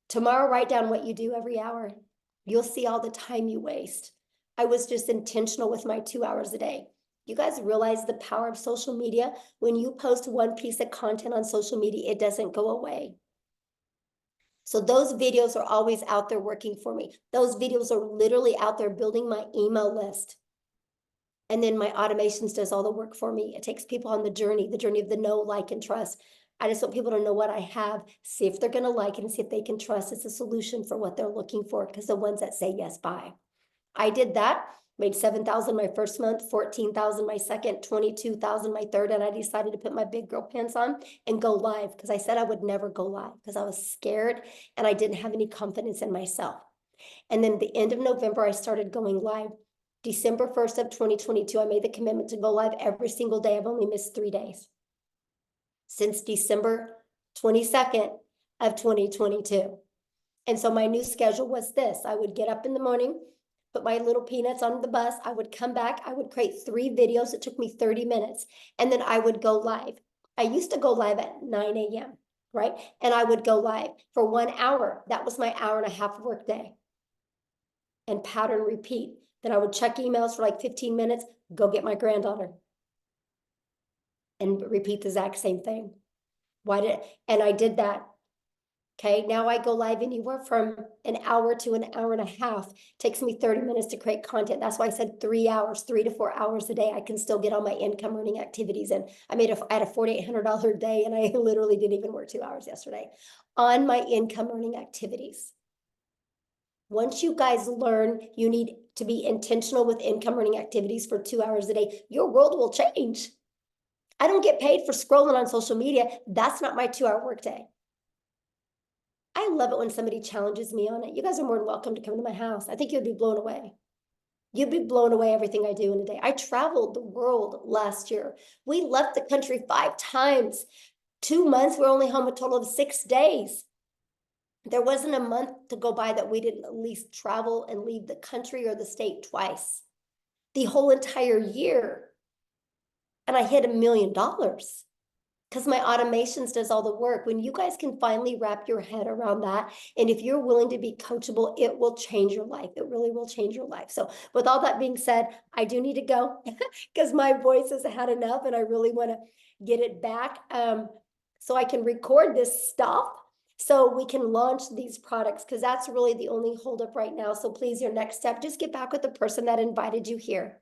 Tomorrow, write down what you do every hour. You'll see all the time you waste. I was just intentional with my 2 hours a day. You guys realize the power of social media? When you post 1 piece of content on social media, it doesn't go away. So those videos are always out there working for me. Those videos are literally out there building my email list. And then my automations does all the work for me. It takes people on the journey of the know, like, and trust. I just want people to know what I have, see if they're going to like it, and see if they can trust it's a solution for what they're looking for, because the ones that say yes, buy. I did that, made 7,000 my first month, 14,000 my second, 22,000 my third, and I decided to put my big girl pants on and go live because I said I would never go live because I was scared and I didn't have any confidence in myself. And then the end of November, I started going live. December 1st of 2022, I made the commitment to go live every single day. I've only missed 3 days since December 22nd of 2022. And so my new schedule was this. I would get up in the morning, put my little peanuts on the bus. I would come back. I would create 3 videos. It took me 30 minutes. And then I would go live. I used to go live at 9 a.m., right? And I would go live for 1 hour. That was my hour and a half work day. And pattern repeat. Then I would check emails for like 15 minutes, go get my granddaughter. And repeat the exact same thing. And I did that. Okay, now I go live anywhere from an hour to an hour and a half. It takes me 30 minutes to create content. That's why I said 3 hours, 3 to 4 hours a day. I can still get all my income earning activities. And I had a $4,800 day, and I literally didn't even work 2 hours yesterday on my income earning activities. Once you guys learn you need to be intentional with income earning activities for 2 hours a day, your world will change. I don't get paid for scrolling on social media. That's not my 2-hour workday. I love it when somebody challenges me on it. You guys are more than welcome to come to my house. I think you'd be blown away. You'd be blown away everything I do in a day. I traveled the world last year. We left the country 5 times. 2 months, we're only home a total of 6 days. There wasn't a month to go by that we didn't at least travel and leave the country or the state twice. The whole entire year. And I hit $1 million. Because my automations does all the work. When you guys can finally wrap your head around that, and if you're willing to be coachable, it will change your life. It really will change your life. So with all that being said, I do need to go because my voice has had enough and I really want to get it back so I can record this stuff so we can launch these products, because that's really the only holdup right now. So please, your next step, just get back with the person that invited you here.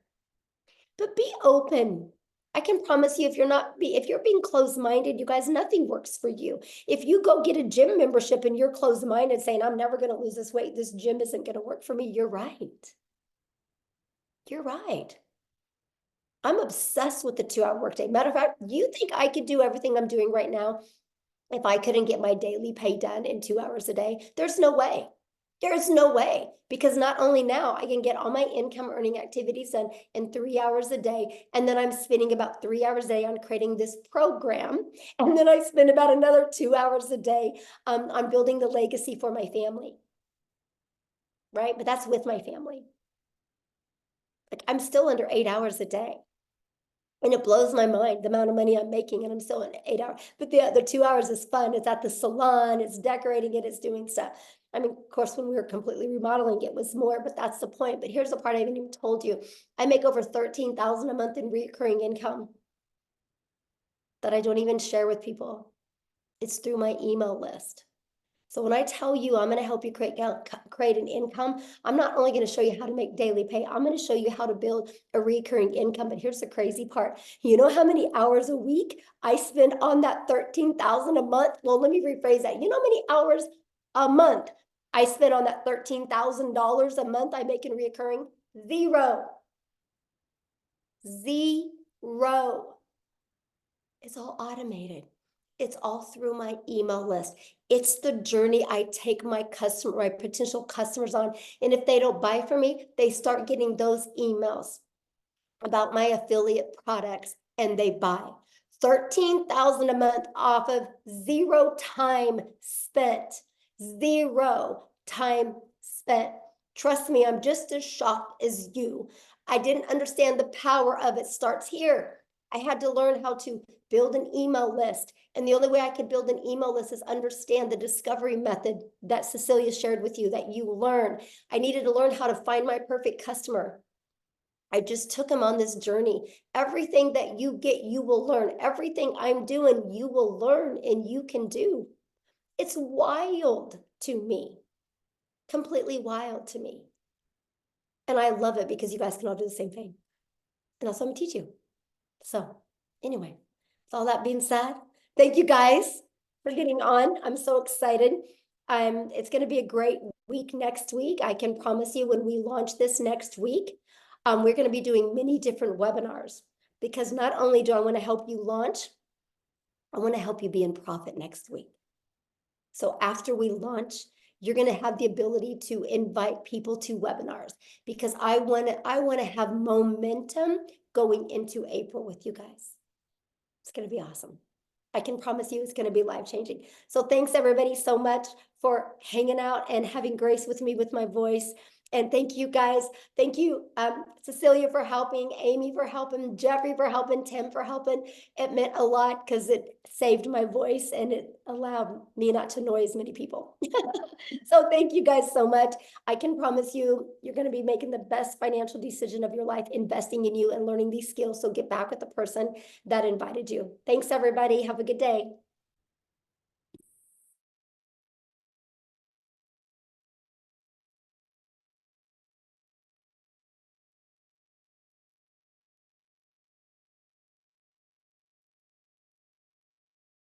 But be open. I can promise you, if you're being closed-minded, you guys, nothing works for you. If you go get a gym membership and you're closed-minded saying, I'm never going to lose this weight, this gym isn't going to work for me, you're right. You're right. I'm obsessed with the 2-hour workday. Matter of fact, you think I could do everything I'm doing right now if I couldn't get my daily pay done in 2 hours a day? There's no way. There's no way, because not only now I can get all my income earning activities done in 3 hours a day. And then I'm spending about 3 hours a day on creating this program. And then I spend about another 2 hours a day on building the legacy for my family. Right? But that's with my family. Like, I'm still under 8 hours a day. And it blows my mind the amount of money I'm making, and I'm still in 8 hours. But the 2 hours is fun. It's at the salon, it's decorating it, it's doing stuff. I mean, of course, when we were completely remodeling, it was more, but that's the point. But here's the part I haven't even told you. I make over $13,000 a month in reoccurring income that I don't even share with people. It's through my email list. So when I tell you I'm going to help you create an income, I'm not only going to show you how to make daily pay, I'm going to show you how to build a recurring income. But here's the crazy part. You know how many hours a week I spend on that $13,000 a month? Well, let me rephrase that. You know how many hours a month I spend on that $13,000 a month I make in recurring? 0. 0. It's all automated. It's all through my email list. It's the journey I take my potential customers on. And if they don't buy from me, they start getting those emails about my affiliate products and they buy. $13,000 a month off of 0 time spent. 0 time spent. Trust me, I'm just as shocked as you. I didn't understand the power of it starts here. I had to learn how to build an email list. And the only way I could build an email list is understand the discovery method that Cecilia shared with you, that you learn. I needed to learn how to find my perfect customer. I just took them on this journey. Everything that you get, you will learn. Everything I'm doing, you will learn and you can do. It's wild to me. Completely wild to me. And I love it because you guys can all do the same thing. And that's what I'm gonna teach you. So anyway, with all that being said, thank you guys for getting on. I'm so excited. It's going to be a great week next week. I can promise you when we launch this next week, we're going to be doing many different webinars, because not only do I want to help you launch, I want to help you be in profit next week. So after we launch, you're going to have the ability to invite people to webinars, because I want to have momentum going into April with you guys. It's going to be awesome. I can promise you it's going to be life-changing. So thanks everybody so much for hanging out and having grace with me with my voice. And thank you guys. Thank you, Cecilia, for helping, Amy for helping, Jeffrey for helping, Tim for helping. It meant a lot because it saved my voice and it allowed me not to annoy as many people. So thank you guys so much. I can promise you, you're going to be making the best financial decision of your life, investing in you and learning these skills. So get back with the person that invited you. Thanks, everybody. Have a good day.